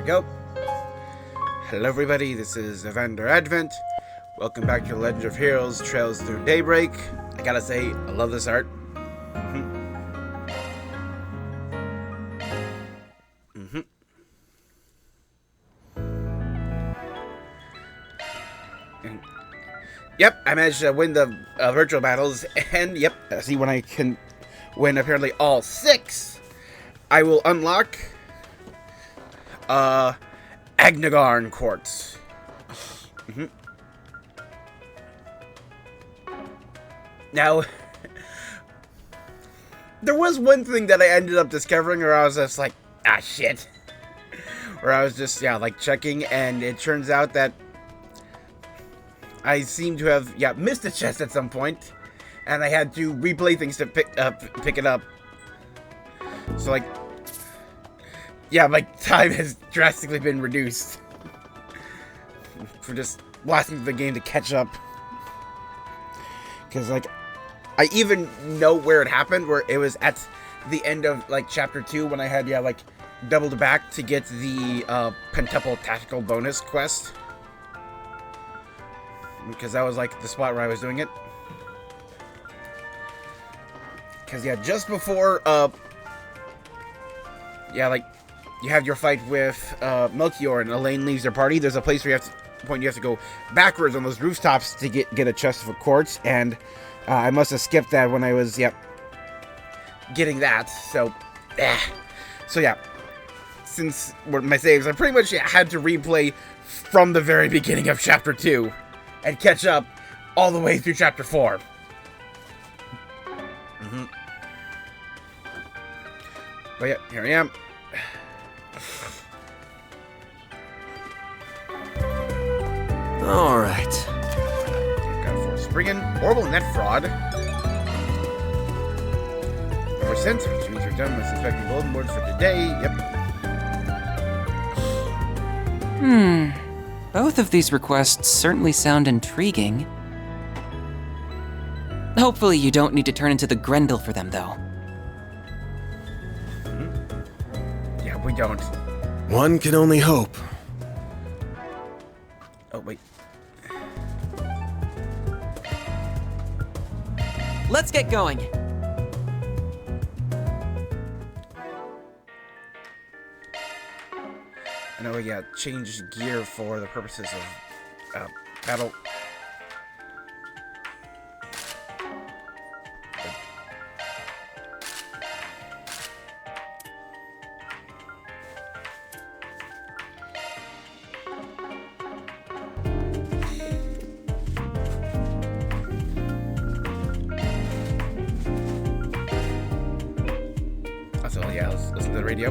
go. Hello everybody, this is Evander Advent. Welcome back to Legend of Heroes Trails Through Daybreak. I gotta say, I love this art. And, yep, I managed to win the virtual battles, and yep, see when I can win apparently all 6, I will unlock Agnagarn Quartz. Now, there was one thing that I ended up discovering where I was just like, shit. Where I was just, like checking, and it turns out that I seem to have, missed a chest at some point, and I had to replay things to pick it up. So, like, my time has drastically been reduced for just blasting through the game to catch up. Because, like, I even know where it happened, where it was at the end of, like, Chapter 2 when I had, doubled back to get the Pentuple Tactical Bonus quest. Because that was, like, the spot where I was doing it. Because, just before, you have your fight with Melchior and Elaine leaves their party, there's a place where you have to go backwards on those rooftops to get a chest of quartz, and I must have skipped that when I was, getting that, so since my saves, I pretty much had to replay from the very beginning of Chapter 2, and catch up all the way through Chapter 4. But here I am. Alright. Got 4 springing, horrible net fraud. Over since, which means you're done with inspecting bulletin boards for today. Both of these requests certainly sound intriguing. Hopefully you don't need to turn into the Grendel for them, though. Yeah, we don't. One can only hope. Oh, wait. Let's get going. I know we changed gear for the purposes of battle. So let's listen to the radio.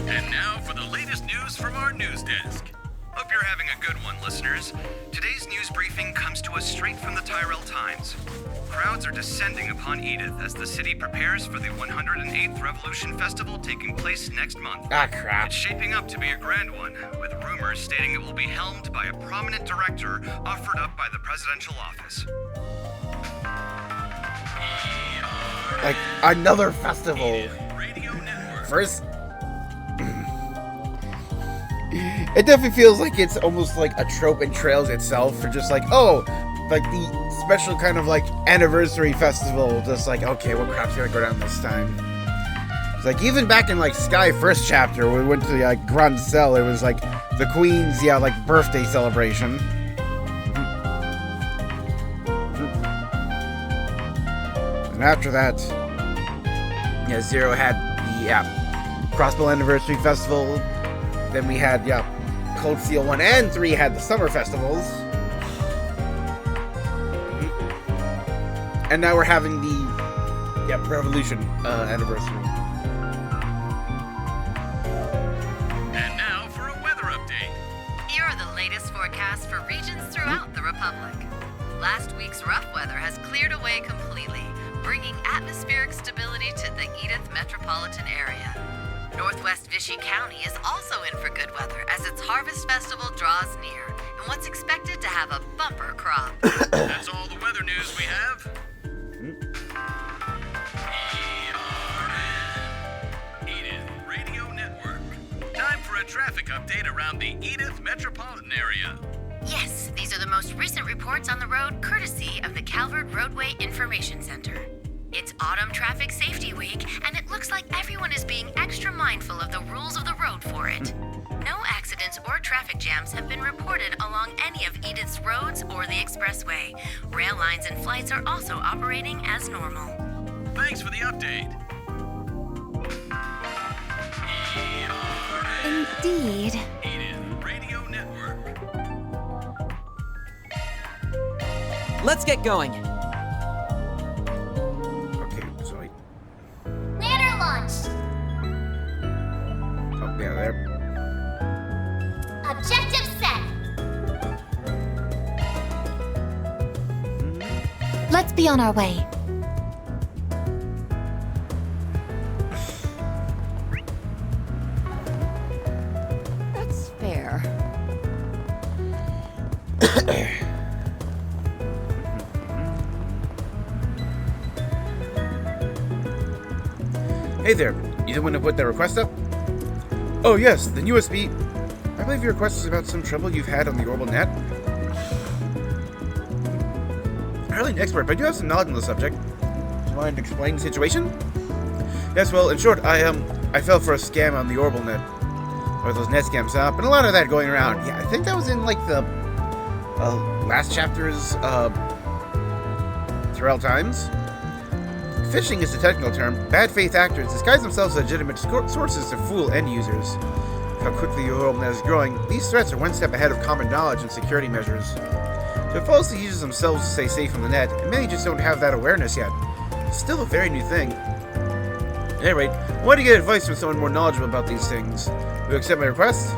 And now for the latest news from our news desk. Hope you're having a good one, listeners. Today's news briefing comes to us straight from the Tyrell Times. Crowds are descending upon Edith as the city prepares for the 108th Revolution Festival taking place next month. Crap. It's shaping up to be a grand one, with rumors stating it will be helmed by a prominent director offered up by the presidential office. Like, another festival. First, it definitely feels like it's almost like a trope in Trails itself, for just like, the special kind of like anniversary festival, just like, okay, what crap's gonna go down this time? It's like, even back in like Sky first chapter, when we went to Grand Cell, it was like the Queen's, birthday celebration. And after that, Zero had the Crossbow Anniversary Festival. Then we had Cold Steel 1 and 3 had the summer festivals. And now we're having the Revolution anniversary. And now for a weather update. Here are the latest forecasts for regions throughout the Republic. Last week's rough weather has cleared away completely, bringing atmospheric stability to the Edith metropolitan area. Northwest Vichy County is also in for good weather as its Harvest Festival draws near, and what's expected to have a bumper crop. That's all the weather news we have. ERN, Edith Radio Network. traffic update around the Edith metropolitan area. Yes, these are the most recent reports on the road courtesy of the Calvert Roadway Information Center. It's Autumn Traffic Safety Week, and it looks like everyone is being extra mindful of the rules of the road for it. No accidents or traffic jams have been reported along any of Edith's roads or the expressway. Rail lines and flights are also operating as normal. Thanks for the update. Indeed. Edith Radio Network. Let's get going. Okay, so wait. Ladder launched. Oh, yeah, there. Objective set. Let's be on our way. That's fair. Hey there, you the one who put that request up? Oh yes, the newest beat. I believe your request is about some trouble you've had on the Orbital Net. I'm hardly an expert, but I do have some knowledge on the subject. Do you want to explain the situation? Yes, well, in short, I fell for a scam on the Orbital Net. Or those net scams, but a lot of that going around. Yeah, I think that was in, like, the last chapter's, Terrell Times. Phishing is the technical term. Bad faith actors disguise themselves as legitimate sources to fool end users. How quickly the Orbital Net is growing, these threats are one step ahead of common knowledge and security measures. So it falls to users themselves to stay safe on the net, and many just don't have that awareness yet. It's still a very new thing. At any rate, I want to get advice from someone more knowledgeable about these things. Will you accept my request?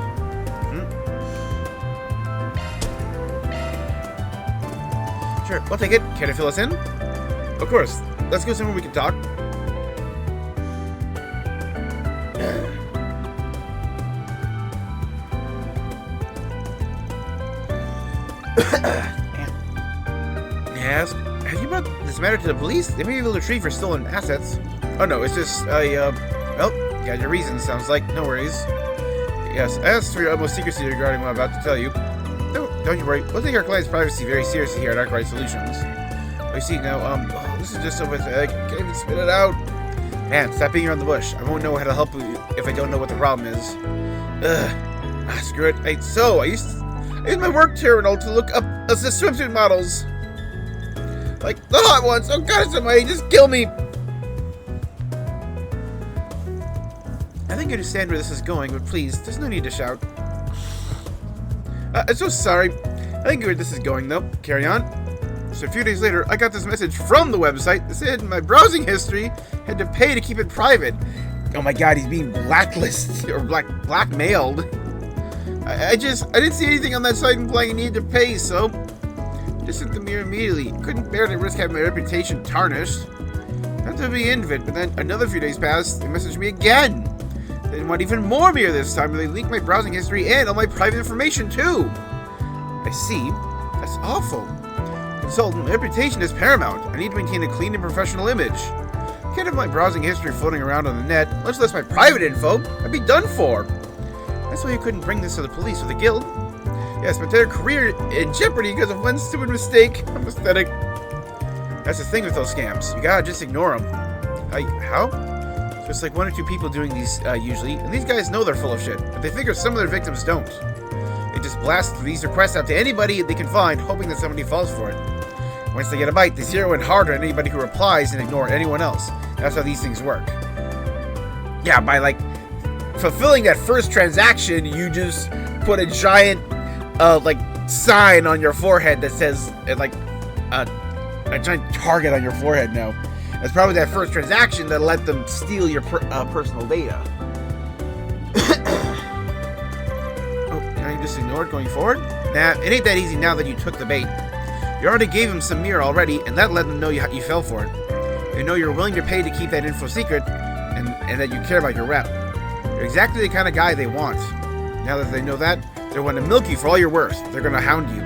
Sure, I'll take it. Care to fill us in? Of course. Let's go somewhere we can talk. Yes. Have you brought this matter to the police? They may be able to retrieve your stolen assets. Oh no, it's just well, you got your reasons, sounds like. No worries. Yes, I asked for your utmost secrecy regarding what I'm about to tell you. No, don't you worry. We'll take our client's privacy very seriously here at Arkwright Solutions. I see now, this is just so pathetic. I can't even spit it out. Man, stop beating around the bush. I won't know how to help you if I don't know what the problem is. Screw it. I used my work terminal to look up the swimsuit models. Like, the hot ones. Oh god, somebody, just kill me. I think I understand where this is going, but please, there's no need to shout. I'm so sorry. I think where this is going, though. Carry on. So a few days later, I got this message from the website that said my browsing history had to pay to keep it private. Oh my god, he's being blacklisted, or blackmailed. I didn't see anything on that site implying I needed to pay, so I just sent the mirror immediately. Couldn't bear to risk having my reputation tarnished. Not to be into it, but then another few days passed, they messaged me again. They want even more mirror this time, where they leaked my browsing history and all my private information too. I see. That's awful. Consultant, my reputation is paramount. I need to maintain a clean and professional image. I can't have my browsing history floating around on the net, much less my private info. I'd be done for. That's why you couldn't bring this to the police or the guild. Yes, but their career in jeopardy because of one stupid mistake. I'm pathetic. That's the thing with those scams. You gotta just ignore them. How? Just like one or two people doing these usually, and these guys know they're full of shit, but they figure some of their victims don't. They just blast these requests out to anybody they can find, hoping that somebody falls for it. Once they get a bite, they zero in hard on anybody who replies and ignore anyone else. That's how these things work. Yeah, by like fulfilling that first transaction, you just put a giant like sign on your forehead that says like a giant target on your forehead now. That's probably that first transaction that let them steal your personal data. Oh, now you just ignore it going forward? Nah, it ain't that easy now that you took the bait. You already gave them some mirror already, and that let them know you fell for it. They know you're willing to pay to keep that info secret, and that you care about your rep. You're exactly the kind of guy they want. Now that they know that, they want to milk you for all you're worth. They're going to hound you.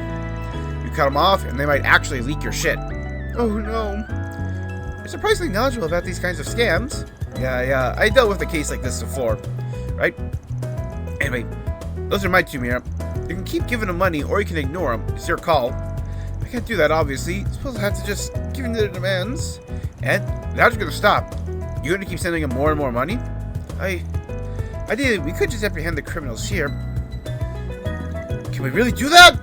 You cut them off, and they might actually leak your shit. Oh no. You're surprisingly knowledgeable about these kinds of scams. Yeah, I dealt with a case like this before, right? Anyway, those are my 2, Mira. You can keep giving them money, or you can ignore them. It's your call. I can't do that, obviously. I suppose I have to just give in to their demands. And how's it gonna stop? You're gonna keep sending them more and more money? Ideally, we could just apprehend the criminals here. Can we really do that?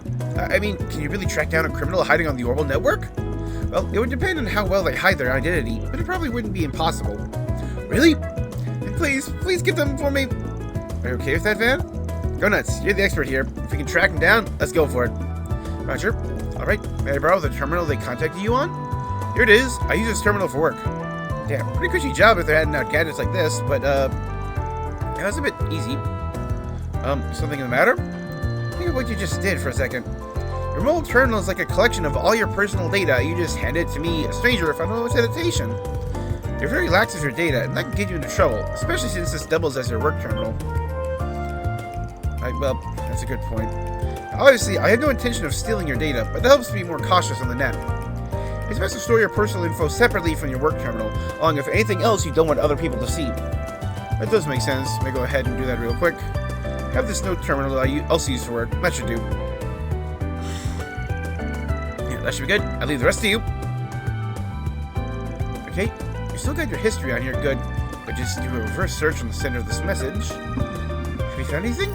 I mean, can you really track down a criminal hiding on the Orbital network? Well, it would depend on how well they hide their identity, but it probably wouldn't be impossible. Really? And please get them for me. Are you okay with that, Van? Go nuts. You're the expert here. If we can track them down, let's go for it. Roger. Alright, may I borrow the terminal they contacted you on? Here it is. I use this terminal for work. Damn, pretty cushy job if they're handing out gadgets like this, but, that was a bit easy. Something the matter? Think of what you just did for a second. Your mobile terminal is like a collection of all your personal data. You just hand it to me, a stranger, if I don't know what's hesitation. You're very lax with your data, and that can get you into trouble, especially since this doubles as your work terminal. Well, that's a good point. Obviously, I have no intention of stealing your data, but it helps me be more cautious on the net. It's best to store your personal info separately from your work terminal, along with anything else you don't want other people to see. That does make sense. Let me go ahead and do that real quick. I have this note terminal that I also use for work. That should do. Yeah, that should be good. I'll leave the rest to you. Okay, you still got your history on here, good. But just do a reverse search on the center of this message. Have you found anything?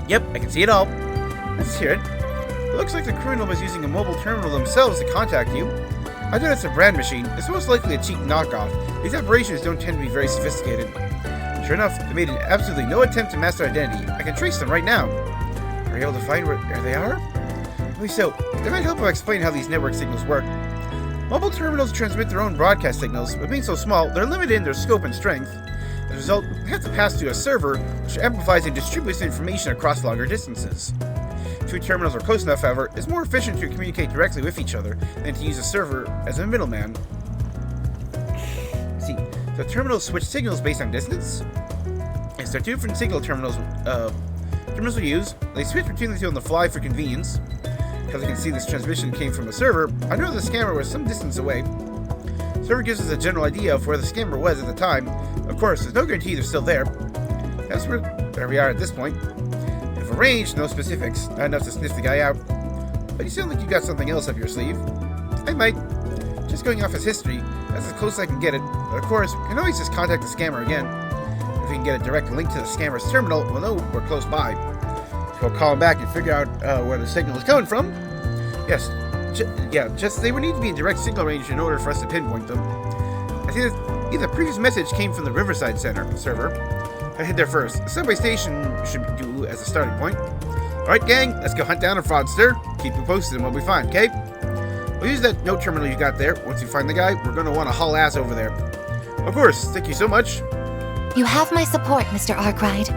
Yep, I can see it all. Let's hear it. It looks like the criminal was using a mobile terminal themselves to contact you. I doubt it's a brand machine. It's most likely a cheap knockoff. These operations don't tend to be very sophisticated. Sure enough, they made absolutely no attempt to mask their identity. I can trace them right now. Are you able to find where they are? At least so. That might help explain how these network signals work. Mobile terminals transmit their own broadcast signals, but being so small, they're limited in their scope and strength. As a result, they have to pass through a server, which amplifies and distributes information across longer distances. If 2 terminals are close enough, however, it's more efficient to communicate directly with each other than to use a server as a middleman. Let's see, the terminals switch signals based on distance. Yes, there are 2 different signal terminals we use. They switch between the 2 on the fly for convenience. Because I can see this transmission came from a server, I know the scammer was some distance away. The server gives us a general idea of where the scammer was at the time. Of course, there's no guarantee they're still there. That's where we are at this point. And for range, no specifics. Not enough to sniff the guy out. But you sound like you got something else up your sleeve. I might. Just going off his history, that's as close as I can get it. But of course, we can always just contact the scammer again. If we can get a direct link to the scammer's terminal, we'll know we're close by. So we'll call him back and figure out where the signal is coming from. Yes, just they would need to be in direct signal range in order for us to pinpoint them. I think that the previous message came from the Riverside Center server. I head there first. The subway station should do as a starting point. Alright, gang, let's go hunt down a fraudster. Keep you posted on what we find, okay? We'll use that note terminal you got there. Once we find the guy, we're going to want to haul ass over there. Of course, thank you so much. You have my support, Mr. Arkwright.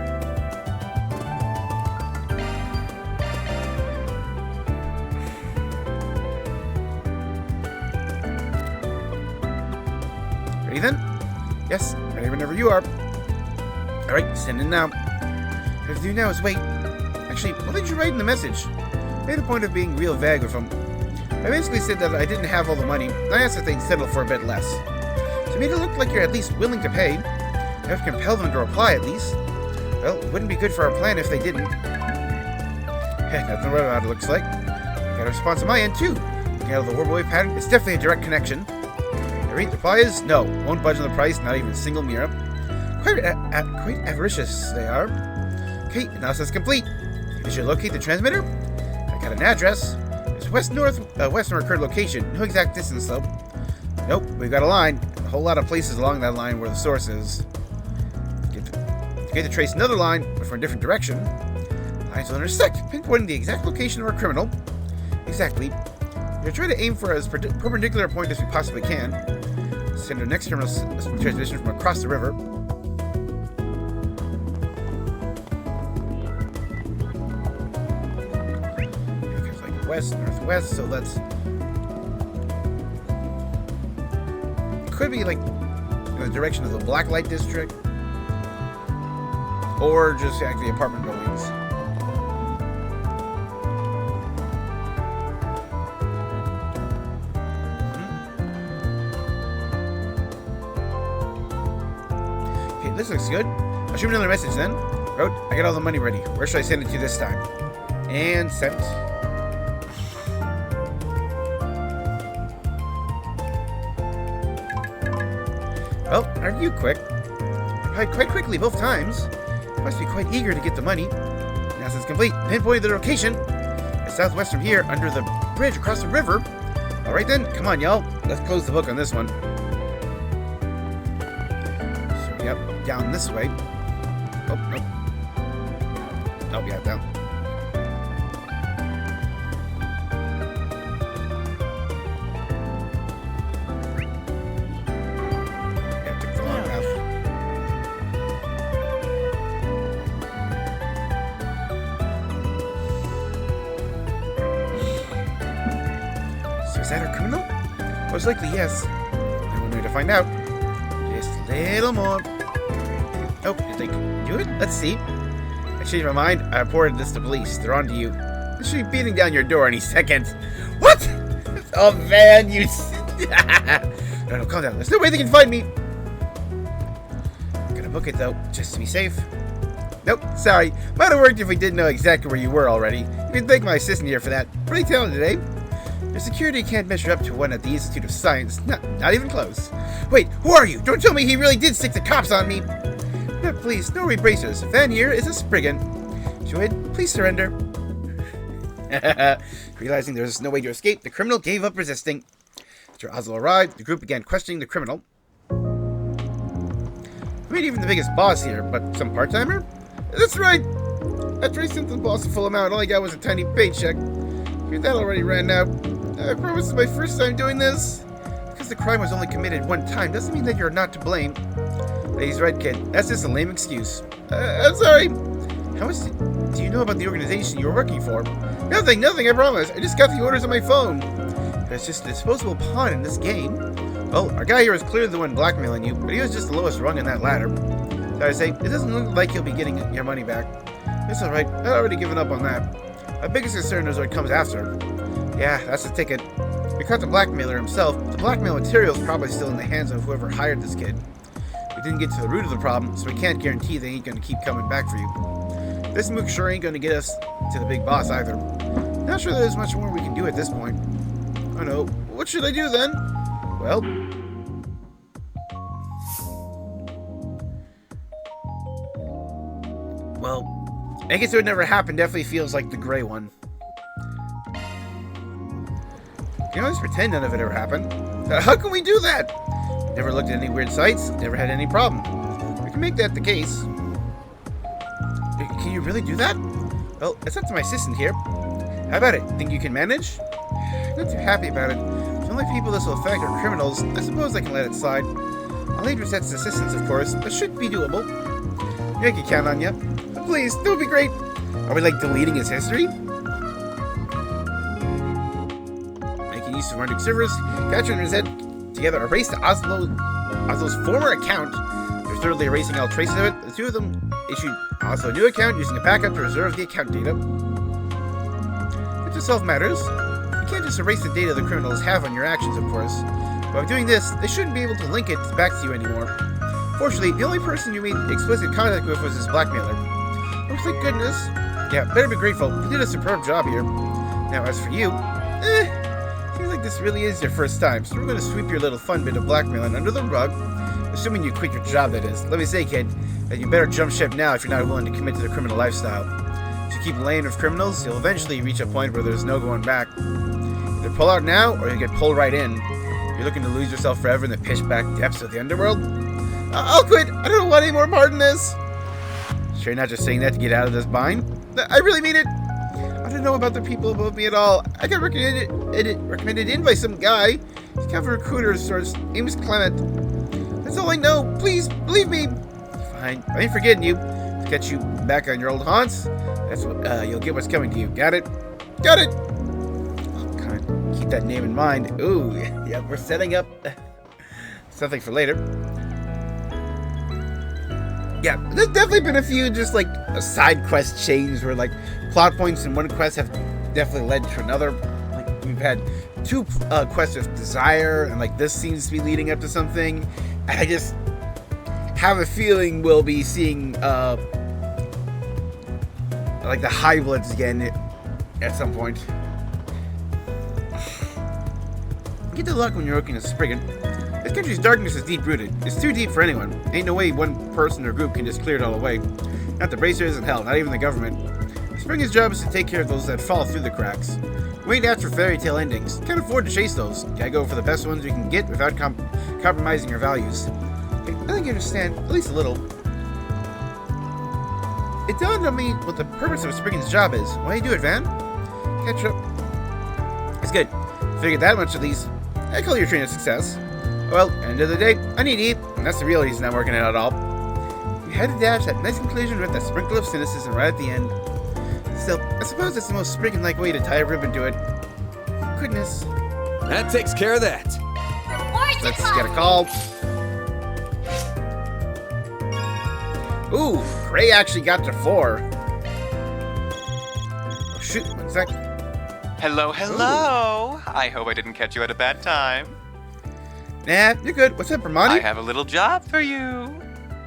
Ready then? Yes, ready whenever you are. Alright, send in now. What I have to do now is wait. Actually, what did you write in the message? I made a point of being real vague with him. I basically said that I didn't have all the money, and I asked if they'd settle for a bit less. To me, it looked like you're at least willing to pay. I have to compel them to reply at least. Well, it wouldn't be good for our plan if they didn't. Nothing about it looks like. Got a response on my end too. Looking out of the Orbital wave pattern, it's definitely a direct connection. The reply is no, won't budge on the price, not even a single mira. Quite avaricious they are. Okay, analysis complete. Did you locate the transmitter? I got an address. It's west from our current location. No exact distance though. Nope, we've got a line. A whole lot of places along that line where the source is. Get to trace another line, but from a different direction. Lines will intersect, pinpointing the exact location of our criminal. Exactly. We're trying to aim for as perpendicular a point as we possibly can. Send our next terminal transmission from across the river. It's like west, northwest, so that's... It could be like in the direction of the Blacklight District. Or just actually apartment buildings. Okay, this looks good. I'll shoot another message then. Road, I got all the money ready. Where should I send it to this time? And sent. Well, aren't you quick? Replied quite quickly both times. Must be quite eager to get the money. Now since complete, pinpointed the location. It's southwest from here, under the bridge across the river. Alright then, come on y'all. Let's close the book on this one. So, yep, down this way. Oh, nope. Oh, yeah, down. Yeah, took the long path. So is that our criminal? Most likely, yes. And we're going to find out. Just a little more. Oh, you think do it? Let's see. I changed my mind. I reported this to police. They're on to you. They should be beating down your door any second. What? Oh man, you. No, calm down. There's no way they can find me. I'm gonna book it though, just to be safe. Nope, sorry. Might have worked if we didn't know exactly where you were already. You can thank my assistant here for that. Pretty talented, eh? Your security can't measure up to one at the Institute of Science. Not even close. Wait, who are you? Don't tell me he really did stick the cops on me. No, please, no rebracers. Van here is a Spriggan. Joyd, please surrender. Realizing there was no way to escape, the criminal gave up resisting. After Oslo arrived, the group began questioning the criminal. I mean, even the biggest boss here, but some part-timer? That's right! After I sent the boss a full amount, all I got was a tiny paycheck. That already ran out. I promise it's my first time doing this. Because the crime was only committed one time doesn't mean that you're not to blame. He's right, kid. That's just a lame excuse. I'm sorry. How much do you know about the organization you were working for? Nothing, I promise. I just got the orders on my phone. There's just a disposable pawn in this game. Well, our guy here is clearly the one blackmailing you, but he was just the lowest rung in that ladder. So I say, it doesn't look like you'll be getting your money back. It's alright. I've already given up on that. My biggest concern is what comes after. Yeah, that's the ticket. We caught the blackmailer himself. The blackmail material is probably still in the hands of whoever hired this kid. We didn't get to the root of the problem, so we can't guarantee they ain't gonna keep coming back for you. This mook sure ain't gonna get us to the big boss either. Not sure there's much more we can do at this point. Oh no, what should I do then? Well... I guess it would never happen. Definitely feels like the gray one. You can always pretend none of it ever happened. How can we do that? Never looked at any weird sites. Never had any problem. We can make that the case. Can you really do that? Well, it's up to my assistant here. How about it? Think you can manage? Not too happy about it. The only people this will affect are criminals. I suppose I can let it slide. I'll need Rosette's assistance, of course. That should be doable. I can count on you. Please, that would be great. Are we like deleting his history? Making use of Nordic servers, Catcher and Rosette together erased Oslo's former account. They're thoroughly erasing all traces of it. The two of them issued Oslo a new account using a backup to reserve the account data. But to solve matters, you can't just erase the data the criminals have on your actions, of course. By doing this, they shouldn't be able to link it back to you anymore. Fortunately, the only person you made explicit contact with was his blackmailer. Oh, thank goodness. Yeah, better be grateful. You did a superb job here. Now, as for you, seems like this really is your first time, so we're going to sweep your little fun bit of blackmailing under the rug. Assuming you quit your job, that is. Let me say, kid, that you better jump ship now if you're not willing to commit to the criminal lifestyle. If you keep laying with criminals, you'll eventually reach a point where there's no going back. Either pull out now, or you get pulled right in. You're looking to lose yourself forever in the pitch-black depths of the underworld? I'll quit! I don't want any more part in this! Sure you're not just saying that to get out of this bind? I really mean it! I don't know about the people above me at all. I got recommended in by some guy. He's kind of a recruiter of sorts. Name is Clement. That's all I know. Please, believe me! Fine. I ain't forgetting you. To get you back on your old haunts, that's what, you'll get what's coming to you. Got it? Got it! Oh, God. Keep that name in mind. Ooh, yeah, we're setting up something for later. Yeah, there's definitely been a few just like side quest chains where like plot points in one quest have definitely led to another. Like we've had two quests of desire, and like this seems to be leading up to something. And I just have a feeling we'll be seeing like the high bloods again at some point. Get the luck when you're working as a Spriggan. This country's darkness is deep-rooted. It's too deep for anyone. Ain't no way one person or group can just clear it all away. Not the bracers and hell, not even the government. The Spriggan's job is to take care of those that fall through the cracks. We ain't after fairy tale endings. Can't afford to chase those. Gotta go for the best ones we can get without compromising our values. Okay, I think you understand, at least a little. It dawned on me what the purpose of a Spriggan's job is. Why do you do it, Van? Catch up. It's good. Figured that much at least. I call your train a success. Well, end of the day, I need to eat, and that's the real reason I'm working it out at all. We had to dash that nice conclusion with a sprinkle of cynicism right at the end. Still, I suppose that's the most Spriggan-like way to tie a ribbon to it. Goodness. That takes care of that. Let's get a call. Ooh, Ray actually got to 4. Oh, shoot, 1 sec. Hello, hello! I hope I didn't catch you at a bad time. Nah, you're good. What's up, Ramani? I have a little job for you.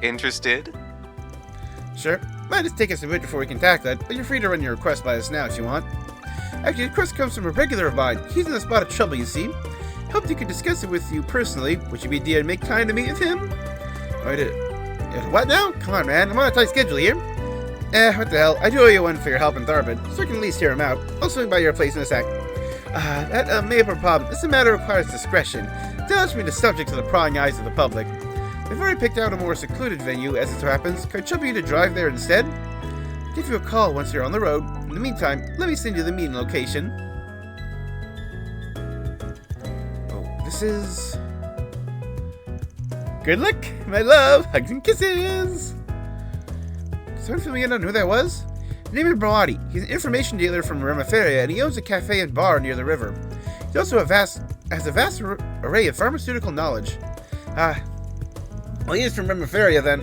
Interested? Sure. Might just take us a bit before we can tackle that, but you're free to run your request by us now if you want. Actually, the request comes from a regular of mine. He's in a spot of trouble, you see. Hoped he could discuss it with you personally. Would you be dear to make time to meet with him? What now? Come on, man. I'm on a tight schedule here. What the hell. I do owe you one for your help in Tharbad, so I can at least hear him out. I'll swing by your place in a sec. That may have a problem. This matter requires discretion. Don't be the subject to the prying eyes of the public. I've already picked out a more secluded venue, as it so happens. Can I trouble you to drive there instead? I'll give you a call once you're on the road. In the meantime, let me send you the meeting location. Oh, this is... Good luck, my love. Hugs and kisses. Someone fill me in on who that was? Name is Brahmati. He's an information dealer from Remaferia, and he owns a cafe and bar near the river. He also has a vast array of pharmaceutical knowledge. Well, he is from Remaferia, then.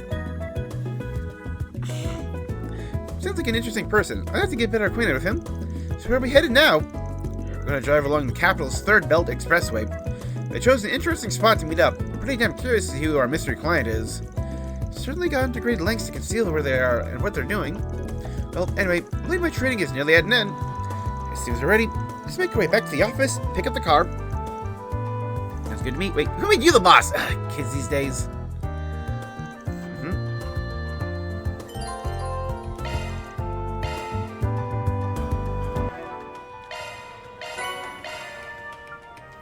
Sounds like an interesting person. I'd have to get better acquainted with him. So where are we headed now? We're going to drive along the capital's third belt expressway. I chose an interesting spot to meet up. I'm pretty damn curious to see who our mystery client is. Certainly gone to great lengths to conceal where they are and what they're doing. Well, anyway, I believe my training is nearly at an end. As soon as we're ready, just make our way back to the office, pick up the car. Sounds good to me. Wait, who made you the boss? Kids these days.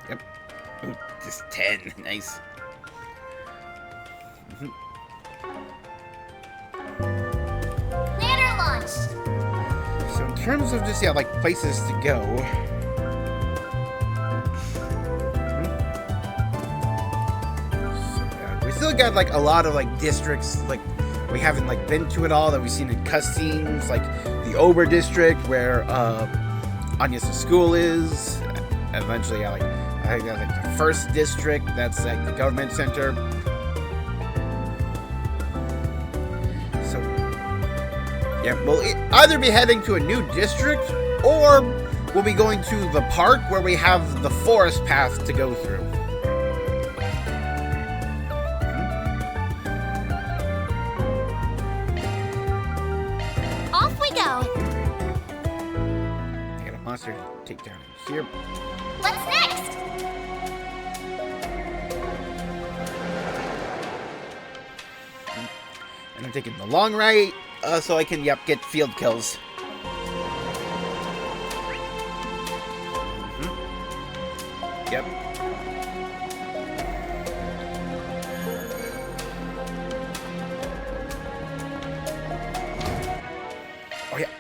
Yep. Ooh, just 10. Nice. Ladder launch. So in terms of just, like places to go. We still got like a lot of like districts like we haven't like been to at all that we've seen in cutscenes, like the Ober district where Anya's school is. Eventually, I think that's like the first district. That's like the government center. So yeah, we'll either be heading to a new district or we'll be going to the park where we have the forest path to go through. Off we go. I got a monster to take down here. What's next? And I'm taking the long right so I can, get field kills. Yep. Oh, yeah.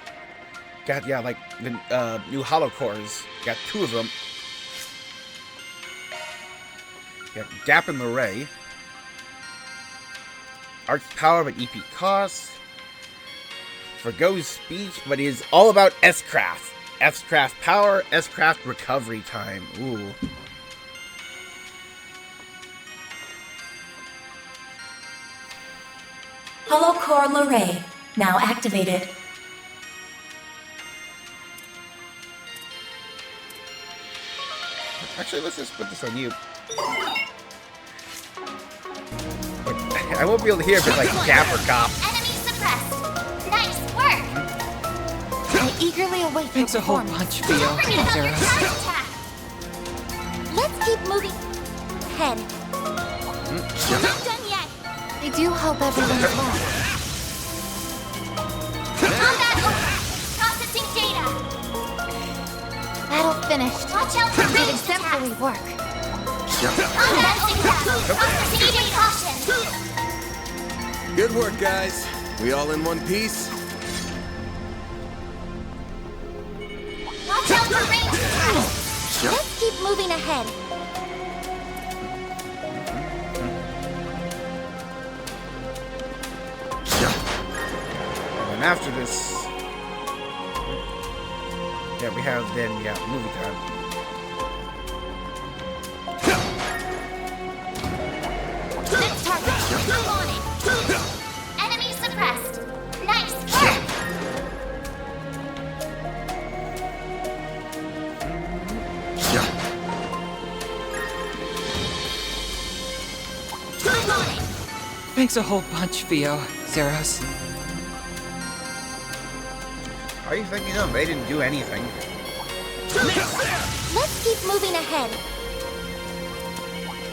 Got, like, the new hollow cores. Got 2 of them. Got Gap and Luray. Art's power, but EP cost. Forgoes speech, but is all about S-Craft. S-Craft power, S-Craft recovery time. Ooh. Hollow Core Luray, now activated. Actually, let's just put this on mute. I won't be able to hear if it's like Gap or Cop. Enemy suppressed. Nice work. I eagerly await Thanks your a whole performance. bunch, Theo. Don't forget about your Zeros. charge attack. Let's keep moving ahead. Not done yet. I do hope everyone is well. Combat over. Processing data. Battle finished. Watch out for ranged exemplary work. Combat over. Processing data. Caution. Good work, guys. We all in one piece? Watch out for ranged attacks. Let's keep moving ahead. And after this, yeah, we have then movie time. Fifth target. I'm on it. Enemy suppressed. Nice work. I'm on it. Thanks a whole bunch, Theo. Zeros. Are you thinking of? They didn't do anything. Let's keep moving ahead.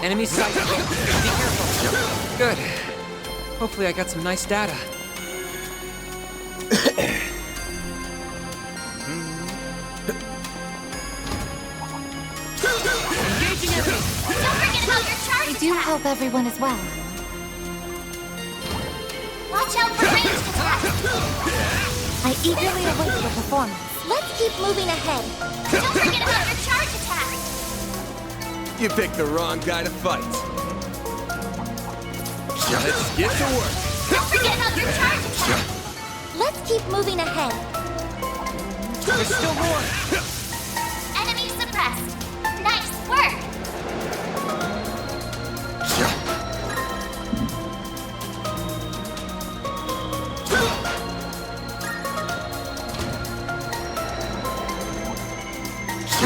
Enemy sighted. Be careful. Good. Hopefully I got some nice data. Engaging enemy. Don't forget about your charge attack. I do hope everyone is well. Watch out for ranged attacks. I eagerly await your performance. Let's keep moving ahead. Don't forget about your charge attack. You picked the wrong guy to fight. Let's get to work. Don't forget about your charge attack. Let's keep moving ahead. There's still more. Enemy suppressed. Nice work.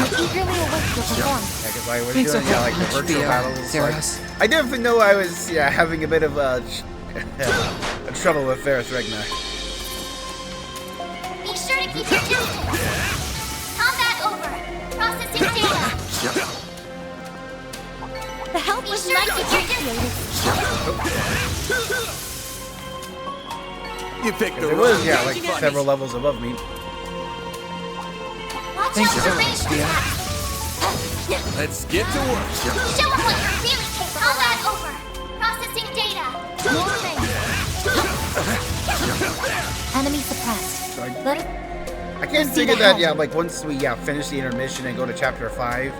I eagerly await your performance. Yeah, because I was Thanks doing a whole like the bunch, virtual Theo. battles. Like, Zeros. I definitely know I was having a bit of a trouble with Ferris Regna. Be sure to keep your distance. Combat over. Processing data. The help was not negotiated. You picked the There wrong was guy like to fight. several levels above me. Watch Thanks out so for much, ranged Theo. attacks. Let's get to work. Show them what you're really capable. Combat over. Processing data. Warning. Enemy suppressed. So Let it I can't Proceed figure that, ahead. like once we finish the intermission and go to chapter 5,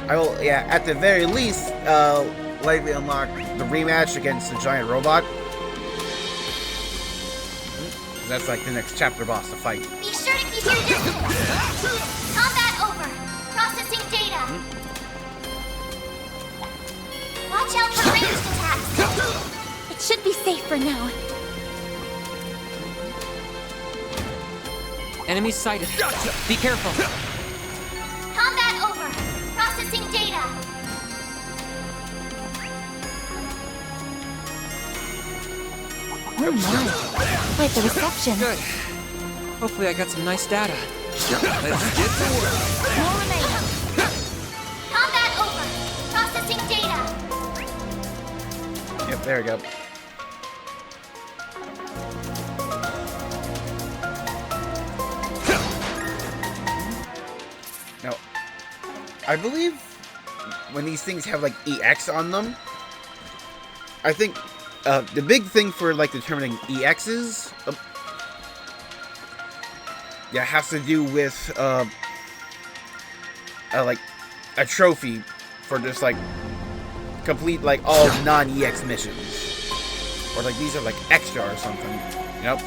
I will, at the very least, likely unlock the rematch against the giant robot. That's like the next chapter boss to fight. be sure to keep your distance. Combat over. Processing data. Watch out for ranged attacks. It should be safe for now. Enemy sighted. Be careful. Combat over. Processing data. Oh my. Quite the reception. Good. Hopefully I got some nice data. Let's get to work. More remain. Combat over. Processing data. Yep, there we go. Now, I believe when these things have like EX on them, I think the big thing for like determining EXs, has to do with like a trophy for just like complete like all non-EX missions, or like these are like extra or something. Yep.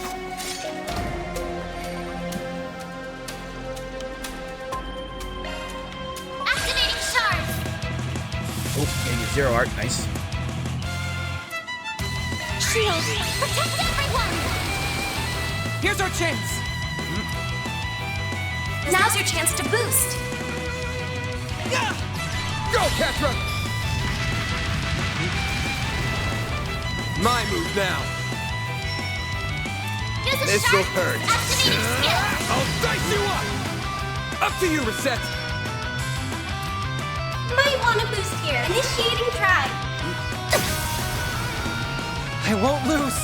Activating shards. Oh, getting a 0 art, nice. Shield. Protect everyone. Here's our chance. Now's your chance to boost. Go, Ketra! My move now. Use There's a This'll shark hurt. boost. Activating skill. I'll dice you up! Up to you, Reset! Might want a boost here. Initiating drive. I won't lose.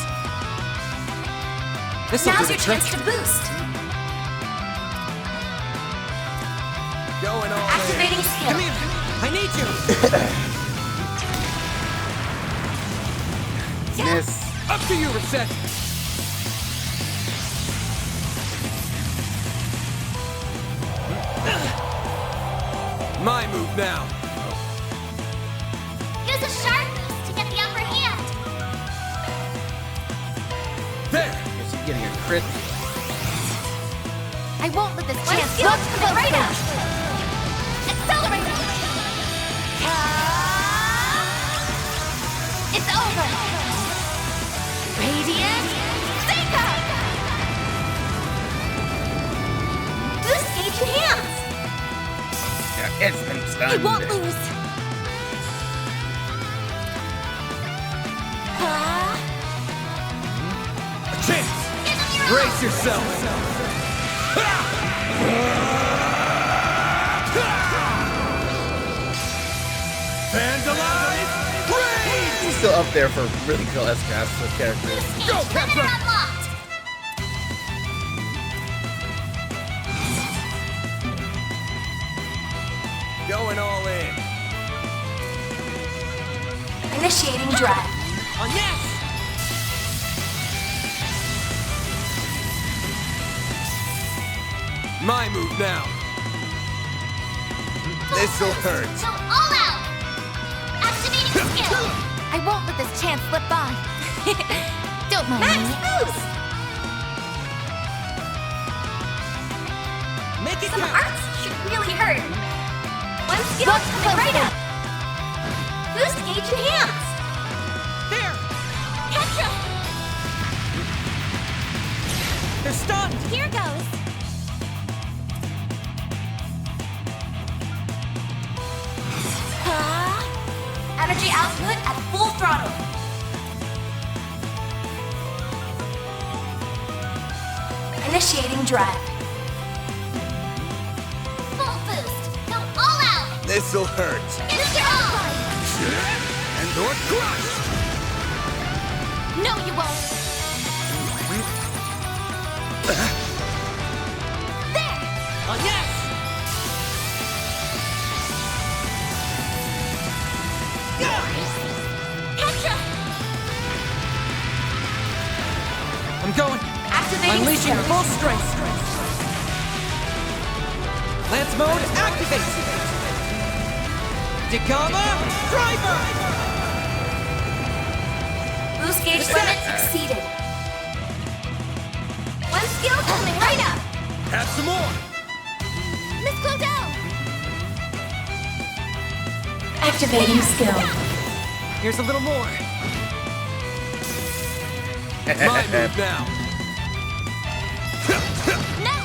This'll do Now's the your trick. chance to boost. Going all in. Activating skill. Come here. I need you. Miss. Up to you, Reset! My move now. Use a shark boost to get the upper hand. There! Guess you're getting a crit. I won't let this chance go right up. Accelerate. It's over. Radiant Seeker. Boost gauge enhanced. Yeah, it's been I stunned. won't lose. A chance! Brace yourself! Vandalize! Raid! He's still up there for really cool S-Cast with characters. Go, Petra! Unlocked. Going all in. Initiating drive. On yes. My move now. This'll hurt. So all out. Activating skill. I won't let this chance slip by. Don't mind me. Max boost. Make it Some count. arts should really hurt. One skill coming right up. Boost gauge enhanced. There. Petra. They're stunned. Here goes. Energy output at full throttle. Initiating drive. Full boost. Go all out. This'll hurt. It's your all. And or crush! No, you won't. There. On yes. Petra. I'm going. Activating Unleashing skill. full strength. Lance mode activate. Dagama driver. Boost gauge limit exceeded. One skill coming right up. Have some more! Miss Clodell. Activating skill. Here's a little more. My move now. No.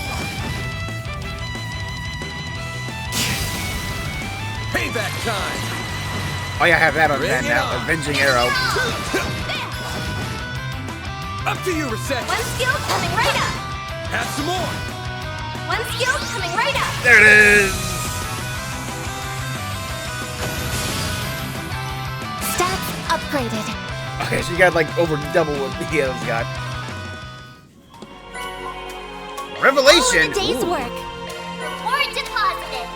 Payback time! Oh yeah, I have that on Bring that it now. on. Avenging Arrow. There. Up to you, Reset! One skill coming right up. Have some more! One skill coming right up. There it is. Stats upgraded. Okay, so you got like over double what Leo's got. Revelation. All of the day's Ooh. work. Or deposited.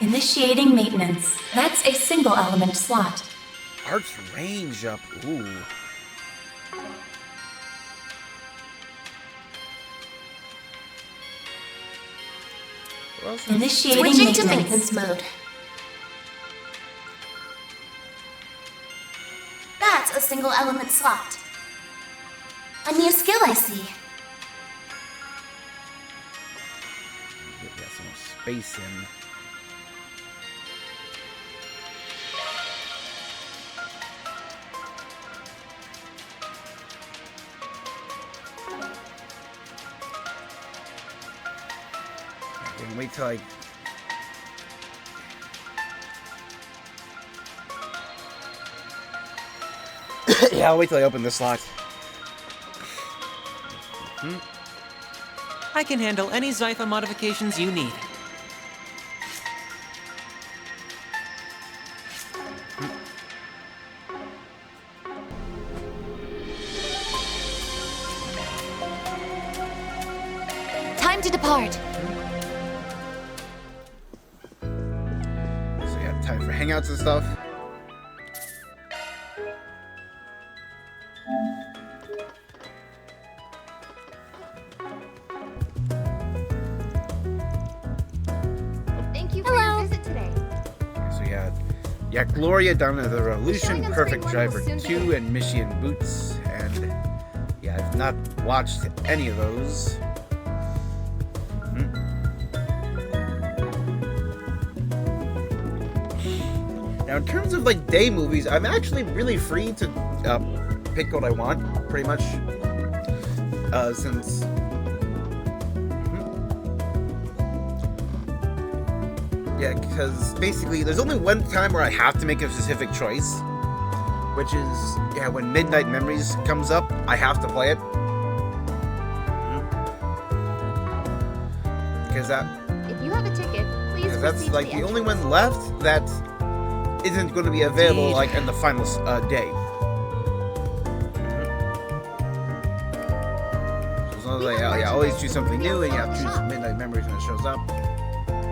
Initiating maintenance. That's a single element slot. Arts range up. Ooh. What else is- Initiating Switching to maintenance. maintenance mode. That's a single element slot. A new skill I see. Get some more space in. wait till I... yeah, I'll wait till I open this slot. I can handle any Zypha modifications you need. Time to depart. So yeah, time for hangouts and stuff. Thank you for your visit today. So yeah, Gloria down to the Revolution, on Perfect screen one Driver will soon 2, begin. and Mishy and Boots, and yeah, I've not watched any of those. Now, in terms of like day movies, I'm actually really free to pick what I want, pretty much, since. Yeah, because basically there's only one time where I have to make a specific choice, which is, yeah, when Midnight Memories comes up, I have to play it. Because If you have a ticket, please that's proceed like to the the only one left that isn't going to be available like in the final day. So as long as I always choose something new, and you have to choose Midnight Memories when it shows up.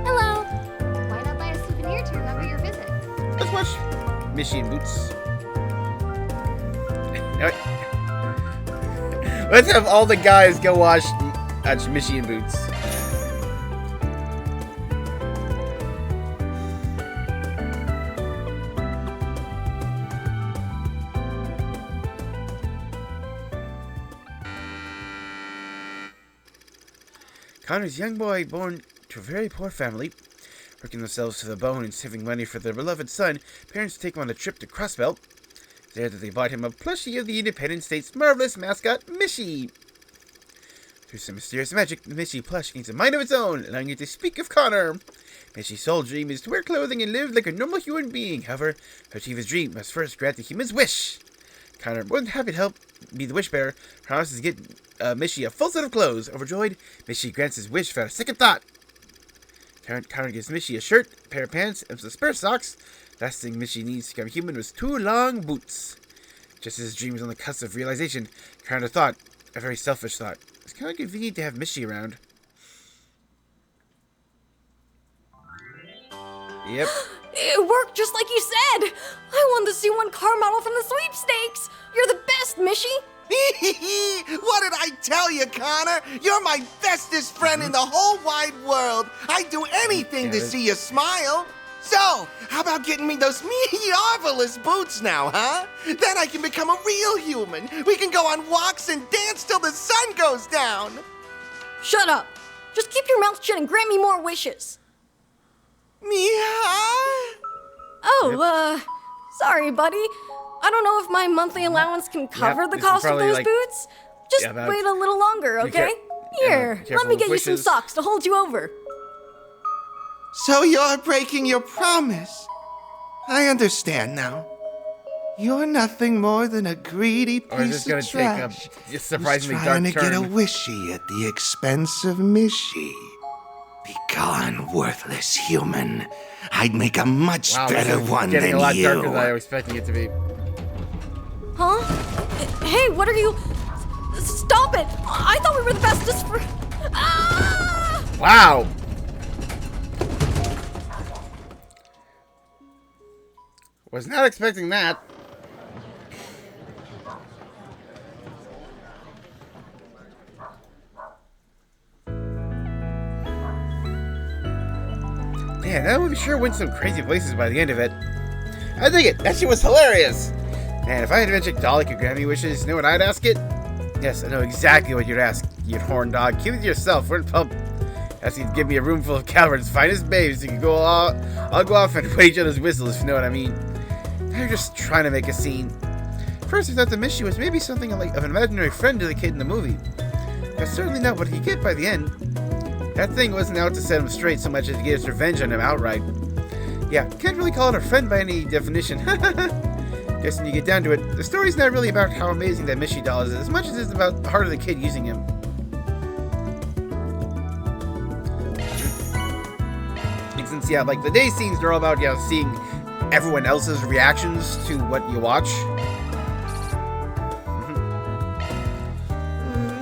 Hello. Why not buy a souvenir to remember your visit? Let's watch Mishy and Boots. Let's have all the guys go watch Mishy and Boots. Connor's young boy, born to a very poor family, working themselves to the bone and saving money for their beloved son, parents take him on a trip to Crossbelt. There that they bought him a plushie of the Independent State's marvelous mascot, Mishy. Through some mysterious magic, the Mishy plush gains a mind of its own, allowing it to speak of Connor. Mishy's sole dream is to wear clothing and live like a normal human being. However, to achieve his dream, must first grant the human's wish. Connor, more than happy to help be the wish bearer, promises to get Mishy a full set of clothes. Overjoyed, Mishy grants his wish without a second thought. Connor gives Mishy a shirt, a pair of pants, and some spare socks. Last thing Mishy needs to become human was 2 long boots. Just as his dream was on the cusp of realization, Connor thought, a very selfish thought, it's kind of convenient to have Mishy around. Yep. It worked just like you said! I won the C1 car model from the sweepstakes! You're the best, Mishy! What did I tell you, Connor? You're my bestest friend in the whole wide world. I'd do anything to see you smile. So, how about getting me those marvelous boots now, huh? Then I can become a real human. We can go on walks and dance till the sun goes down. Shut up! Just keep your mouth shut and grant me more wishes. Sorry, buddy. I don't know if my monthly allowance can cover the this is cost of probably, those like, boots. Just wait a little longer, okay? Here, careful let me with get you some wishes. socks to hold you over. So you're breaking your promise. I understand now. You're nothing more than a greedy Or is piece this going of to take a trash. surprisingly who's dark trying to get a turn? wishy at the expense of Mishy. Be gone, worthless human. I'd make a much Wow, better this is one getting than a lot you. darker than I was expecting it to be. Huh? Hey, what are you... Stop it! I thought we were the bestest for... Ah! Wow! Was not expecting that. Man, that movie sure went some crazy places by the end of it. I dig it. That shit was hilarious. Man, if I had a magic doll that could grant me wishes, you know what I'd ask it? Yes, I know exactly what you'd ask, you horn dog. Keep it to yourself. We're in pub. Ask you to give me a room full of caverns, finest babes. You can go I'll go off and wait each other's whistles, if you know what I mean. They're just trying to make a scene. First, I thought the Mishy was maybe something like of an imaginary friend to the kid in the movie. That's certainly not what you get by the end. That thing wasn't out to set him straight so much as to get its revenge on him outright. Yeah, can't really call it a friend by any definition. Guess when you get down to it, the story's not really about how amazing that Mishy doll is as much as it's about the heart of the kid using him. And since, yeah, like the day scenes are all about, yeah, seeing everyone else's reactions to what you watch.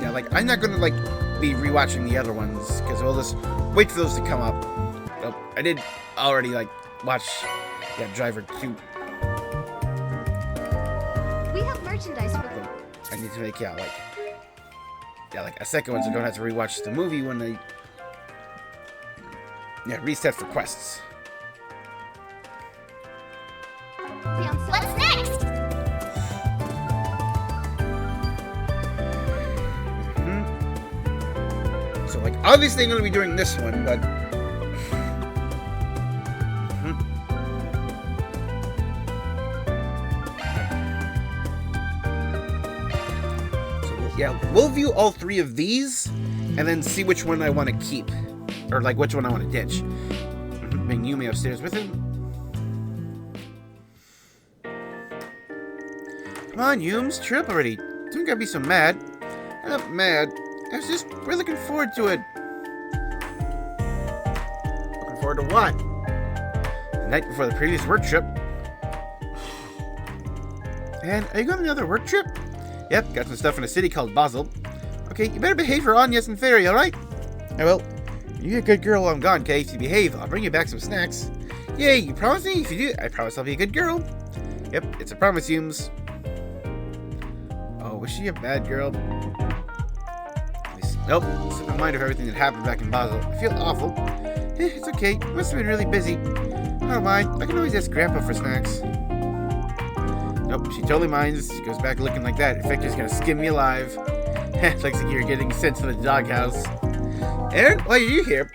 Yeah, like, I'm not gonna, like, be rewatching the other ones, because we'll just wait for those to come up. Oh, I did already, like, watch, yeah, Driver 2. We have merchandise for them. I need to make, yeah, like a second one so I don't have to rewatch the movie when they, yeah, reset for quests. What's next? So, like, obviously I'm going to be doing this one, but... So, yeah, we'll view all 3 of these, and then see which one I want to keep. Or, like, which one I want to ditch. Bring Yumi upstairs with him. Come on, Yums, cheer up already. Don't gotta be so mad. I'm not mad. I was just, we're looking forward to it. Looking forward to what? The night before the previous work trip. And are you going on another work trip? Yep, got some stuff in a city called Basel. Okay, you better behave for Agnes and Fairy, alright? I will. You're a good girl while I'm gone, Kay. If you behave, I'll bring you back some snacks. Yay, you promise me? If you do, I promise I'll be a good girl. Yep, it's a promise, Yums. Oh, was she a bad girl? Nope, slipped my mind of everything that happened back in Basel. I feel awful. It's okay, must have been really busy. I don't mind, I can always ask Grandpa for snacks. Nope, she totally minds. She goes back looking like that. Infector's gonna skin me alive. Looks like you're getting sent to the doghouse. Aaron, why are you here?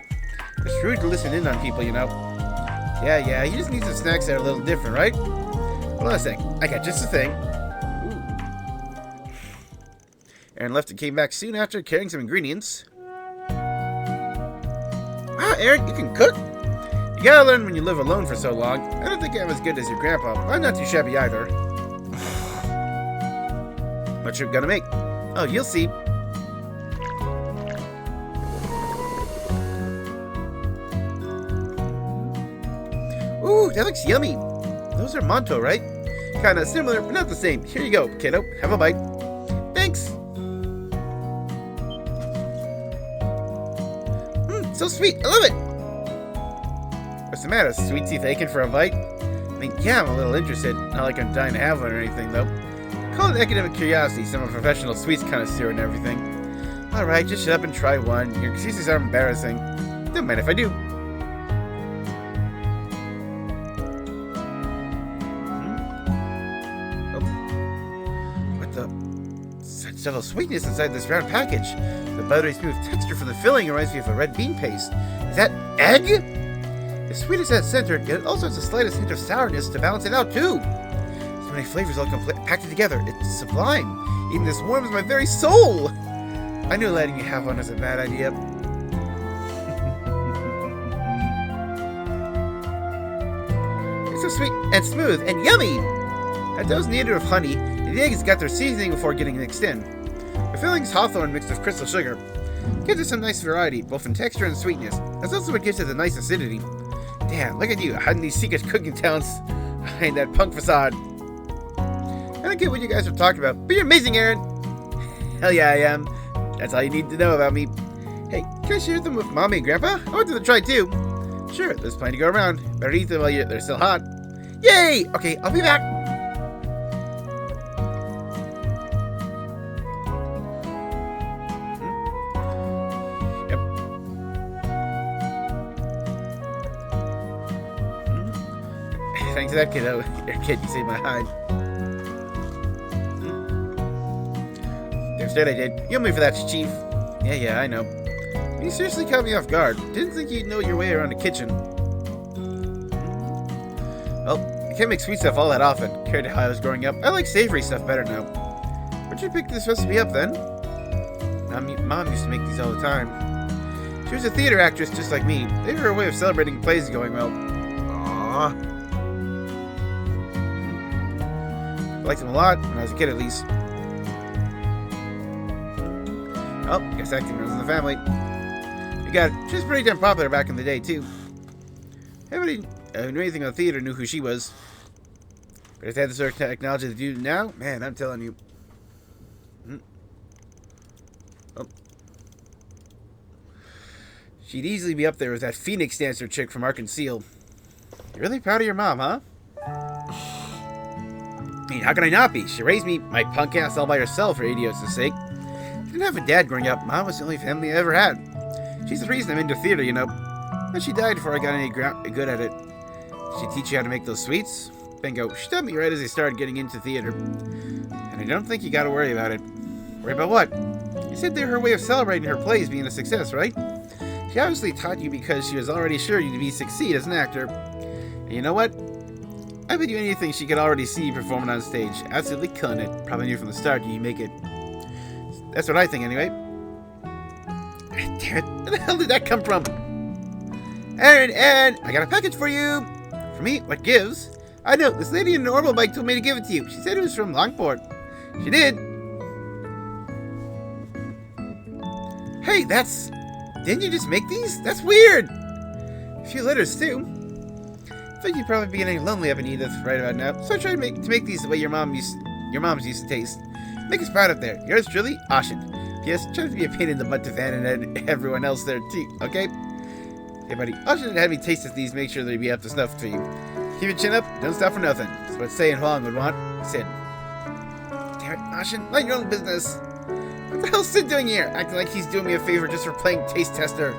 It's rude to listen in on people, you know. Yeah, you just need some snacks that are a little different, right? Hold on a sec, I got just the thing. Aaron left and came back soon after carrying some ingredients. Wow, Aaron, you can cook? You gotta learn when you live alone for so long. I don't think I'm as good as your grandpa, but I'm not too shabby either. What you gonna make? Oh, you'll see. Ooh, that looks yummy. Those are Monto, right? Kinda similar, but not the same. Here you go, kiddo. Have a bite. Thanks. So sweet, I love it! What's the matter, sweet teeth aching for a bite? I mean, yeah, I'm a little interested. Not like I'm dying to have one or anything, though. Call it academic curiosity, so I'm a professional sweets connoisseur and everything. Alright, just shut up and try one. Your excuses are embarrassing. Don't mind if I do. Oh. What the? Such subtle sweetness inside this round package. The buttery smooth texture from the filling reminds me of a red bean paste. Is that egg? As sweet as that center, yet it also has the slightest hint of sourness to balance it out too. So many flavors all packed together. It's sublime. Even this warms my very soul. I knew letting you have one was a bad idea. It's so sweet and smooth and yummy. That dough's kneaded with honey, and the eggs got their seasoning before getting mixed in. The filling's hawthorn mixed with crystal sugar. Gives it some nice variety, both in texture and sweetness. That's also what gives it a nice acidity. Damn, look at you, hiding these secret cooking talents behind that punk facade. I don't get what you guys are talking about, but you're amazing, Aaron! Hell yeah, I am. That's all you need to know about me. Hey, can I share them with Mommy and Grandpa? I want them to try too. Sure, there's plenty to go around. Better eat them while they're still hot. Yay! Okay, I'll be back. Thanks to that kiddo. Your kid, you saved my hide. Instead I did. You'll me for that, Chief. Yeah, I know. You seriously caught me off guard. Didn't think you'd know your way around the kitchen. Well, I can't make sweet stuff all that often. Compared to how I was growing up, I like savory stuff better now. Where'd you pick this recipe up then? Mom used to make these all the time. She was a theater actress just like me. Maybe her way of celebrating plays is going well. Aww. I liked him a lot when I was a kid, at least. Oh, guess acting runs in the family. You got it. She was pretty damn popular back in the day, too. Everybody who knew anything about theater knew who she was. But if they had the sort of technology they do now, man, I'm telling you. Oh. She'd easily be up there with that Phoenix dancer chick from Ark and Seal. You're really proud of your mom, huh? I mean, how can I not be? She raised me, my punk ass, all by herself, for idiots' sake. I didn't have a dad growing up. Mom was the only family I ever had. She's the reason I'm into theater, you know. But she died before I got any good at it. Did she teach you how to make those sweets? Bingo. She taught me right as I started getting into theater. And I don't think you gotta worry about it. Worry about what? You said they're her way of celebrating her plays being a success, right? She obviously taught you because she was already sure you'd succeed as an actor. And you know what? I bet you anything she could already see you performing on stage. Absolutely killing it. Probably knew from the start you make it. That's what I think, anyway. Damn it. Where the hell did that come from? Aaron, I got a package for you. For me? What gives? I know, this lady in an orbital bike told me to give it to you. She said it was from Longport. She did. Hey, didn't you just make these? That's weird. A few letters, too. I think you'd probably be getting lonely up in Edith right about now, so I tried to make these the way your mom's used to taste. Make us proud up there. Yours truly, Ashen. Yes, try to be a pain in the butt to Van and everyone else there too, okay? Hey buddy, Ashen had me taste these, make sure they'd be up to snuff for you. Keep your chin up, don't stop for nothing. That's what Say and Huang would want. Sid. Damn it, Ashen, mind your own business. What the hell's Sid doing here? Acting like he's doing me a favor just for playing taste tester.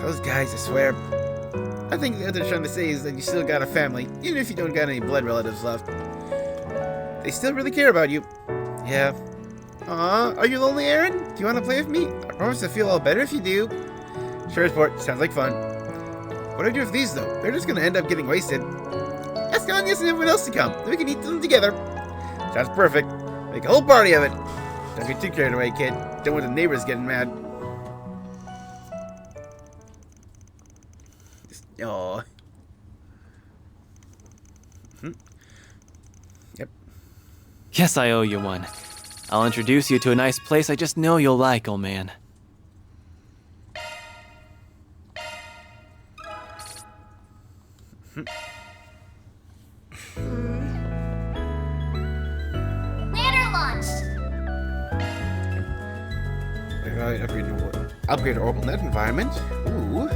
Those guys, I swear. I think what they're trying to say is that you still got a family, even if you don't got any blood relatives left. They still really care about you. Yeah. Aw, are you lonely, Aaron? Do you want to play with me? I promise to feel all better if you do. Sure, sport. Sounds like fun. What do I do with these, though? They're just going to end up getting wasted. Ask Agnes and everyone else to come. Then we can eat them together. Sounds perfect. Make a whole party of it. Don't get too carried away, kid. Don't want the neighbors getting mad. Aww. Yep. Yes, I owe you one. I'll introduce you to a nice place I just know you'll like, old man. Ladder launched! Upgrade our orbital net environment. Ooh.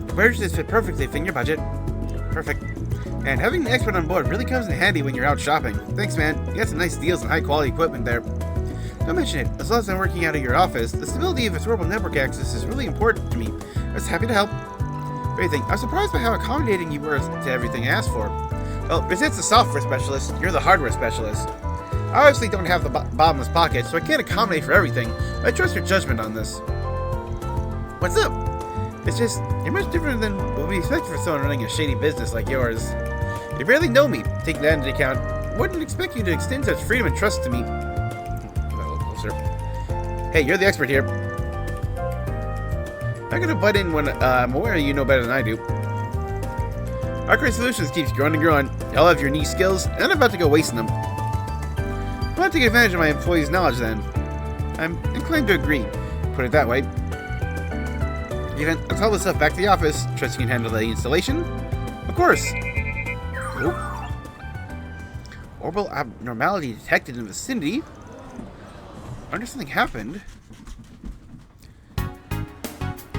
Conversions fit perfectly within your budget. Perfect. And having an expert on board really comes in handy when you're out shopping. Thanks, man. You got some nice deals and high-quality equipment there. Don't mention it. As long as I'm working out of your office, the stability of its orbital network access is really important to me. I was happy to help. Everything. I was surprised by how accommodating you were to everything I asked for. Well, Brisette's the software specialist. You're the hardware specialist. I obviously don't have the bottomless pocket, so I can't accommodate for everything. But I trust your judgment on this. What's up? It's just, you're much different than what we expect for someone running a shady business like yours. You barely know me. Taking that into account, I wouldn't expect you to extend such freedom and trust to me. A little closer. Hey, you're the expert here. I'm gonna butt in when I'm aware you know better than I do. Arcade Solutions keeps growing and growing. Y'all have your niche skills, and I'm about to go wasting them. I want to take advantage of my employees' knowledge then. I'm inclined to agree. Put it that way. Even, I'll tell this stuff back to the office. Trust you can handle the installation? Of course. Oop. Orbital abnormality detected in the vicinity. I wonder if something happened.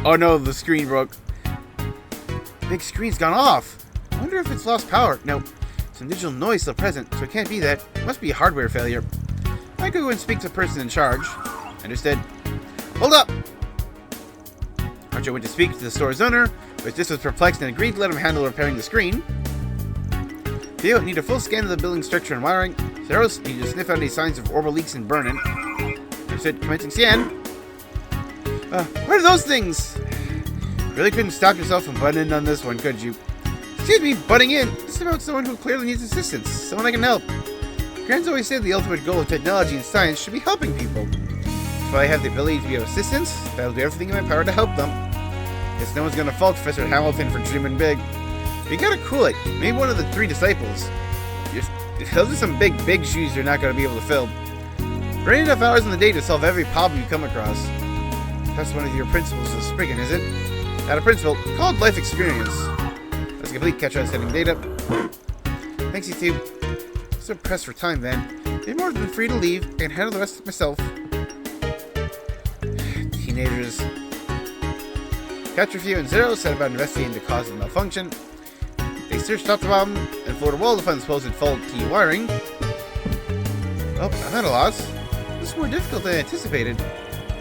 Oh no, the screen broke. The big screen's gone off. I wonder if it's lost power. No, some digital noise still present, so it can't be that. It must be a hardware failure. I could go and speak to the person in charge. Understood. Hold up! Archer went to speak to the store's owner, but this was perplexed and agreed to let him handle repairing the screen. Theo, need a full scan of the building structure and wiring. Zeros, need to sniff out any signs of orbital leaks and burn-in. I said, commencing scan. What are those things? Really couldn't stop yourself from butting in on this one, could you? Excuse me, butting in. This is about someone who clearly needs assistance. Someone I can help. Grant's always said the ultimate goal of technology and science should be helping people. If I have the ability to be of assistance, that'll do everything in my power to help them. Guess no one's gonna fault Professor Hamilton for dreaming big. But you gotta cool it. Maybe one of the 3 disciples. Those are some big shoes you're not gonna be able to fill. There ain't enough hours in the day to solve every problem you come across. That's one of your principles of Spriggan, is it? Not a principle, called life experience. That's a complete catch on setting data. Thanks, you two. So pressed for time, then. You're more than free to leave. I can handle the rest myself. Teenagers. Capture Few and Zero set about investigating the cause of the malfunction. They searched top to bottom and floor to wall to find the supposed faulty wiring. Oh, I'm at a loss. This is more difficult than I anticipated.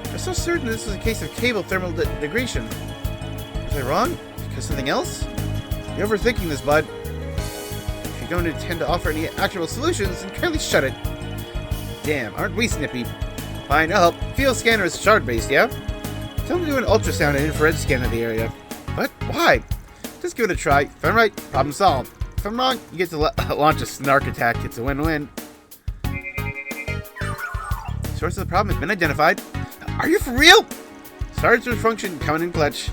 I'm so certain this was a case of cable thermal degradation. Was I wrong? Because something else? You're overthinking this, bud. If you don't intend to offer any actual solutions, then kindly shut it. Damn, aren't we snippy? Fine, I'll help. Field scanner is shard-based, yeah? Tell them to do an ultrasound and infrared scan of the area. What? Why? Just give it a try. If I'm right, problem solved. If I'm wrong, you get to launch a snark attack. It's a win-win. Source of the problem has been identified. Are you for real? Starter function coming in clutch.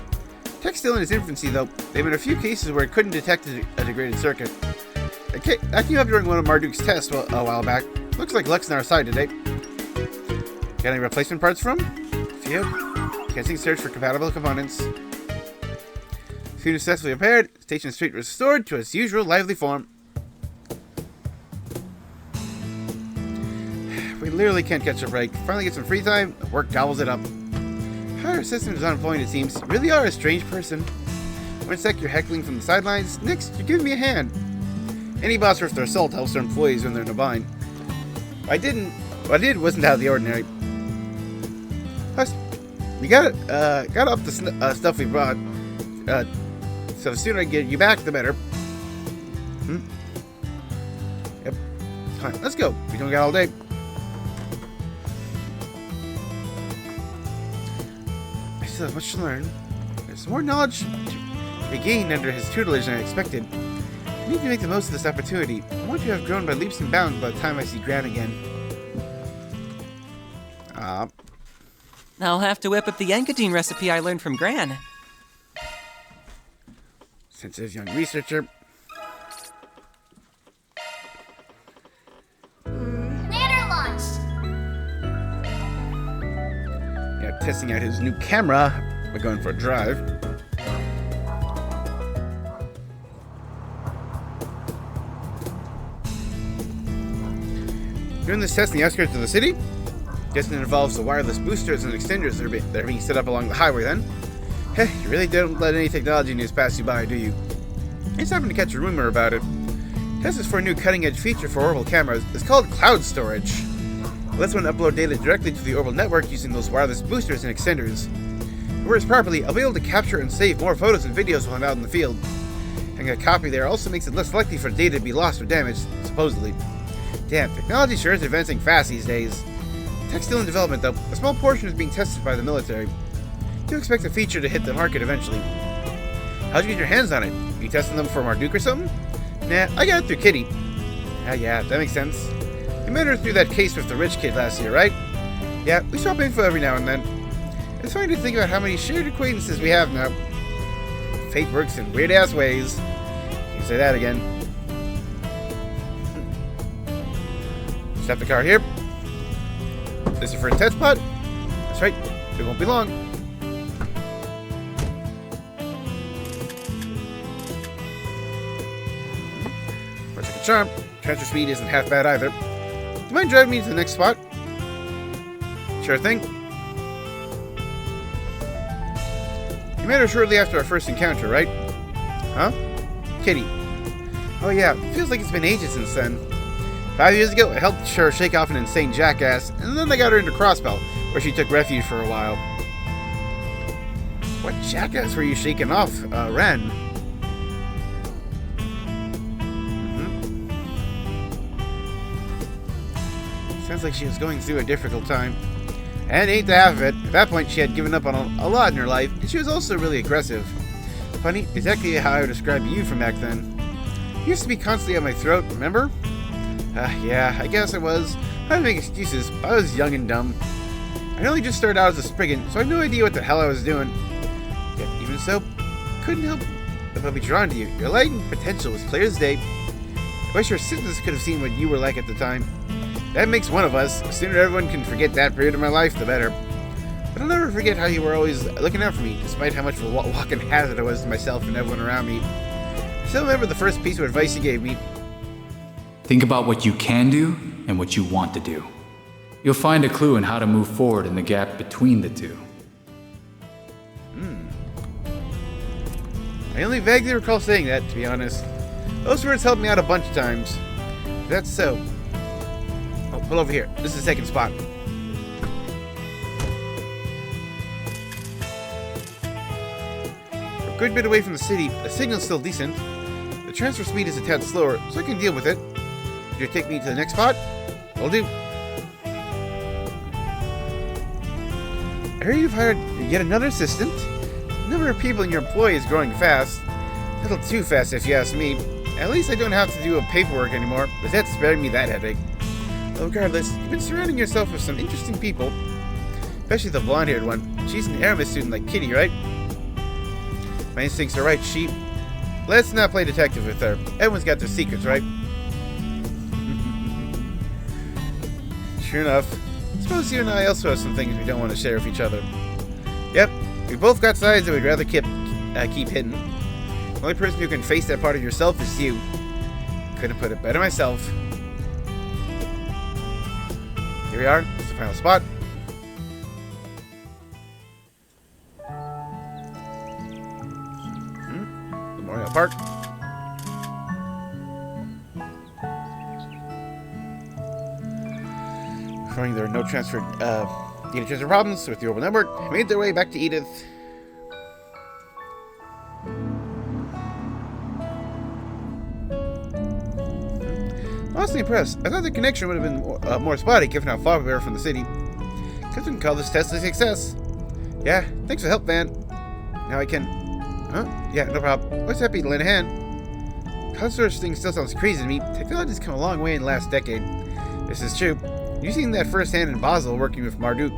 Tech's still in its infancy, though. There have been a few cases where it couldn't detect a degraded circuit. Okay, that came up during one of Marduk's tests a while back. Looks like luck's on our side today. Got any replacement parts from? Few. Scanning search for compatible components. Few successfully repaired. Station Street restored to its usual lively form. We literally can't catch a break. Finally get some free time. Work gobbles it up. How our system is on point, it seems. You really are a strange person. One sec you're heckling from the sidelines. Next, you're giving me a hand. Any boss worth their salt helps their employees when they're in a bind. What I did wasn't out of the ordinary. Plus, we got up the stuff we brought. So the sooner I get you back, the better. Yep. Fine, let's go. We don't got all day. I still have much to learn. There's more knowledge to be gained under his tutelage than I expected. I need to make the most of this opportunity. I want to have grown by leaps and bounds by the time I see Grant again. I'll have to whip up the Yankadine recipe I learned from Gran. Sensitive young researcher. Nanner launched! Yeah, testing out his new camera. We're going for a drive. During this test in the outskirts of the city, guessing it involves the wireless boosters and extenders that are being set up along the highway then. Heh, you really don't let any technology news pass you by, do you? I just happened to catch a rumor about it. Test is for a new cutting-edge feature for orbital cameras. It's called cloud storage. It lets one upload data directly to the orbital network using those wireless boosters and extenders. If it works properly, I'll be able to capture and save more photos and videos while I'm out in the field. Having a copy there also makes it less likely for data to be lost or damaged, supposedly. Damn, technology sure is advancing fast these days. Tech's still in development though. A small portion is being tested by the military. Do expect the feature to hit the market eventually. How'd you get your hands on it? You testing them for Marduk or something? Nah, I got it through Kitty. Yeah, that makes sense. You met her through that case with the rich kid last year, right? Yeah, we swap info every now and then. It's funny to think about how many shared acquaintances we have now. Fate works in weird-ass ways. You say that again. Stop the car here. This is for a test spot? That's right, it won't be long. Looks like a charm. Transfer speed isn't half bad either. Do you mind driving me to the next spot? Sure thing. You met her shortly after our first encounter, right? Huh? Kitty. Oh yeah, feels like it's been ages since then. 5 years ago, I helped her shake off an insane jackass, and then I got her into Crossbell, where she took refuge for a while. What jackass were you shaking off, Ren? Sounds like she was going through a difficult time. And ain't the half of it. At that point, she had given up on a lot in her life, and she was also really aggressive. Funny, exactly how I would describe you from back then. You used to be constantly at my throat, remember? Yeah, I guess I was. I don't make excuses, but I was young and dumb. I only just started out as a spriggan, so I had no idea what the hell I was doing. Yet, even so, couldn't help but be drawn to you. Your light and potential was clear as day. I wish your sisters could have seen what you were like at the time. That makes one of us. The sooner everyone can forget that period of my life, the better. But I'll never forget how you were always looking out for me, despite how much of a walking hazard I was to myself and everyone around me. I still remember the first piece of advice you gave me. Think about what you can do and what you want to do. You'll find a clue in how to move forward in the gap between the two. I only vaguely recall saying that, to be honest. Those words helped me out a bunch of times. That's so. Oh, pull over here. This is the second spot. We're a good bit away from the city. The signal's still decent. The transfer speed is a tad slower, so I can deal with it. Would you take me to the next spot? Will do. I heard you've hired yet another assistant. The number of people in your employ is growing fast. A little too fast, if you ask me. At least I don't have to do a paperwork anymore, but that's sparing me that headache. Well, regardless, you've been surrounding yourself with some interesting people. Especially the blonde-haired one. She's an Aramis student like Kitty, right? My instincts are right, sheep. Let's not play detective with her. Everyone's got their secrets, right? Sure enough. Suppose you and I also have some things we don't want to share with each other. Yep, we both got sides that we'd rather keep hidden. The only person who can face that part of yourself is you. Couldn't put it better myself. Here we are. It's the final spot. Memorial Park. Showing there are no data transfer problems with the orbital network, made their way back to Edith. Honestly impressed. I thought the connection would have been more spotty given how far we were from the city. Guess we can call this test a success. Yeah, thanks for the help, Van. Now I can... Huh? Yeah, no problem. Always happy to lend a hand. How sort of thing still sounds crazy to me. Technology's come a long way in the last decade. This is true. You've seen that firsthand in Basel working with Marduk.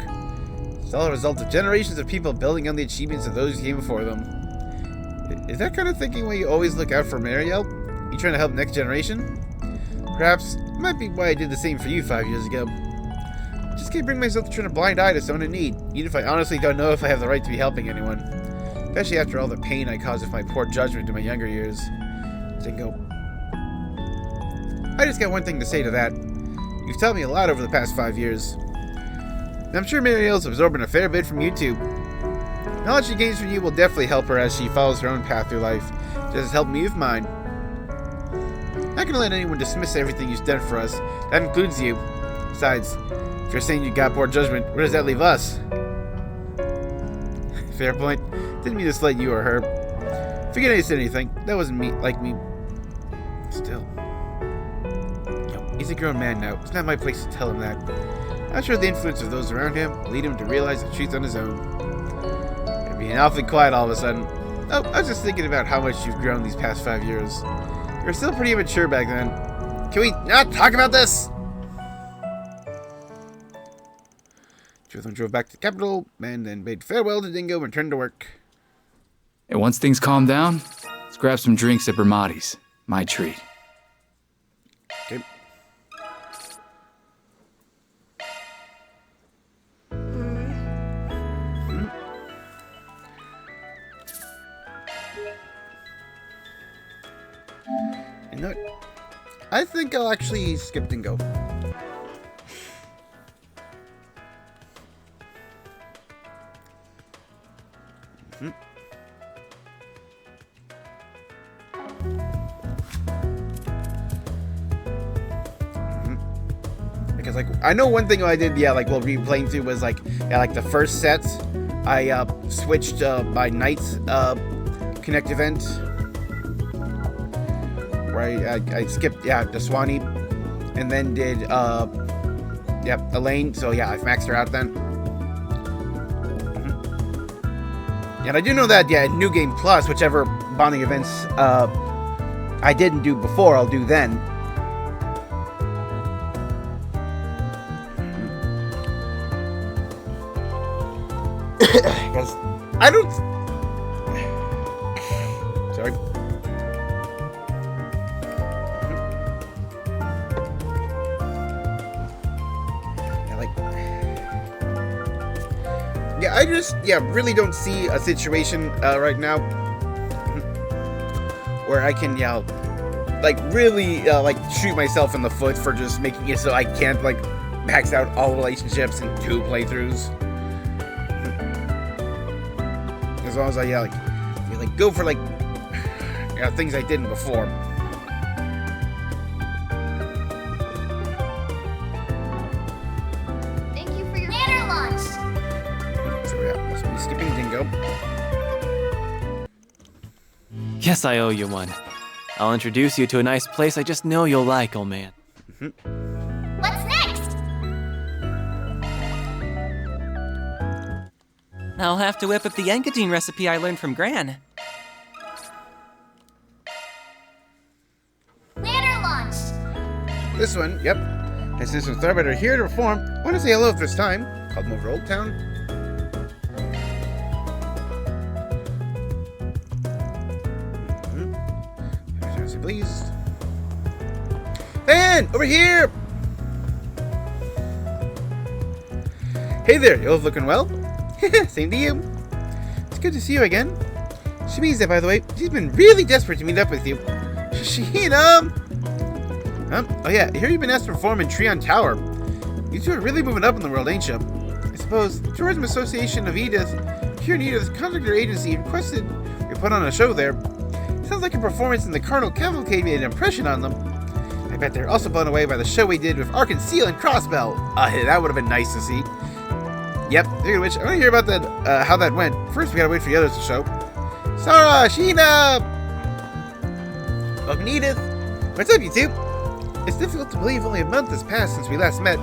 It's all a result of generations of people building on the achievements of those who came before them. Is that kind of thinking why you always look out for Mariel? You trying to help next generation? Perhaps it might be why I did the same for you 5 years ago. Just can't bring myself to turn a blind eye to someone in need, even if I honestly don't know if I have the right to be helping anyone. Especially after all the pain I caused with my poor judgment in my younger years. Zingo. I just got one thing to say to that. You've taught me a lot over the past 5 years. And I'm sure Mariel's absorbing a fair bit from you too. Knowledge she gains from you will definitely help her as she follows her own path through life, just as helped me with mine. I'm not gonna let anyone dismiss everything you've done for us. That includes you. Besides, if you're saying you got poor judgment, where does that leave us? Fair point. Didn't mean to slight you or her. Forget I said anything. That wasn't me, like me. Still. He's a grown man now. It's not my place to tell him that. I'm sure the influence of those around him will lead him to realize the truth on his own. You're being awfully quiet all of a sudden. Oh, I was just thinking about how much you've grown these past 5 years. You were still pretty immature back then. Can we not talk about this? Two of them drove back to the capital, and then bade farewell to Dingo and returned to work. And once things calm down, let's grab some drinks at Bramati's. My treat. Okay. You know what? I think I'll actually skip Dingo. Because, like, I know one thing I did, yeah, like, while we were playing through was, like, yeah, like, the first set, I, switched, my Knight's, Connect event, where I skipped, yeah, the Swanee, and then did, Yep, Elaine. So yeah, I've maxed her out then. And I do know that, yeah, New Game Plus, whichever bonding events I didn't do before, I'll do then. Because I don't... Sorry. Yeah, I just, really don't see a situation right now where I can, really, shoot myself in the foot for just making it so I can't, max out all relationships in 2 playthroughs. As long as I, go for, things I didn't before. Skipping Dingo. Yes, I owe you one. I'll introduce you to a nice place I just know you'll like, old man. What's next? I'll have to whip up the Yankadine recipe I learned from Gran. Banner launch! This one, yep. My sisters and Tharbite are here to perform. I want to say hello this time. Called them over to Old Town. Please. And over here. Hey there, you both looking well? Same to you. It's good to see you again. She means that, by the way. She's been really desperate to meet up with you. Sheena! Oh yeah, I hear you've been asked to perform in Treon Tower. You two are really moving up in the world, ain't you? I suppose the Tourism Association of Edith, here in Edith, contacted their agency and requested we put on a show there. Sounds like your performance in the Carnal Cavalcade made an impression on them. I bet they're also blown away by the show we did with Arc and Seal and Crossbell. That would have been nice to see. Yep, speaking of which, I want to hear about that, how that went. First, we gotta wait for the others to show. Sarah, Sheena! Welcome, Edith. What's up, you two? It's difficult to believe only a month has passed since we last met.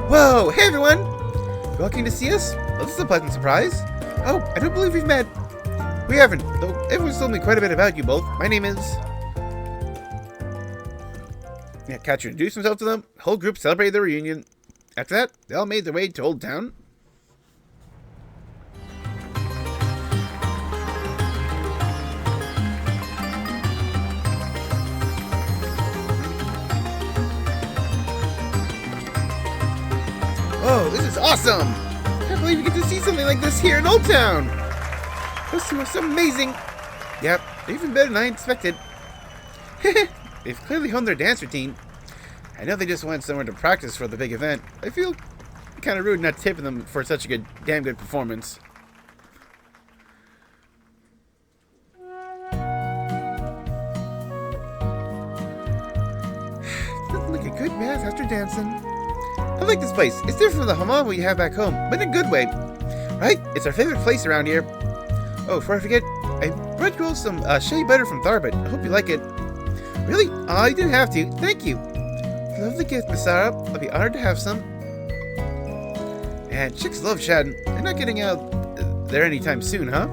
Whoa, hey everyone! You all came to see us? Well, this is a pleasant surprise. Oh, I don't believe we've met. We haven't, though everyone's told me quite a bit about you both. My name is... Yeah, Catcher introduced himself to them. The whole group celebrated their reunion. After that, they all made their way to Old Town. Oh, this is awesome! I can't believe you get to see something like this here in Old Town! This was so amazing! Yep, even better than I expected. They've clearly honed their dance routine. I know they just went somewhere to practice for the big event. I feel kind of rude not tipping them for such a damn good performance. Nothing like a good bath after dancing. I like this place. It's different from the hammam we have back home, but in a good way. Right? It's our favorite place around here. Oh, before I forget, I brought you all some shea butter from Tharbite. I hope you like it. Really? Oh, you didn't have to. Thank you. Lovely gift, Miss Sarah. I'll be honored to have some. And chicks love chatting. They're not getting out there anytime soon, huh?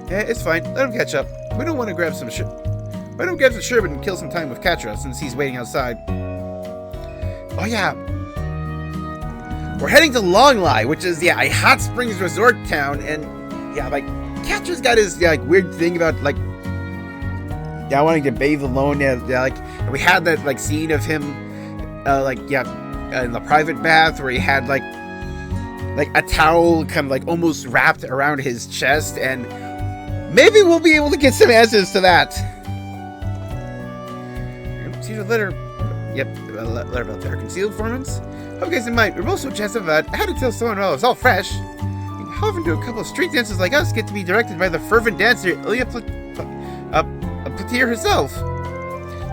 Yeah, it's fine. Let them catch up. We don't want to grab some Why don't we grab some sherbet and kill some time with Katra since he's waiting outside? Oh, yeah. We're heading to Longlai, which is, a hot springs resort town. And, Katra's got his, weird thing about, wanting to bathe alone. We had that, scene of him, in the private bath where he had, a towel kind of, almost wrapped around his chest. And maybe we'll be able to get some answers to that. See the letter. Yep, a letter about their concealed performance. Hope you guys in mind, we're both so jazzed about how to tell someone while it's all fresh. How often do a couple of street dancers like us get to be directed by the fervent dancer Ilya Platir herself?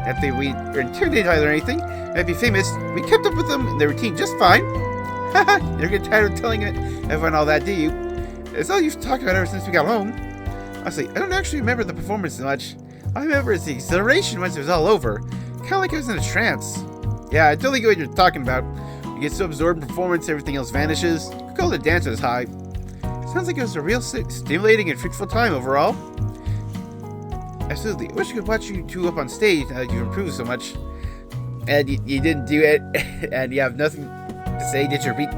If we were intimidated by her or anything, might be famous, we kept up with them in their routine just fine. Haha, you don't get tired of telling everyone all that, do you? It's all you've talked about ever since we got home. Honestly, I don't actually remember the performance much. All I remember is the exhilaration once it was all over. Kind of like I was in a trance. Yeah, I totally get what you're talking about. You get so absorbed in performance, everything else vanishes. You could call the dancer's high. Sounds like it was a real stimulating and fruitful time overall. Absolutely. I wish I could watch you two up on stage now that you've improved so much. And you didn't do it, and you have nothing to say. Did you meet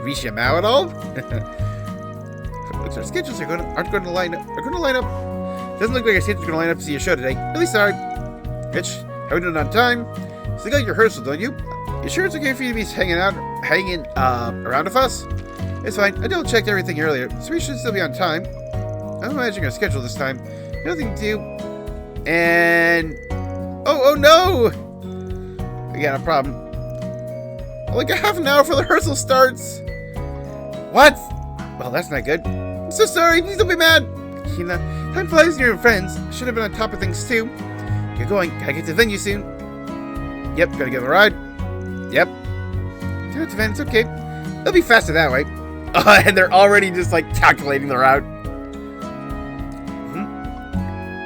Risha Mao at all? Looks like our schedules aren't going to line up. Doesn't look like our schedules are going to line up to see your show today. Really sorry. Mitch, are we doing it on time? Still got your rehearsal, don't you? You sure it's okay for you to be hanging around with us? It's fine. I double-checked everything earlier, so we should still be on time. I'm managing our schedule this time. Nothing to do. And... Oh no! We got a problem. Like a half an hour before the rehearsal starts. What? Well, that's not good. I'm so sorry. Please don't be mad. You know, time flies when you're friends. Should have been on top of things too. You're going. Gotta get to the venue soon. Yep, gotta give a ride. Yep. Do it to Van. It's okay. It'll be faster that way. And they're already just like calculating the route.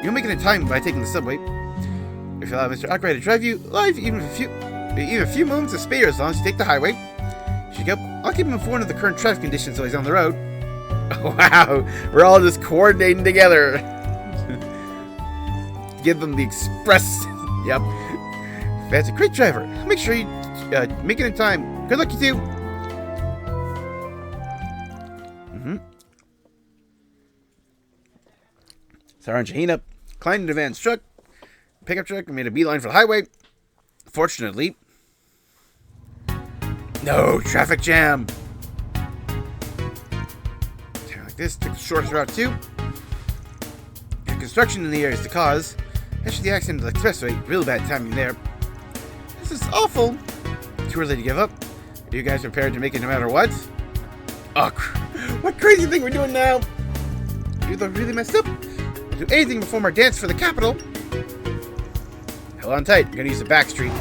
You'll make it in time by taking the subway. If you allow Mr. Ackray to drive you live, even a few moments of spare as long as you take the highway. Should go. I'll keep him informed of the current traffic conditions so he's on the road. Wow, we're all just coordinating together. Give them the express. Yep. That's a great driver. Make sure you make it in time. Good luck, you two. Sarah and Shahina climbed into Van's pickup truck, and made a beeline for the highway. Fortunately, no traffic jam. Like this, took the shortest route too. And construction in the area is the cause. Actually, the accident on the expressway, real bad timing there. This is awful. Too early to give up. Are you guys prepared to make it no matter what? Oh, what crazy thing we're doing now? You look really messed up. We'll do anything to perform our dance for the capital. Hold on tight. I'm gonna use the back street.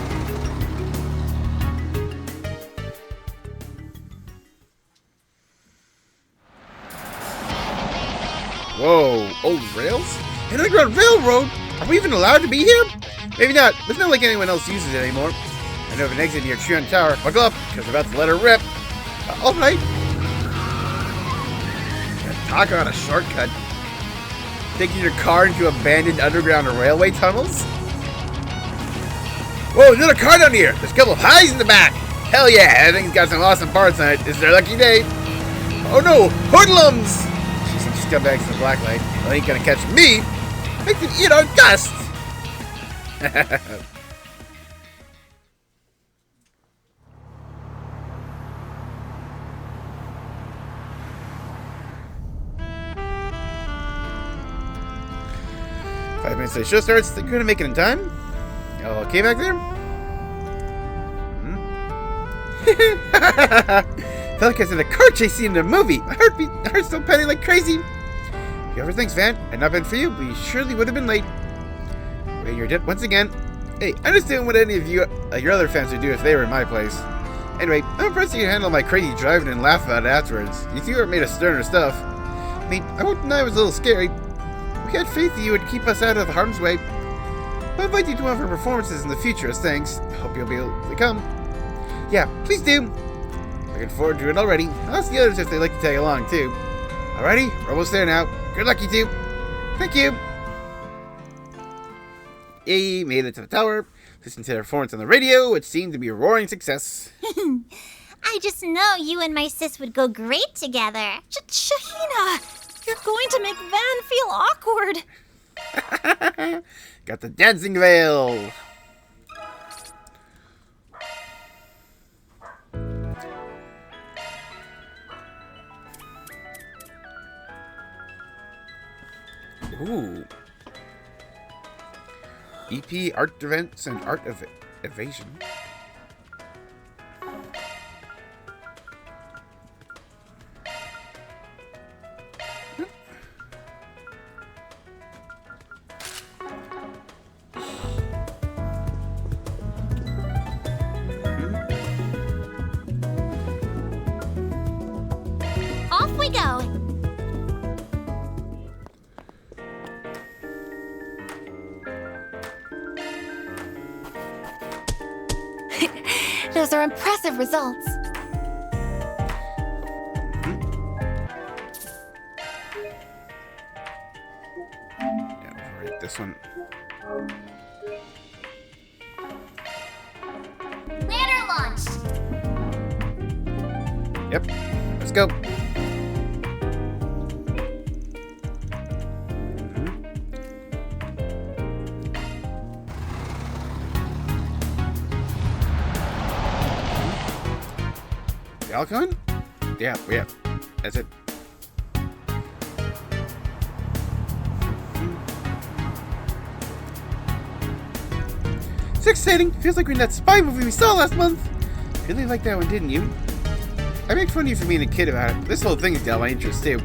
Whoa, old rails? An underground railroad? Are we even allowed to be here? Maybe not. It's not like anyone else uses it anymore. I know of an exit near Trion Tower. Buckle up, because we're about to let her rip. Alright. Talk about a shortcut. Taking your car into abandoned underground railway tunnels? Whoa, another car down here! There's a couple of highs in the back! Hell yeah, that thing's got some awesome parts on it. It's their lucky day. Oh no, hoodlums! See some scumbags in the black light. Well, ain't gonna catch me! Make them eat our dust! 5 minutes till the show starts. Think you're gonna make it in time? Okay back there? Felt like I was in a car chase scene in a movie. My heart's still pounding like crazy. If you ever thinks, Van, had not been for you, we surely would have been late. Wait, you're dead once again. Hey, I understand what any of you, your other fans would do if they were in my place. Anyway, I'm impressed you can handle my crazy driving and laugh about it afterwards. You two are made of sterner stuff. I mean, I won't deny it was a little scary. We had faith that you would keep us out of harm's way. I'll invite you to one of our performances in the future as thanks. I hope you'll be able to come. Yeah, please do. Looking forward to it already. I'll ask the others if they'd like to tag along too. Alrighty, we're almost there now. Good luck, you two. Thank you. Yay, made it to the tower. Listened to their performance on the radio, which seemed to be a roaring success. I just know you and my sis would go great together. Shahina, you're going to make Van feel awkward. Got the dancing veil. Ooh. EP art events and art evasion. Off we go. Those are impressive results. Yeah, right, this one. Ladder launch! Yep. Let's go. The Alcon? Yeah. That's it. It's exciting. Feels like we're in that spy movie we saw last month. Really liked that one, didn't you? I made fun of you for being a kid about it. This whole thing has got my interest too.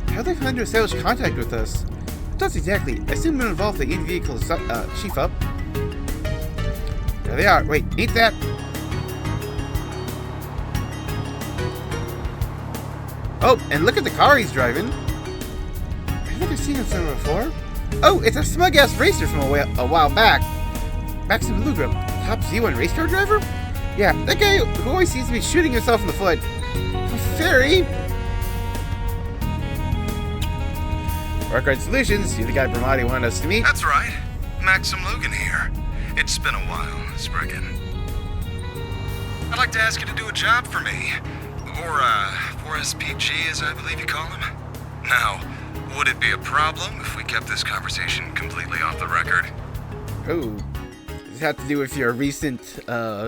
How'd they find to establish contact with us? Not exactly. I assume it involved the in-vehicle chief up. There they are. Wait, ain't that? Oh, and look at the car he's driving. I think I've seen him somewhere before. Oh, it's a smug-ass racer from a while back. Maxim Lugra, top Z1 race car driver? Yeah, that guy who always seems to be shooting himself in the foot. Fairy! Arcade Solutions, you're the guy Bramati wanted us to meet. That's right. Maxim Logan here. It's been a while, Spriggan. I'd like to ask you to do a job for me. Or, 4SPG, as I believe you call him. Now, would it be a problem if we kept this conversation completely off the record? Oh. Does it have to do with your recent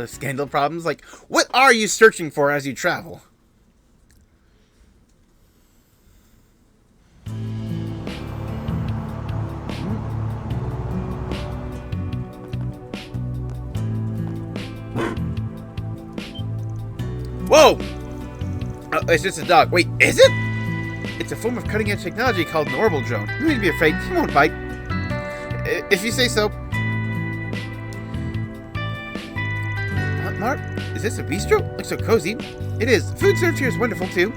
scandal problems? Like, what are you searching for as you travel? Whoa! Oh, it's just a dog. Wait, is it? It's a form of cutting-edge technology called an orbital drone. You need to be afraid. He won't bite. If you say so. Mark, is this a bistro? Looks so cozy. It is. Food served here is wonderful too.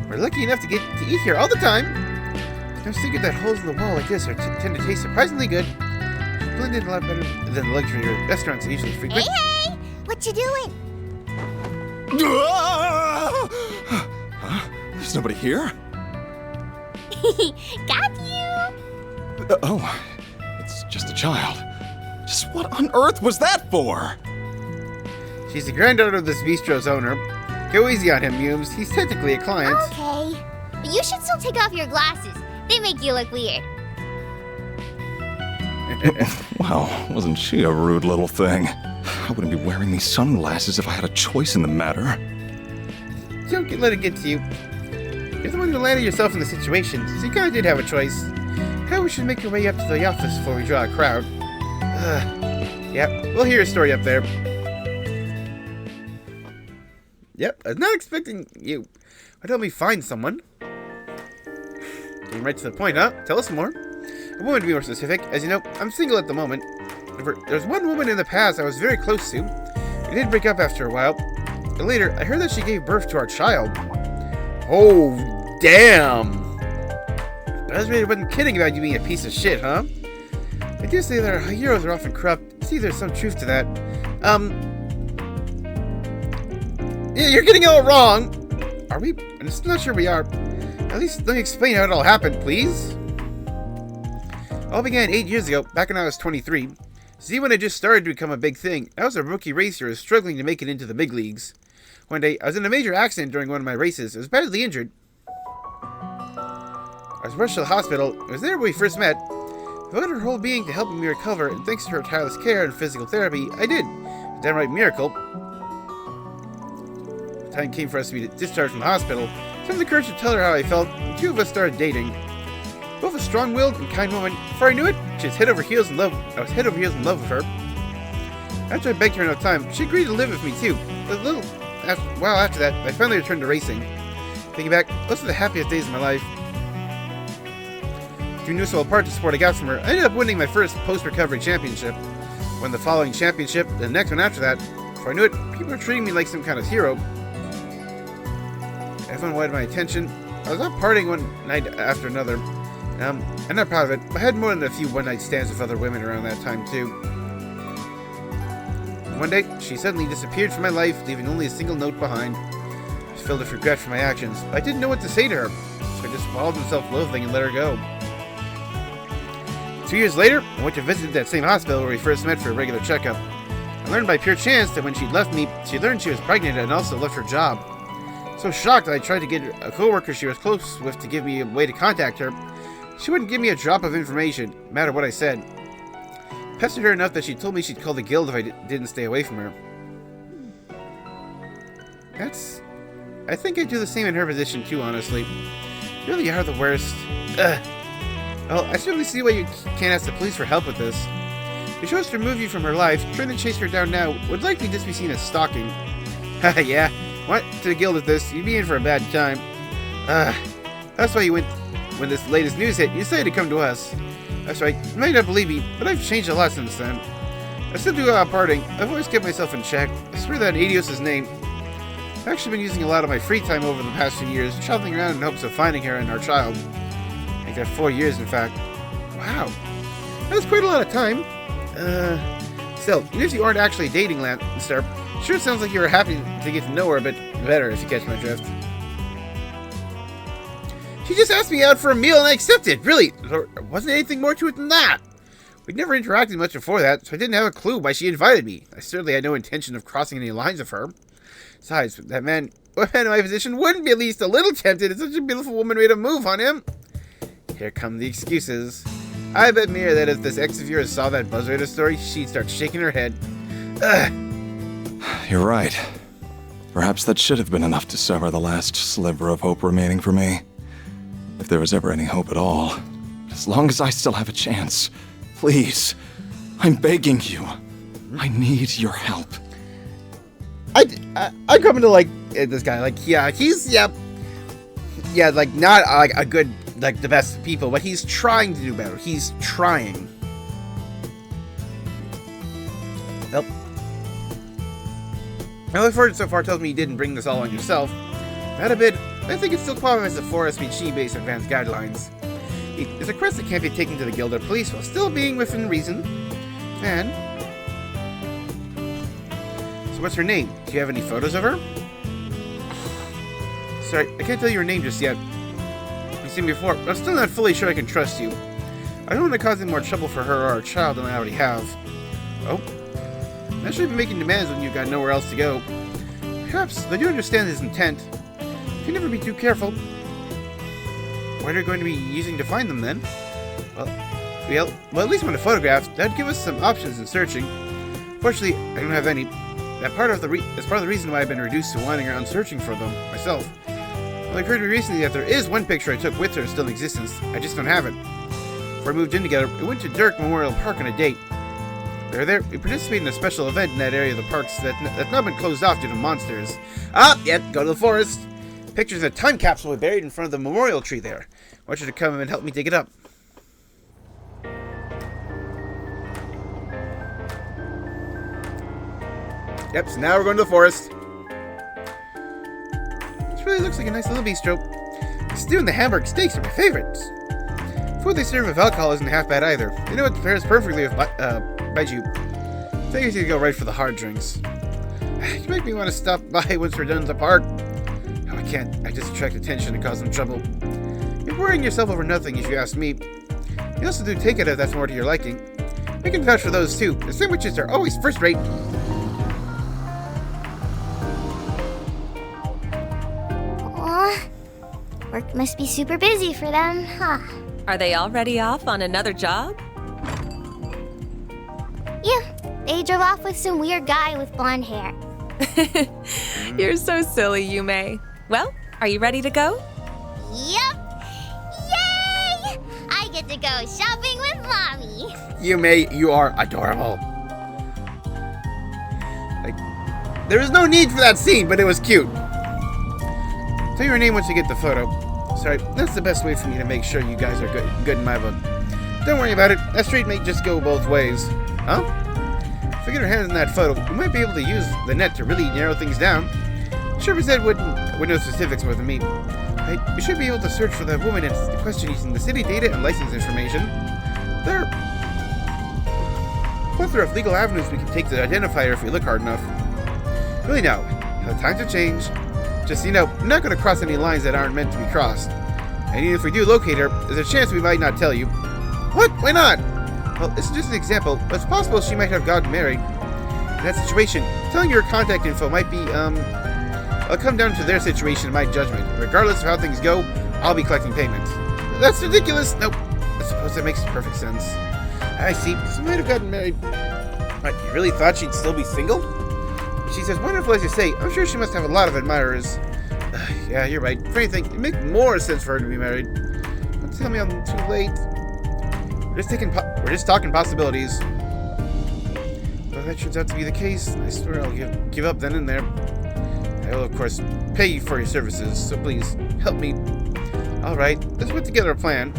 We're lucky enough to get to eat here all the time. I was thinking that holes in the wall like this tend to taste surprisingly good. Blend in a lot better than the luxury restaurants usually frequent. Hey! What you doing? Huh? There's nobody here? Got you! Oh, it's just a child. Just what on earth was that for? She's the granddaughter of this bistro's owner. Go easy on him, Mumes. He's technically a client. Okay. But you should still take off your glasses. They make you look weird. Well, wasn't she a rude little thing? I wouldn't be wearing these sunglasses if I had a choice in the matter. Don't let it get to you. You're the one who landed yourself in the situation, so you kind of did have a choice. How we should make our way up to the office before we draw a crowd. Yep, we'll hear your story up there. Yep, I was not expecting you. Why don't we find someone? Getting right to the point, huh? Tell us more. I want to be more specific. As you know, I'm single at the moment. There's one woman in the past I was very close to. We did break up after a while. But later, I heard that she gave birth to our child. Oh, damn! Ezra wasn't kidding about you being a piece of shit, huh? I do say that our heroes are often corrupt. See, there's some truth to that. Yeah, you're getting it all wrong. Are we? I'm just not sure we are. At least let me explain how it all happened, please. All began 8 years ago, back when I was 23. See, when I just started to become a big thing, I was a rookie racer struggling to make it into the big leagues. One day, I was in a major accident during one of my races. I was badly injured. I was rushed to the hospital. It was there we first met. I devoted her whole being to helping me recover, and thanks to her tireless care and physical therapy, I did. A downright miracle. The time came for us to be discharged from the hospital. I found the courage to tell her how I felt, and the two of us started dating. Both a strong-willed and kind woman. Before I knew it, she was head over heels in love. I was head over heels in love with her. After I begged her enough time, she agreed to live with me too. But while after that, I finally returned to racing. Thinking back, those were the happiest days of my life. Due no small part to support I got from her, I ended up winning my first post-recovery championship. Won the following championship, the next one after that. Before I knew it, people were treating me like some kind of hero. Everyone wanted my attention. I was out partying one night after another. I'm not proud of it, but I had more than a few one-night stands with other women around that time, too. One day, she suddenly disappeared from my life, leaving only a single note behind. I was filled with regret for my actions. I didn't know what to say to her, so I just swallowed in self-loathing and let her go. 2 years later, I went to visit that same hospital where we first met for a regular checkup. I learned by pure chance that when she'd left me, she learned she was pregnant and also left her job. So shocked that I tried to get a coworker she was close with to give me a way to contact her. She wouldn't give me a drop of information, no matter what I said. I pestered her enough that she told me she'd call the guild if I didn't stay away from her. I think I'd do the same in her position too, honestly. You really are the worst. Ugh. Well, I certainly see why you can't ask the police for help with this. If you chose to remove you from her life, trying to chase her down now would likely just be seen as stalking. Haha, yeah. What? To the guild with this, you'd be in for a bad time. That's why you went, when this latest news hit, you decided to come to us. That's right, you might not believe me, but I've changed a lot since then. I still do parting. I've always kept myself in check. I swear that Adios' name. I've actually been using a lot of my free time over the past few years, traveling around in hopes of finding her and our child. Like that 4 years, in fact. Wow. That's quite a lot of time. Still, even if you aren't actually dating Lancer, sure sounds like you were happy to get to know her a bit better, if you catch my drift. She just asked me out for a meal and I accepted. Really, there wasn't anything more to it than that. We'd never interacted much before that, so I didn't have a clue why she invited me. I certainly had no intention of crossing any lines with her. Besides, a man in my position wouldn't be at least a little tempted if such a beautiful woman made a move on him. Here come the excuses. I bet Mira that if this ex of yours saw that BuzzRadar story, she'd start shaking her head. Ugh. You're right. Perhaps that should have been enough to sever the last sliver of hope remaining for me. If there was ever any hope at all. As long as I still have a chance. Please. I'm begging you. I need your help. I'm coming to like this guy. Like, yeah, he's like not like a good, like the best people, but he's trying to do better. He's trying. Nope. My look forward so far tells me you didn't bring this all on yourself. Not a bit. I think it still qualifies as a 4SPG based advanced guidelines. It's a quest that can't be taken to the guild or police while still being within reason. And so what's her name? Do you have any photos of her? Sorry, I can't tell you her name just yet. You've seen me before, but I'm still not fully sure I can trust you. I don't want to cause any more trouble for her or our child than I already have. Oh? I should be making demands when you've got nowhere else to go. Perhaps, I do understand his intent. You can never be too careful. What are you going to be using to find them then? Well, at least when a photograph, that'd give us some options in searching. Fortunately, I don't have any. That's part of the reason why I've been reduced to wandering around searching for them myself. Well, I've heard recently that there is one picture I took with her still in existence. I just don't have it. Before we moved in together, we went to Dirk Memorial Park on a date. We participated in a special event in that area of the parks that's now been closed off due to monsters. Go to the forest. Pictures in a time capsule were buried in front of the memorial tree there. I want you to come and help me dig it up. Yep, so now we're going to the forest. This really looks like a nice little bistro. The stew and the hamburg steaks are my favorites. Food they serve with alcohol isn't half bad either. They know it pairs perfectly with baijiu. So I guess you go right for the hard drinks. You make me want to stop by once we're done at the park. Oh, I can't. I just attract attention and cause them trouble. You're worrying yourself over nothing if you ask me. You also do takeout if that's more to your liking. I can vouch for those too. The sandwiches are always first rate. Aw, work must be super busy for them, huh? Are they already off on another job? Yeah, they drove off with some weird guy with blonde hair. You're so silly, Yume. Well, are you ready to go? Yep! Yay! I get to go shopping with Mommy! Yume, you are adorable. Like, there was no need for that scene, but it was cute. Tell your name once you get the photo. Sorry, that's the best way for me to make sure you guys are good in my book. Don't worry about it. That street may just go both ways. Huh? If we get our hands on that photo, we might be able to use the net to really narrow things down. Sure as Ed would know specifics more than me. We should be able to search for the woman in question using the city data and license information. plethora of legal avenues we can take to identify her if we look hard enough. Really now, the times have changed. Just so you know, I'm not going to cross any lines that aren't meant to be crossed. And even if we do locate her, there's a chance we might not tell you. What? Why not? Well, this is just an example, but it's possible she might have gotten married. In that situation, telling your contact info might be, I'll come down to their situation in my judgment. Regardless of how things go, I'll be collecting payments. That's ridiculous! Nope. I suppose that makes perfect sense. I see. She might have gotten married. What, you really thought she'd still be single? She's as wonderful as you say. I'm sure she must have a lot of admirers. Yeah, you're right. For anything, it'd make more sense for her to be married. Don't tell me I'm too late. We're just talking possibilities. If that turns out to be the case, I swear I'll give up then and there. I will, of course, pay you for your services, so please, help me. Alright, let's put together a plan.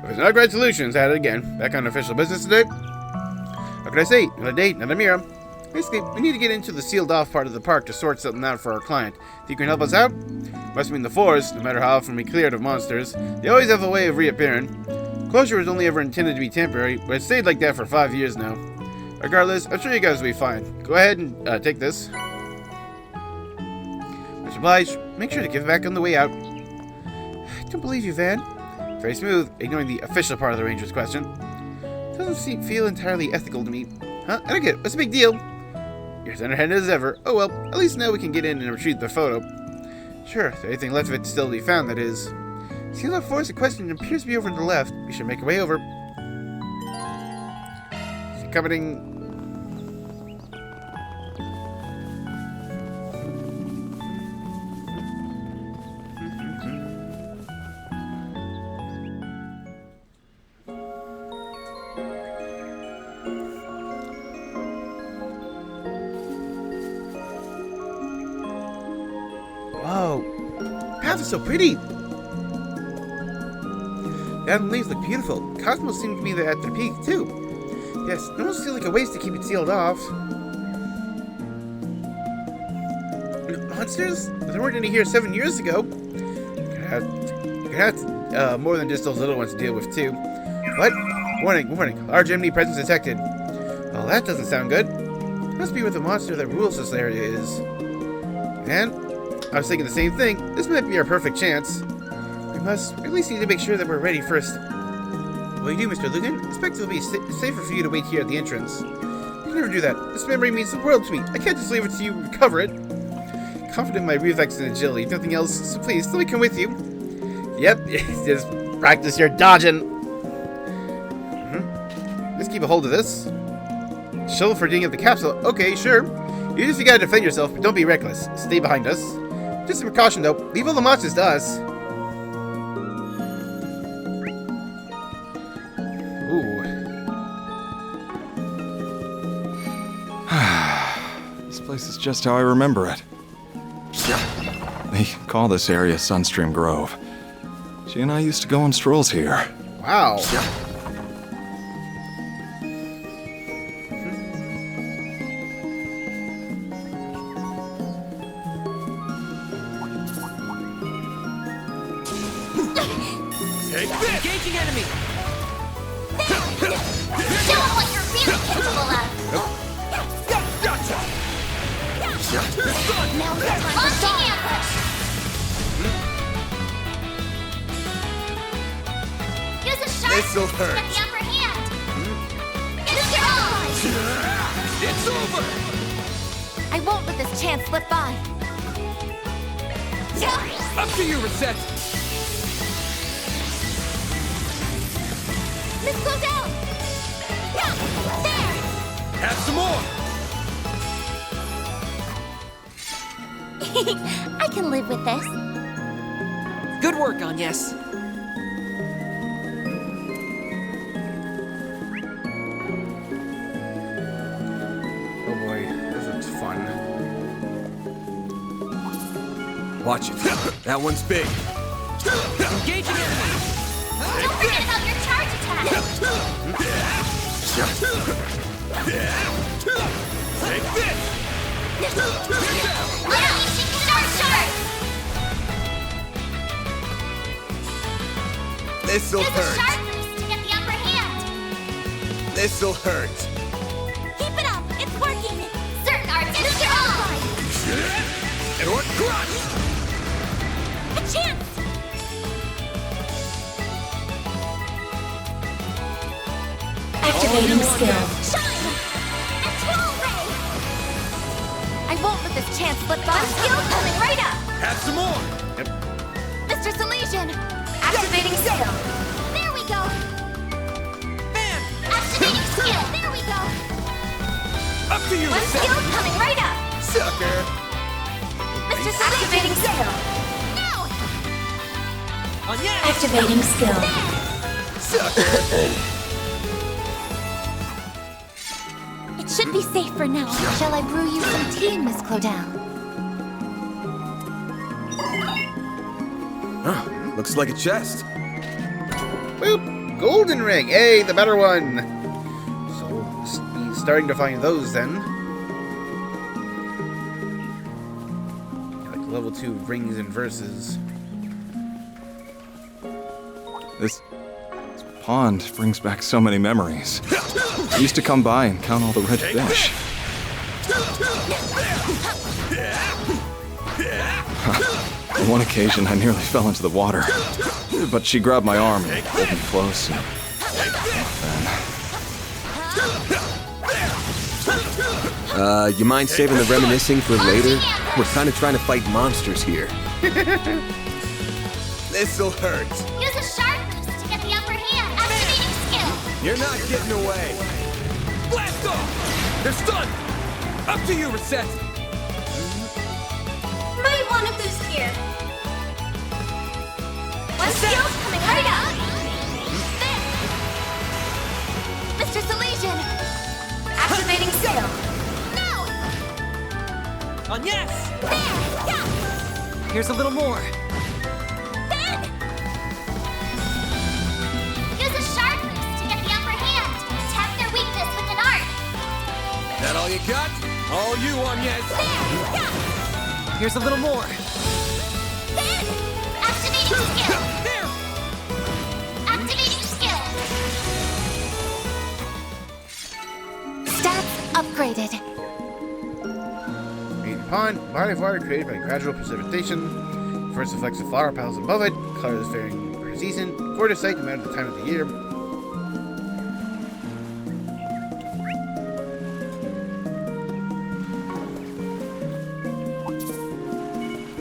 There's no great solutions at it again. Back on official business today. What can I say? Another date, another mirror. Basically, we need to get into the sealed off part of the park to sort something out for our client. Think you can help us out? Must mean the forest, no matter how often we clear it of monsters, they always have a way of reappearing. Closure was only ever intended to be temporary, but it's stayed like that for 5 years now. Regardless, I'm sure you guys will be fine. Go ahead and take this. Much obliged. Make sure to give it back on the way out. I don't believe you, Van. Very smooth, ignoring the official part of the ranger's question. Doesn't feel entirely ethical to me. Huh? I don't get it. What's the big deal? You're as underhanded as ever. Oh well, at least now we can get in and retrieve the photo. Sure, if anything left of it still to be found, that is. Seems like forest in question appears to be over to the left. We should make our way over. Is it coming? Whoa, the path is so pretty. The island leaves look beautiful. Cosmos seems to be at their peak too. Yes, it almost feels like a waste to keep it sealed off. Monsters? There weren't any here 7 years ago. You could have more than just those little ones to deal with too. What? Warning, warning. Large enemy presence detected. Well, that doesn't sound good. Must be where the monster that rules this area is. And I was thinking the same thing. This might be our perfect chance. We must at least need to make sure that we're ready first. What do you do, Mr. Lugan? I expect it'll be safer for you to wait here at the entrance. You can never do that. This memory means the world to me. I can't just leave it to you to recover it. Confident in my reflex and agility, nothing else, so please, let me come with you. Yep, just practice your dodging. Let's keep a hold of this. Shovel for digging up the capsule. Okay, sure. You just gotta defend yourself, but don't be reckless. Stay behind us. Just a precaution, though. Leave all the monsters to us. Ooh. This place is just how I remember it. They call this area Sunstream Grove. She and I used to go on strolls here. Wow. Engaging enemy! Show them what you're really capable of! Gotcha! Now it's time for ambush! Use a sharp This'll to get hurt. the upper hand! Use your eyes! It's over! I won't let this chance slip by. Up to you, Reset! Miss Claudel! Yeah, there! Have some more! I can live with this. Good work, Agnes. Oh boy, this looks fun. Watch it. That one's big. Engaging enemy. Don't forget about your charge attack! Take this! Unleashing Star Shark! This'll Use a hurt. sharp boost to get the upper hand! This'll hurt. Keep it up! It's working! Certain arts use your own! Or crush! A chance! Activating skill. Shine! Control ray! I won't let this chance slip by. Skill coming right up! Have some more! Mr. Salesian! Activating skill! There we go! Bam! Activating skill! There we go! Up to you, One Reset! skill coming right up! Sucker! Mr. Activating skill! Now! On yes! Activating skill. Sucker! It should be safe for now. Shall I brew you some tea, Miss Claudel? Looks like a chest. Boop! Golden ring! Hey, the better one! So we'll be starting to find those then. Like level 2 rings and verses. This pond brings back so many memories. I used to come by and count all the red fish. On one occasion, I nearly fell into the water, but she grabbed my arm and pulled me close. And You mind saving the reminiscing for later? We're kind of trying to fight monsters here. This'll hurt. Use a sharp boost to get the upper hand. Activating skill! You're not getting away. Blast off! They're stunned! Up to you, Reset! Might want to boost here. One skill coming right up. There. Mr. Salesian. Activating skill. Now. On yes! There. Yeah. Here's a little more. Then. Use a sharp boost to get the upper hand. Attack their weakness with an art. That all you got? All you on yes! There. Yeah. Here's a little more. Then. Activating skill. There! Activating skill. Stats upgraded. A pond, body of water created by gradual precipitation. First affects the flower petals above it. Colors varying per season. Core to sight no matter the time of the year.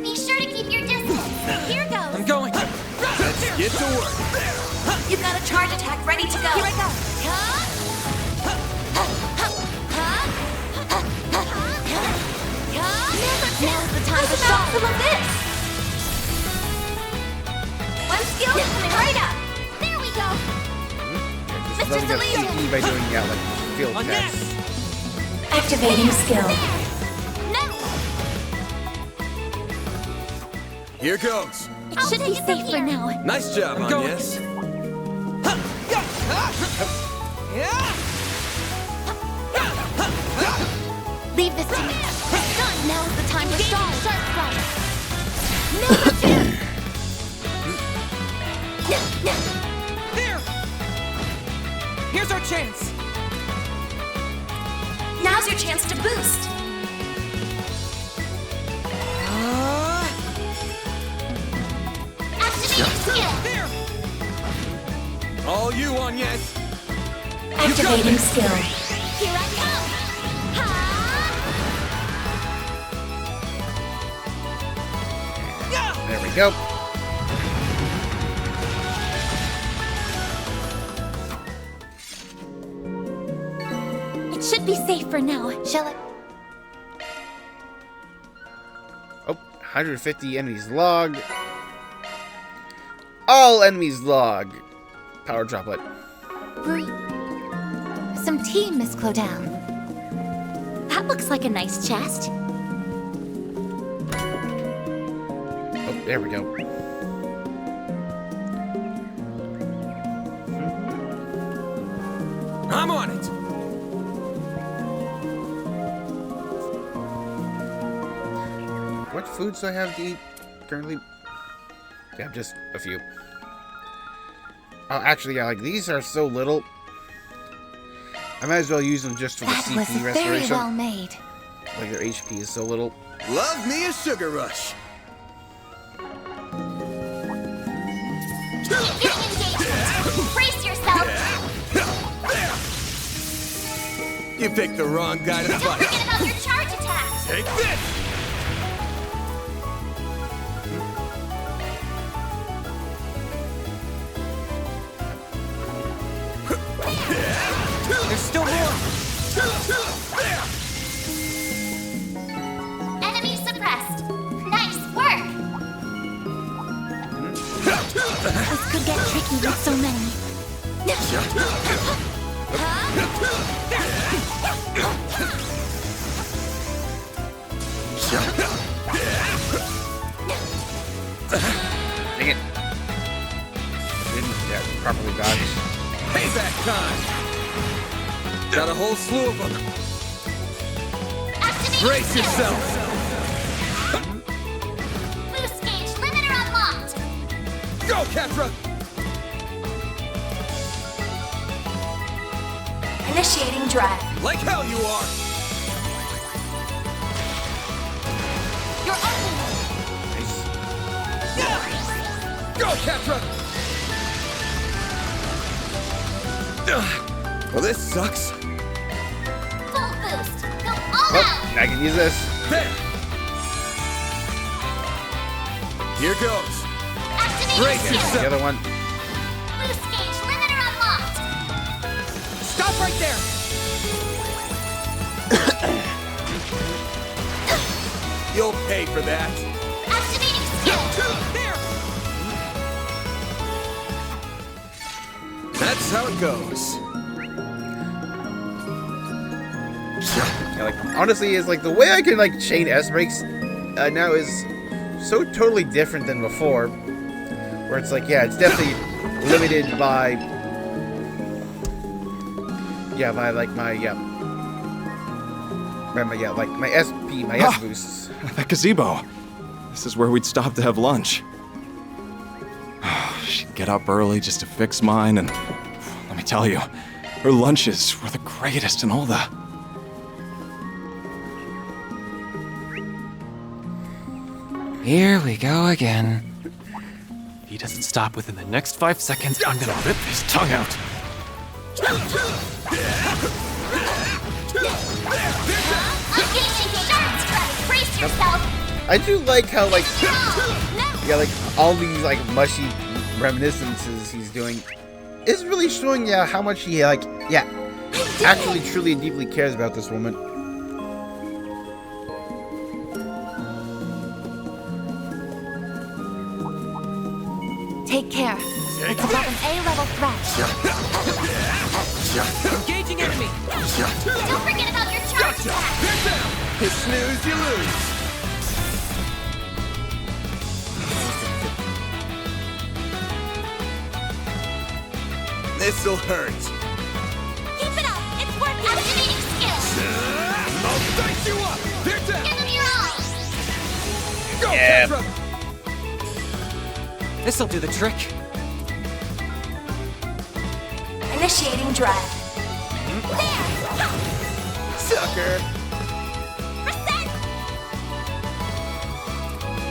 Be sure to keep your distance. Here goes. I'm going. Let's get to work. You've got a charge attack ready to go. Here I go. Now's the time to show some of this. One skill coming right up. There we go. Just Mr. leveling up Salesian. CP by doing like field On tests. yes! Activating skill. No. Here goes. It should be safe for now. Nice job, on going. yes. Leave this to me. Done. Now's the time to stall. Sharp strike. No. There! Here's our chance. Now's your chance to boost. Activating skill. There! All you on yes. Activating skill. Here I come. Ha! There we go. It should be safe for now. Shall I? Oh, 150 enemies log. All enemies log. Power droplet. Brew some tea, Miss Claudel. That looks like a nice chest. There we go. I'm on it. What foods do I have to eat currently? Yeah, just a few. Oh, actually, yeah, like these are so little. I might as well use them just for the CP was very restoration. well made. Like their HP is so little. Love me a sugar rush. Keep getting engagement. Brace yourself. You picked the wrong guy to Don't fight. forget about your charge attacks. Take this. There's still more. Enemy suppressed. Nice work. This could get tricky with so many. Dang it. Didn't properly dodge. Payback time. Got a whole slew of them. Brace yourself. Boost gauge limiter unlocked. Go, Ketra. Initiating drive. Like hell you are. You're open. Go, Ketra. Well, this sucks. Full boost. Go all Oh, out. I can use this. There. Here goes. Activating Brace skill. The yourself. other one. Boost gauge limiter unlocked. Stop right there. You'll pay for that. Activating skill. There. That's how it goes. Yeah, like honestly, it's like the way I can like chain S breaks now is so totally different than before. Where it's like, yeah, it's definitely limited by like my my SP, my S boosts. That gazebo. This is where we'd stop to have lunch. She'd get up early just to fix mine, and let me tell you, her lunches were the greatest in all the... Here we go again. If he doesn't stop within the next 5 seconds, I'm gonna rip his tongue out. Brace yourself. I do like how like like all these like mushy reminiscences he's doing is really showing how much he actually truly and deeply cares about this woman. Take care. It's above an A-level threat. Engaging enemy. Don't forget about your charge attack. You snooze, you lose. This'll hurt. Keep it up. It's worth activating skill. I'll dice you up. They're down. Give them your all. Go, Yeah. Ketra. This'll do the trick. Initiating drive. Sucker.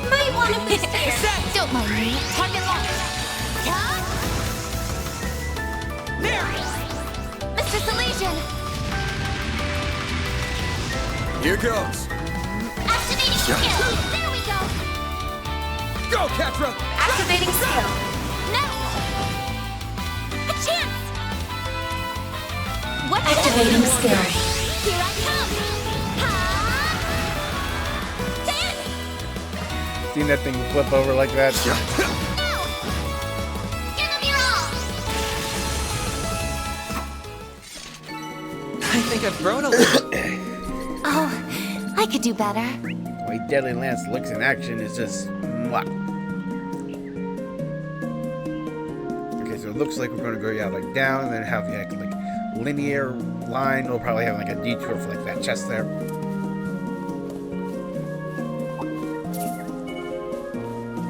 Might want to boost here. Don't mind me. Target locked. There. Mr. Salesian. Here goes. Activating skill. There we go. Go, Ketra. Activating skill. No. A chance. What Activating skill. Here I come. Ha! Ten. Seen that thing flip over like that? No. Give them your all. I think I've grown a little. Oh, I could do better. The way Deadly Lance looks in action is just mwah. it looks like we're going to go like down, and then have like linear line. We'll probably have like a detour for like that chest there.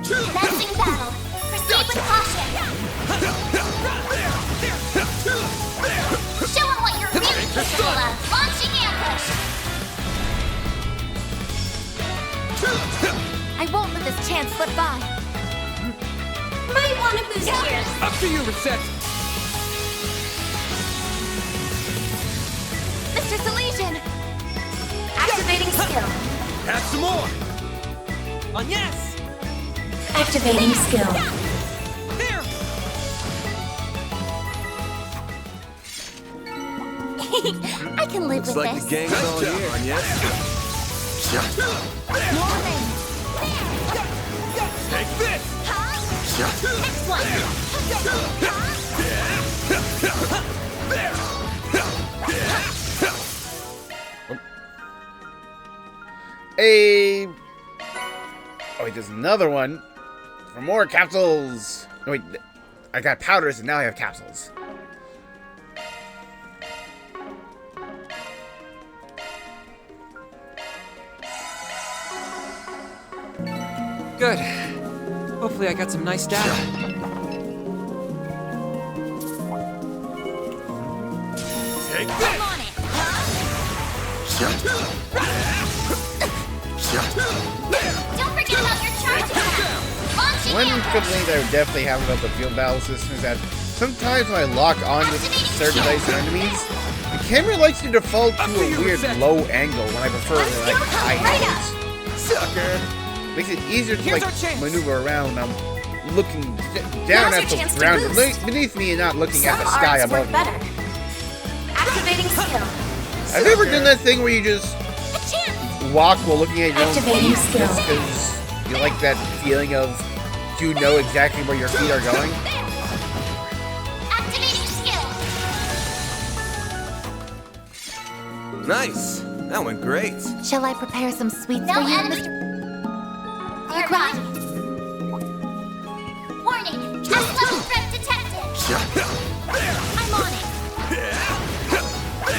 Commencing battle. Proceed with caution. Show 'em what you're really capable of. Launching ambush. I won't let this chance slip by. Might want to boost here. Up to you, Reset. Mr. Salesian. Activating skill. Add some more. On yes. Activating skill. There. I can live Looks with like this. the gang's all here, Agnes. Warning. Take this. Next one. Hey. Oh wait, there's another one. For more capsules. No, wait, I got powders and now I have capsules. Good. Hopefully I got some nice data. Take this. I'm on it. Don't forget about your charge attack. Launching One ambush. complaint I would definitely have about the field battle system is that sometimes when I lock on to certain types of enemies, the camera likes to default to a weird low angle when I prefer like high angles. Sucker. Makes it easier to Here's like our chance. maneuver around. I'm looking down Now's at your chance the to ground boost. beneath me and not looking at Some the sky arts above work me. better. Activating skill. Have you ever done that thing where you just A chance. walk while looking at your own Activating feet skill. just because you like that feeling of you know exactly where your feet are going? Activating skill. Nice. That went great. Shall I prepare some sweets for you, Mr. Right. Warning. S-level threat detected. I'm on it.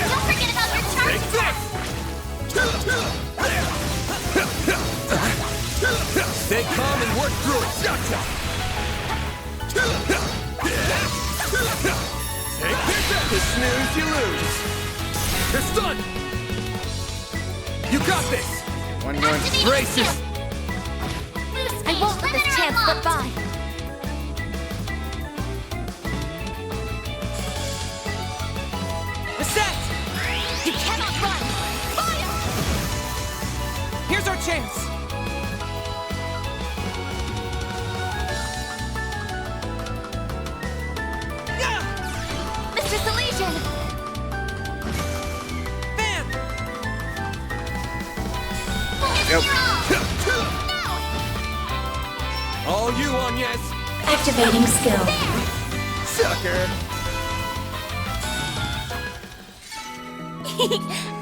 Don't forget about your charge attack. Stay calm and work through it. Take this. You snooze, you lose. You're stunned. You got this. One more. Braces. I won't let this chance slip by. Reset. You cannot run. Fire! Here's our chance. Mr. Salesian. Fan. Yep. All you, Agnes. Activating skill. Sucker.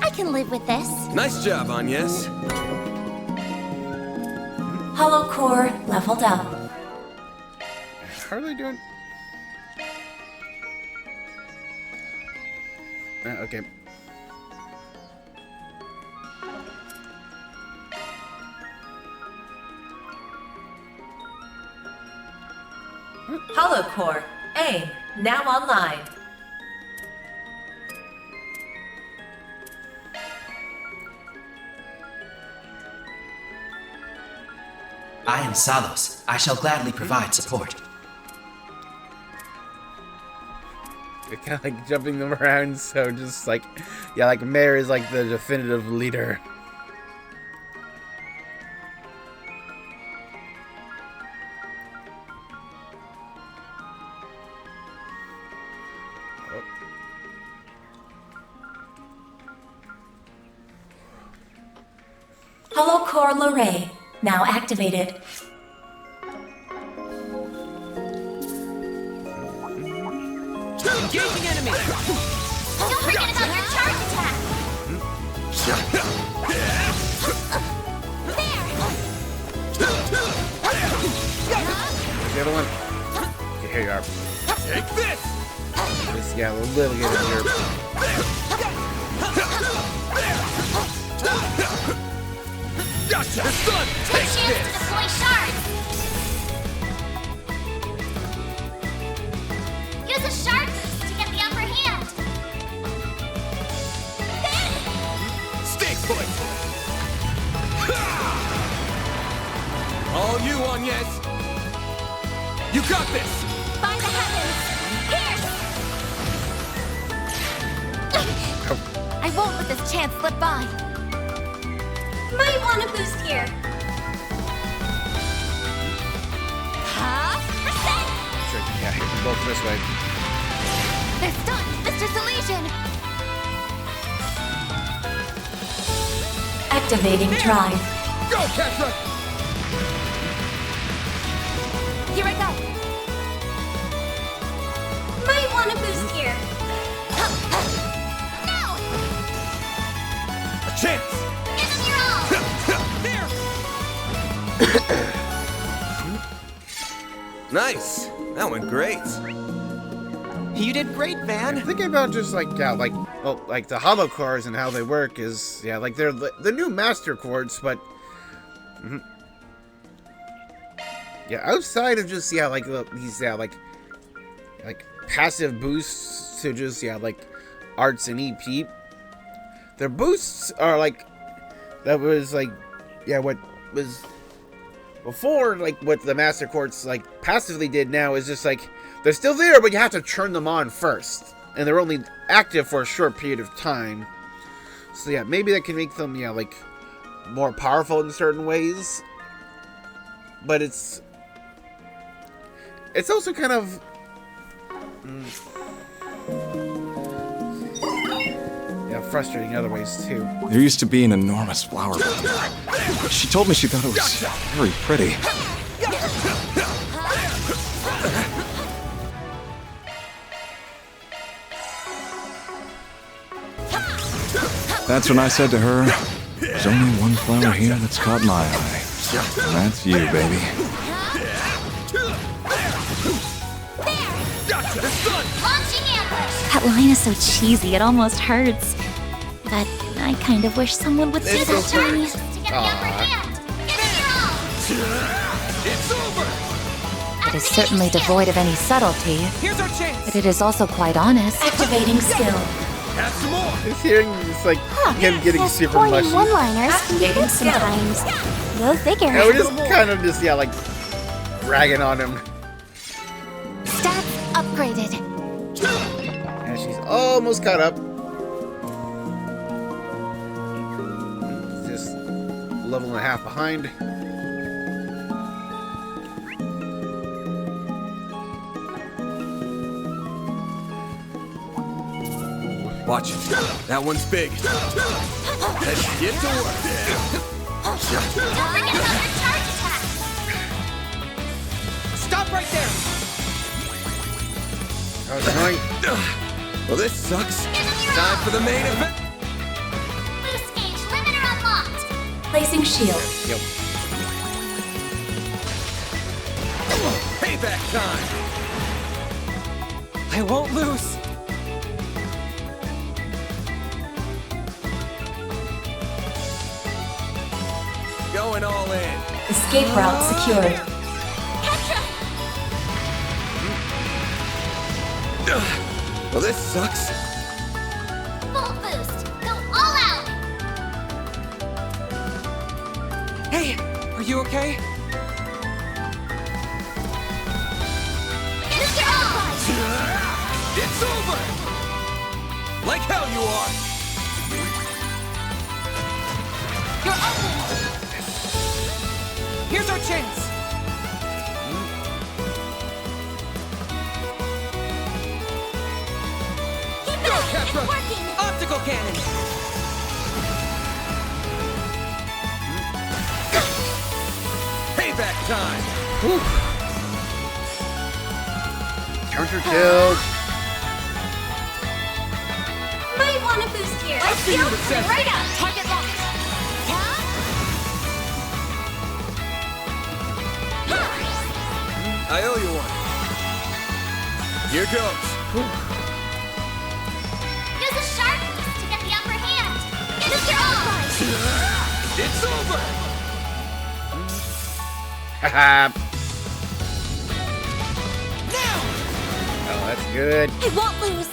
I can live with this. Nice job, Agnes. Hollow core leveled up. How are they doing? Okay. Hollow core A now online. I am Salos. I shall gladly provide support. They're kind of like jumping them around, so just like, yeah, like Mare is like the definitive leader. Hollow core Lorraine now activated. Engaging enemy. Don't forget about your charge attack. Where's the other one? Okay, here you are. Take this! Just, yeah, a little bit of your... Gotcha! It's done! Take Chance to this! deploy shards. Use a shard boost to get the upper hand. Stay put! All you, Agnes! You got this! Find the heavens. Pierce. I won't let this chance slip by. Might want a boost here. Huh? Percent. Tricky, yeah, hit them both this way. They're stunned, Mr. Salesian. Activating drive. Go, Ketra! Here I go. Might want a boost here. No! A chance! Give them your all! Nice. That went great. You did great, Van. Thinking about just like, yeah, like, well, like the hollow cores and how they work is, yeah, like they're the new master chords, but, yeah, outside of just, yeah, like these, yeah, like passive boosts to just, yeah, like arts and EP, their boosts are like, that was like, yeah, what was before, like what the master chords like passively did now is just like, they're still there, but you have to turn them on first. And they're only active for a short period of time. So yeah, maybe that can make them, yeah, like, more powerful in certain ways. But it's also kind of... yeah, frustrating in other ways, too. There used to be an enormous flower bed. She told me she thought it was very pretty. That's when I said to her, there's only one flower here that's caught my eye. And that's you, baby. That line is so cheesy, it almost hurts. But I kind of wish someone would say that to me. It is certainly devoid of any subtlety, Here's our chance! but it is also quite honest. Activating skill. Have some more! Just hearing this, like, him getting super mushy. one-liners Activating skill. sometimes. Go figure. And we're just kind of just, yeah, like, ragging on him. Stats upgraded. And she's almost caught up. Just a level and a half behind. Watch it. That one's big. Let's get to work! Don't forget about your charge attack. Stop right there! How's it going? Well, this sucks. Give them your Time all. for the main event. Boost gauge limiter unlocked. Placing shield. Yep. Payback time! I won't lose! Going all in. Escape route secured. Well, this sucks. Full boost. Go all out. Hey, are you okay? Mr. All. It's over! Like hell you are! You're open. Here's our chance! Keep it Go, up. Ketra! It's working. Optical cannon! Payback time! Counter tilt. Might want to boost here. I see you, Princess. Right up. Target locked. I owe you one. Here goes. Use a sharp boost to get the upper hand. Mr. Arkwright! It's over! Haha. Oh, that's good. I won't lose.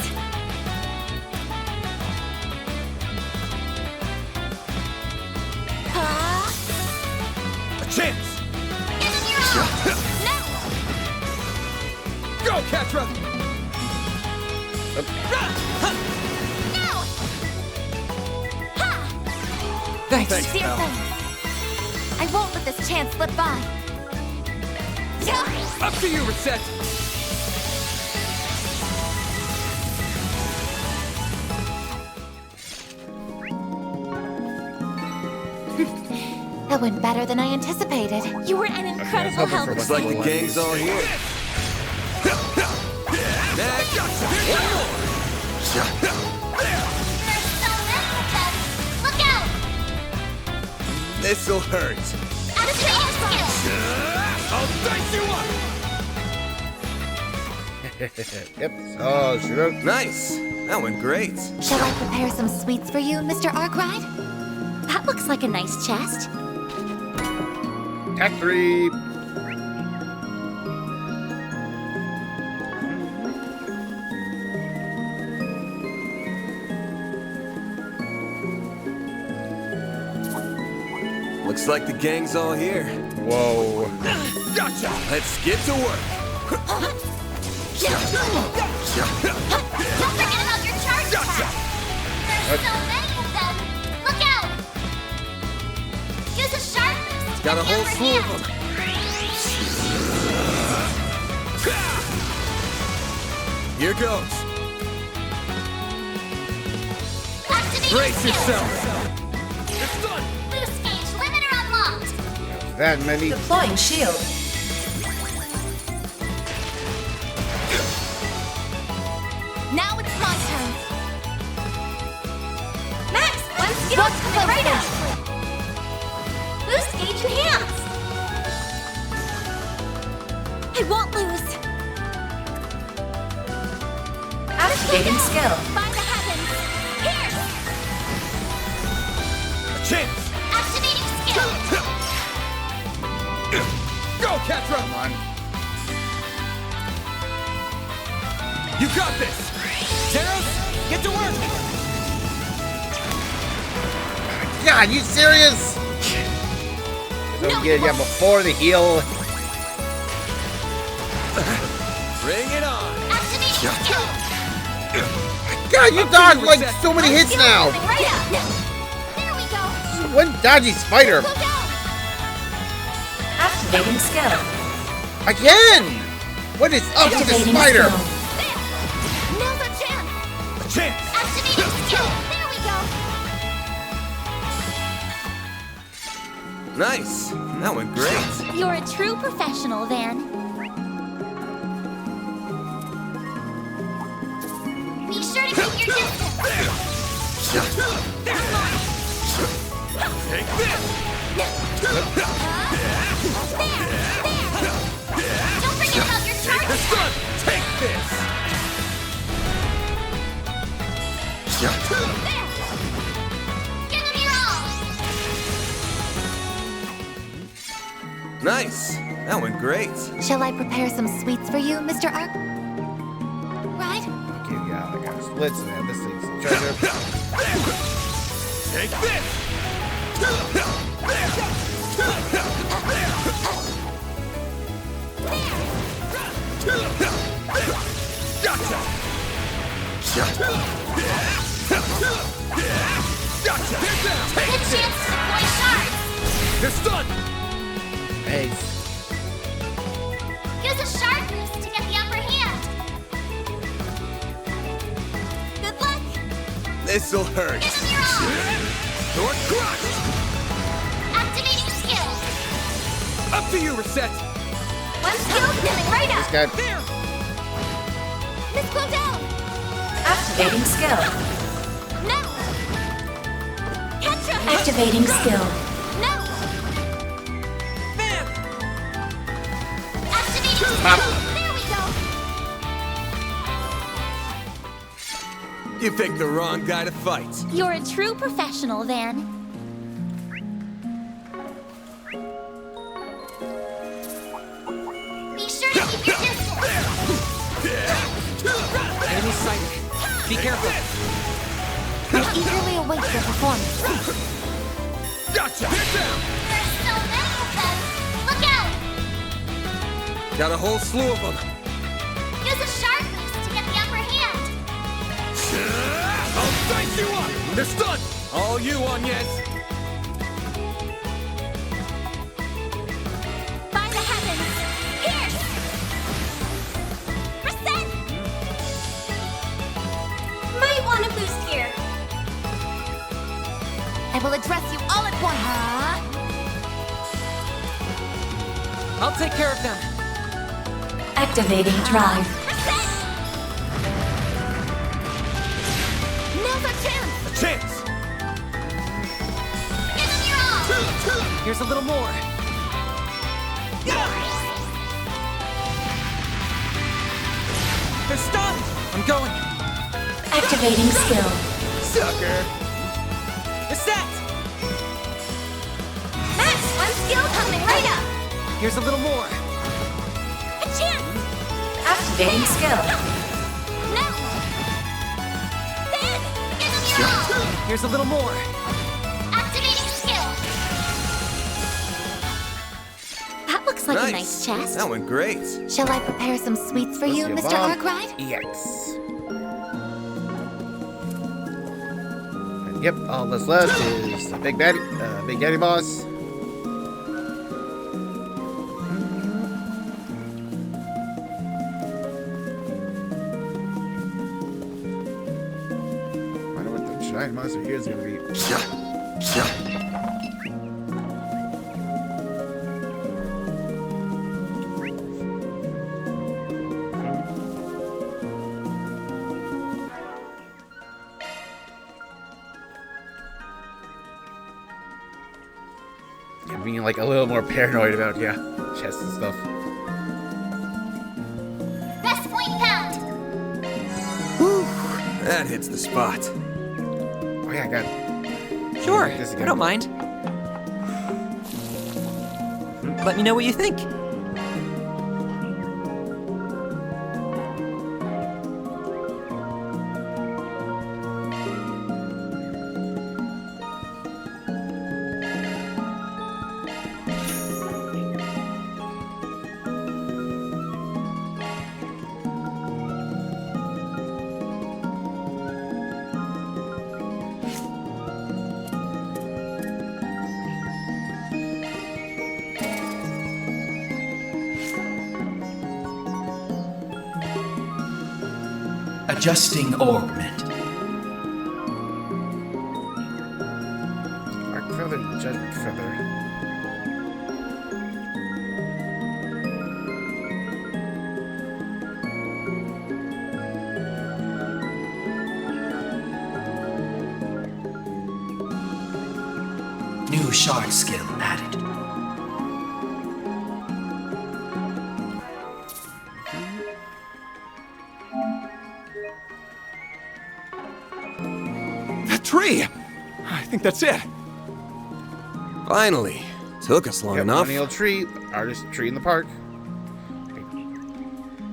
A chance! No! Go, Catra! No! Ha! Thanks, Dear pal. friends, I won't let this chance slip by. Up to you, Reset! That went better than I anticipated. You were an incredible help. Looks like the gang's all here. Next! One more! There's so many of them. Look out! This'll hurt. Activate skill. I'll dice you up! Yep. Oh, shoot up. Nice. That went great. Shall I prepare some sweets for you, Mr. Arkwright? That looks like a nice chest. Act 3. Looks like the gang's all here. Whoa. Gotcha! Let's get to work. Don't forget about your charge attack. There's so many of them. Look out! Use a sharp boost. Got a whole slew of them. Here goes. Activate Brace skill. yourself! It's done! Boost gauge limiter unlocked. That many. Deploying shield. Now it's my turn. Max, one skill coming right up. Boost gauge enhanced. I won't lose. Activating skill. By the heavens. Here. A chance! Activating skill. Go, Catra! Come on. You got this! Teros, get to work! God, you serious? No. Yeah, before the heal. Bring it on! Activating skill. God, you dodged like so many hits now. Coming right up. There we go. One dodgy spider. Look out. Activating skill. Again. What is up with the Activating spider? skill. Now's our chance. A chance! Activating skill. There we go. Nice. That went great. You're a true professional, Van. Be sure to keep your distance. Take this! Don't forget about your charge It's attack. done! Take this! There. Give them your all. Nice. That went great. Shall I prepare some sweets for you, Mr. Ark? Right? Okay, yeah, I got splits, man. This thing's treasure. Take this! Gotcha! Gotcha! Take Good chance to deploy shards. You're stunned! Hey, Use a shard boost to get the upper hand. Good luck. This'll hurt. Give them your all. Sword crush! Activating skill. Up to you, Reset! One skill coming right this up. guy. There! Miss Clodell. Activating skill. No. Ketra. Activating skill. No. Bam! Activating skill. Pop. There we go. You picked the wrong guy to fight. You're a true professional, Van. Be sure to keep your distance. Enemy sighted. Be careful. I eagerly await your performance. Gotcha! There's so many of them. Look out! Got a whole slew of them. Use a shark boost to get the upper hand. I'll dice you up! Understood! All you, Onyez! By the heavens! Pierce! Resent! Might want to boost here. I will address you all at once. I'll take care of them. Activating drive. Now's our chance! A chance! Give them your all! Here's a little more. They're stunned! I'm going. Activating skill. Sucker! They're set! Max, one skill coming right up! Here's a little more. A chance! Activating skill. No! Then, give them your all! Here's a little more. Activating skill! That looks like a nice chest. That went great. Shall I prepare some sweets for you, Mr. Arkwright? EX. And yep, all that's left is the Big Daddy Boss. I wonder what the giant monster here is gonna be. Being like a little more paranoid about chests and stuff. Best point pound! That hits the spot. Oh yeah, I got it. Sure, This I again. don't mind. Let me know what you think. Adjusting orbment. Arc Feather, Judgment Feather. New shard skill added. That tree! I think that's it. Finally. Took us long enough. Funny old tree, artist tree in the park.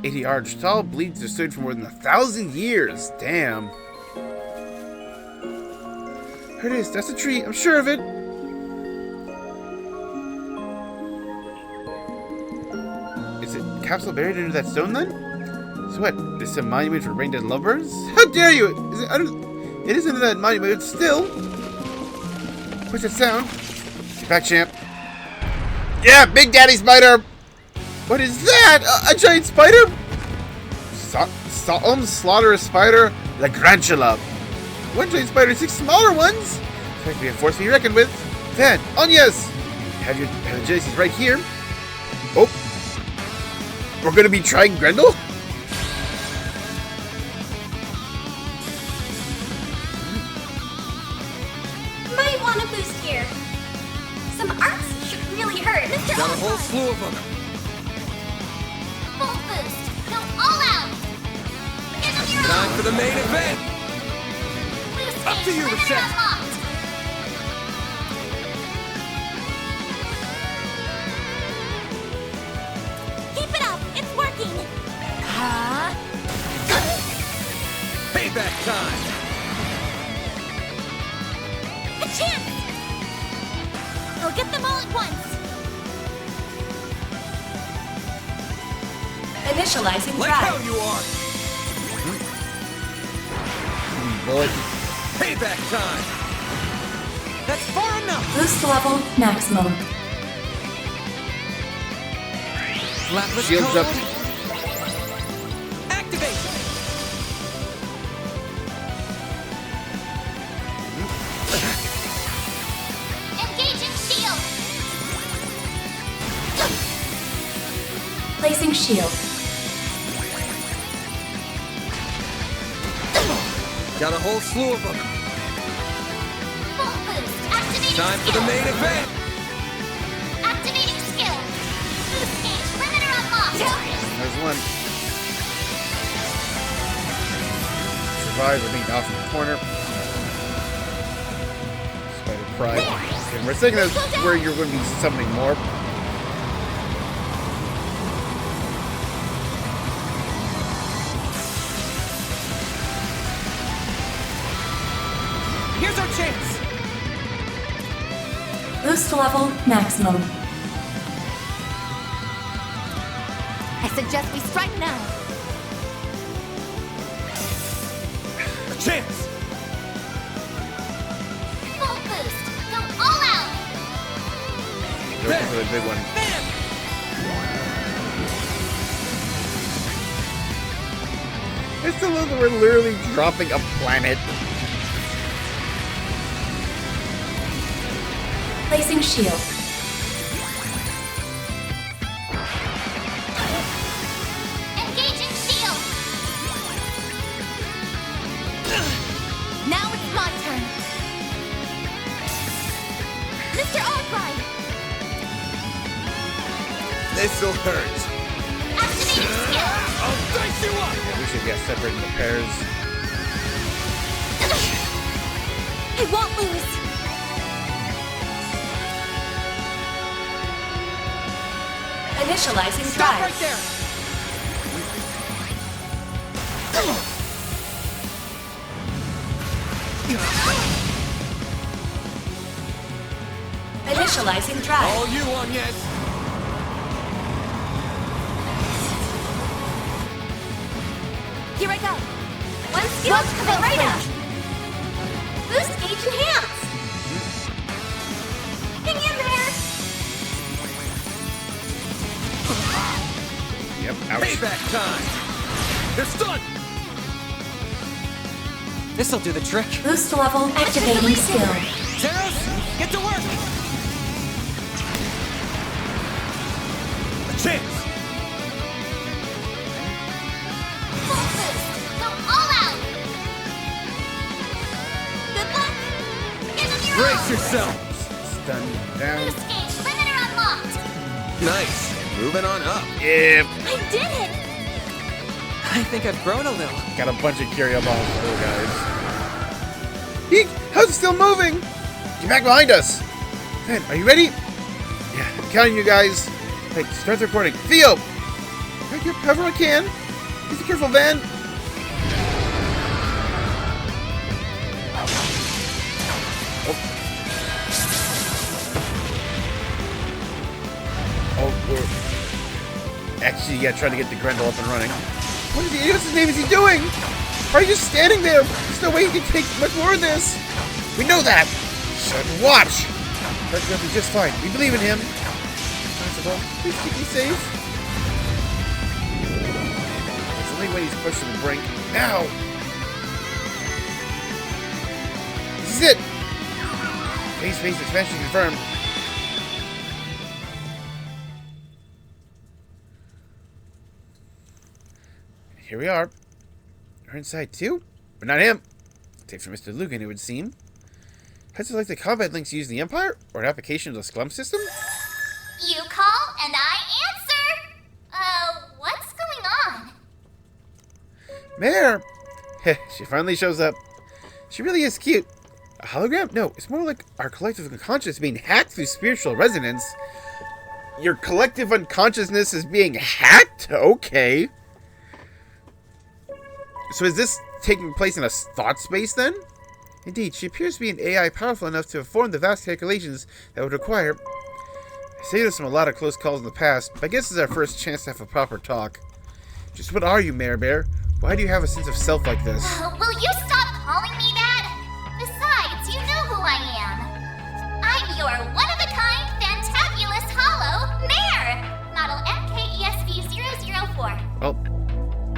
80 yards tall, bleeds to stood for more than 1,000 years. Damn. Here it is. That's a tree. I'm sure of it. Is it capsule buried under that stone then? So what? This is a monument for brain dead lovebirds? How dare you! Is it under? It is under that monument, but still. What's that sound? Get back, champ. Yeah, Big Daddy Spider! What is that? A giant spider? Slaughter a spider, the Grantula. One giant spider, 6 smaller ones? It's going to be a force to be reckoned with. Then, Onyez! Have the Genesis right here. Oh. We're going to be trying Grendel? Might want to boost here. Some arcs should really hurt, Mr. Got a whole slew of them. Full boost. Go all out. Give them your Time all. for the main event. Up to you, Reset. Keep it up! It's working! Payback time. A chance! I'll get them all at once! Initializing Like drive. how you are. Bullet. Payback time. That's far enough. Boost level maximum. Flapless Shields code. up. Activate. Engaging shield! Placing shield. Got a whole slew of them. Full boost! Activating Time for skill! the main event. Activating skill! Boost gauge limiter unlocked! There's one. Survive or being off in the corner. Spider Pride. Okay, we're thinking that's where you're going to be summoning more. Here's our chance. Boost level maximum. I suggest we strike now! A chance. Full boost! Go all out! Go for the big one. It's a little, we're literally dropping a planet. Placing shield. Engaging shield! Now it's my turn! Mr. Arkwright! This'll hurt. Activating skill! I'll dice you up. Yeah, we should get separated into pairs. I won't lose! Initializing Stop drive. right there. Initializing drive. All you on, yes. Here I go! One skill coming right up! Boost gauge enhance! Hang in there! Yep, ouch. Payback time. They're stunned. This'll do the trick. Boost level activating skill. Zeros, get to work. A chance. Full boost! Go all out! Good luck! Give them your Brace all! yourself. Stun down. Boost gauge limiter unlocked! Nice. Moving on up. Yep. I did it! I think I've grown a little. Got a bunch of curio balls for you guys. Eek! How's it still moving? Get back behind us! Man, are you ready? Yeah, I'm counting you guys. Hey, start the recording. Theo! Back here, however I can. Be careful, Van. Actually, yeah, trying to get the Grendel up and running. What is he? What's his name? Is he doing? Why are you just standing there? There's no way he can take much more of this. We know that. Shut and watch. That's gonna be just fine. We believe in him. Possible. Please keep me safe. It's the only way he's pushed to the brink. Now. This is it. Face expansion confirmed. Here we are. We're inside too, but not him. Take from Mr. Lugan, it would seem. Has it like the combat links used in the Empire, or an application of the Sclum system? You call and I answer! What's going on? Mare! She finally shows up. She really is cute. A hologram? No, it's more like our collective unconscious being hacked through spiritual resonance. Your collective unconsciousness is being hacked? Okay. So is this taking place in a thought space then? Indeed, she appears to be an AI powerful enough to perform the vast calculations that would require... I saved us from a lot of close calls in the past, but I guess this is our first chance to have a proper talk. Just what are you, Mare Bear? Why do you have a sense of self like this? Will you stop calling me that? Besides, you know who I am. I'm your one-of-a-kind, fantabulous hollow Mare! Model MKESV004. Oh.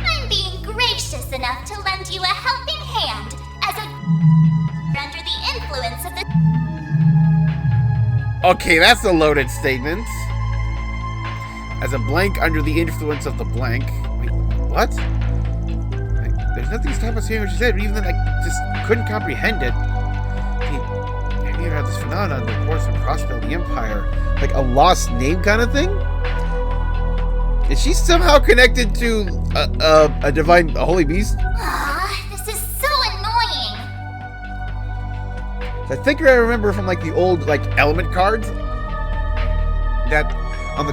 I'm being gracious enough to lend you a helping hand as a under the influence of the... Okay, that's a loaded statement. As a blank under the influence of the blank. Wait, what? There's nothing to stop us hearing what she said, but even then I just couldn't comprehend it. Hey, have you ever had this phenomenon that reports from cross-build the Empire? Like a lost name kind of thing? Is she somehow connected to a divine, a holy beast? This is so annoying. I think I remember from like the old like element cards that on the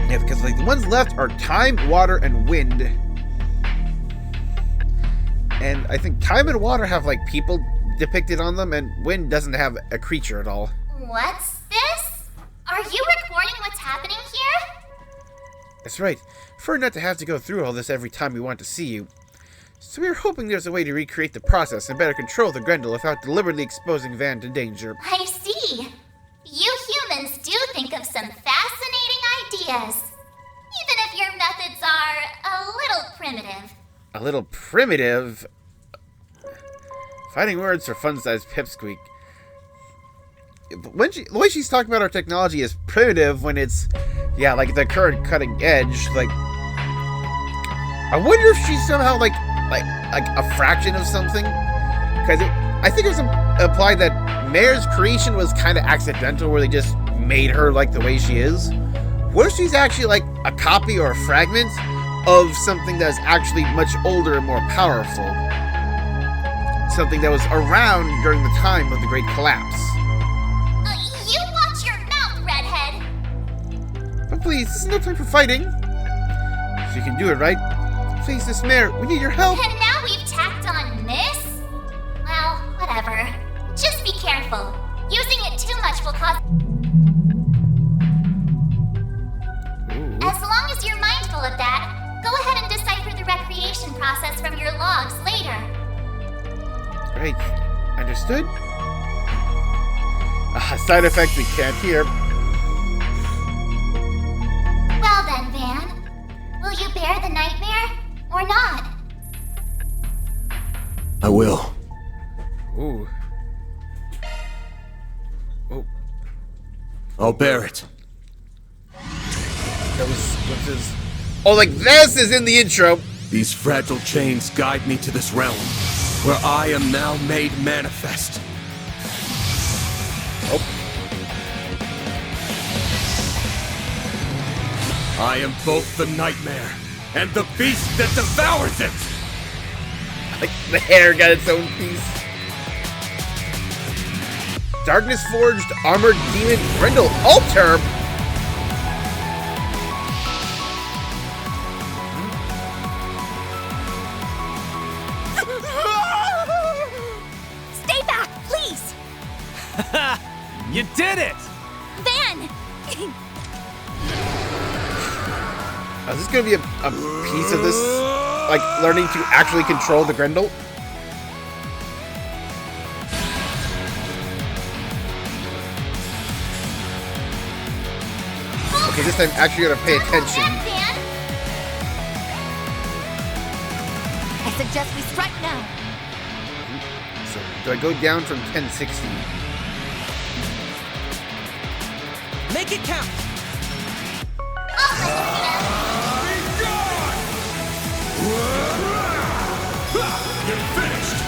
yeah, because like the ones left are time, water, and wind, and I think time and water have like people depicted on them, and wind doesn't have a creature at all. What's this? Are you recording what's happening here? That's right. Prefer not to have to go through all this every time we want to see you. So we were hoping there's a way to recreate the process and better control the Grendel without deliberately exposing Van to danger. I see. You humans do think of some fascinating ideas. Even if your methods are a little primitive. A little primitive? Finding words for fun-sized pipsqueak. When the way she's talking about our technology is primitive when it's, yeah, like the current cutting edge. Like, I wonder if she's somehow like a fraction of something. Because I think it was implied that Mare's creation was kind of accidental, where they just made her like the way she is. What if she's actually like a copy or a fragment of something that's actually much older and more powerful? Something that was around during the time of the Great Collapse. You watch your mouth, redhead! But please, this is no time for fighting. So you can do it, right? Please, Miss Mare, we need your help. And now we've tacked on this? Well, whatever. Just be careful. Using it too much will cause... Ooh. As long as you're mindful of that, go ahead and decipher the recreation process from your logs later. Right. Understood? A side effect we can't hear. Well then, Van. Will you bear the nightmare, or not? I will. Ooh. Oh. I'll bear it. That was... What's this? Oh, like this is in the intro. These fragile chains guide me to this realm, where I am now made manifest. Oh. I am both the nightmare and the beast that devours it! Like, the hair got its own piece. Darkness Forged Armored Demon Grendel Alter! Stay back, please! You did it! Van! Is this gonna be a piece of this, like, learning to actually control the Grendel? Okay, this time actually gotta pay attention. I suggest we strike now. So, do I go down from 1060? Make it count! You're finished!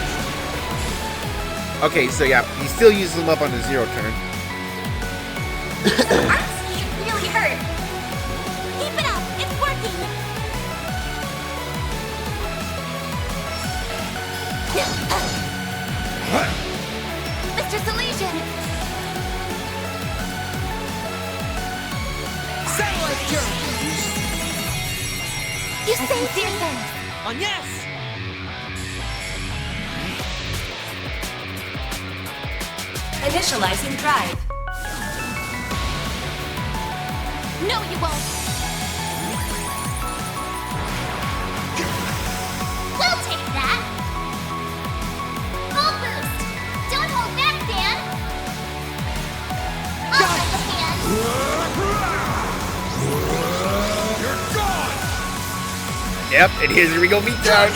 Okay, so yeah, he still uses them up on his 0 turn. Arms should really hurt. Keep it up, it's working. On yes! Initializing drive. No, you won't. We'll take that. Full boost. Don't hold back, Dan. I'll hold the hand. You're gone! Yep, and here's where we go meet down.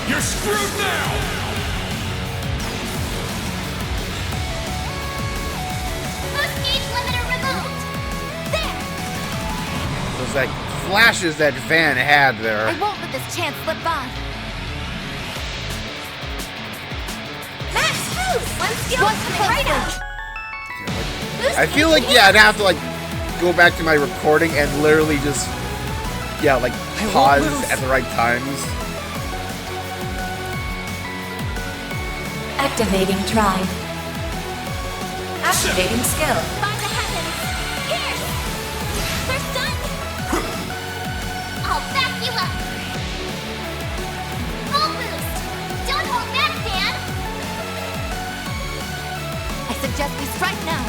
You're screwed now! Boost gauge limiter removed. There. Those like flashes that Van had there. I won't let this chance slip by. Max boost. One skill coming right out. I feel like, yeah, I'd have to like go back to my recording and literally just, yeah, like pause at the right times. Activating drive. Activating skill. By the heavens. Here. First done. I'll back you up. Full boost. Don't hold back, Dan. I suggest we strike now.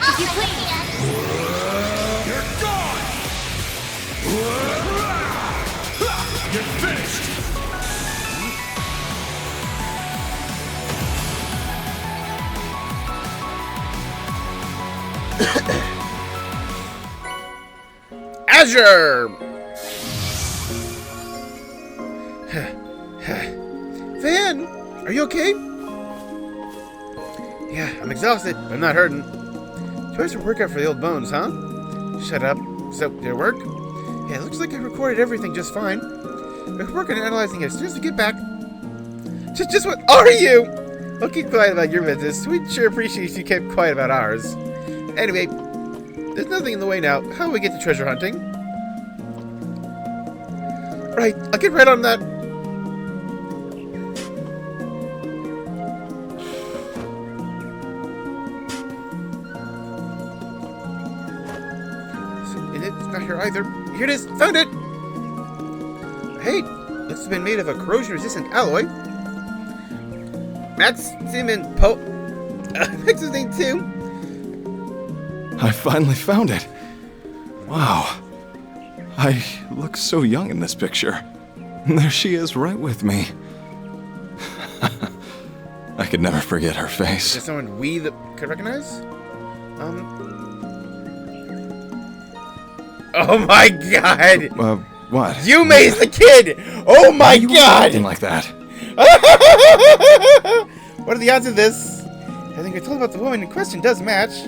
If you please. You're gone! You're finished! Azure! Van, are you okay? Yeah, I'm exhausted, but I'm not hurting. Try some workout for the old bones, huh? Shut up. So, did it work? Yeah, it looks like I recorded everything just fine. We're working on analyzing it as soon as we get back. Just what are you? I'll keep quiet about your business. We'd sure appreciate if you kept quiet about ours. Anyway, there's nothing in the way now. How do we get to treasure hunting? Right, I'll get right on that. It's not here either. Here it is. Found it. Hey, this has been made of a corrosion-resistant alloy. Maximum That's his name too. I finally found it. Wow. I look so young in this picture. And there she is right with me. I could never forget her face. Is there someone we that could recognize? Oh my god! What? Yume's the kid! Oh my god! Acting like that. What are the odds of this? I think I told about the woman in question does match.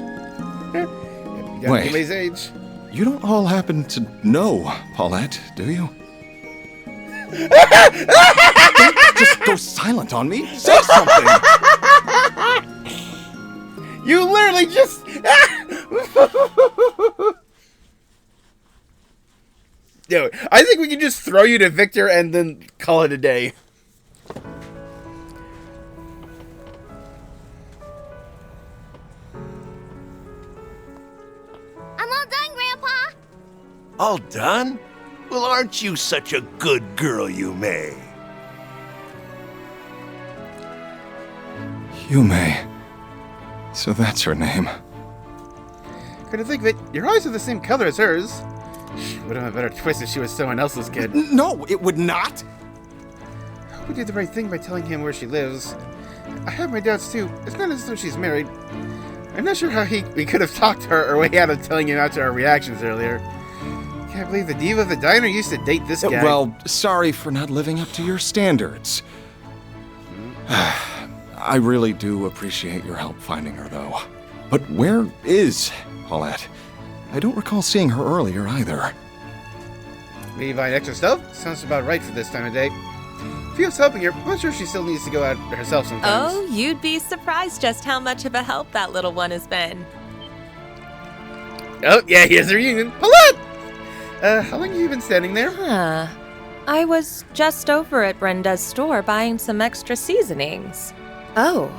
Wait. Yume's age. You don't all happen to know Paulette, do you? Don't just go silent on me. Say something. You literally just. Yo, I think we can just throw you to Victor and then call it a day. I'm all done, Grandpa. All done? Well, aren't you such a good girl, Yume? Yume. So that's her name. Couldn't think of it. Your eyes are the same color as hers. Would have been a better twist if she was someone else's kid. No, it would not. We did the right thing by telling him where she lives. I have my doubts too. It's not as though she's married. I'm not sure how we could have talked to her our way out of telling him after our reactions earlier. Can't believe the diva of the diner used to date this guy. Well, sorry for not living up to your standards. I really do appreciate your help finding her, though. But where is Paulette? I don't recall seeing her earlier either. Maybe buying extra stuff? Sounds about right for this time of day. Feels helping her. I'm not sure she still needs to go out herself sometimes. Oh, you'd be surprised just how much of a help that little one has been. Oh, yeah, here's the reunion. Paulette! How long have you been standing there? Huh. I was just over at Brenda's store buying some extra seasonings. Oh.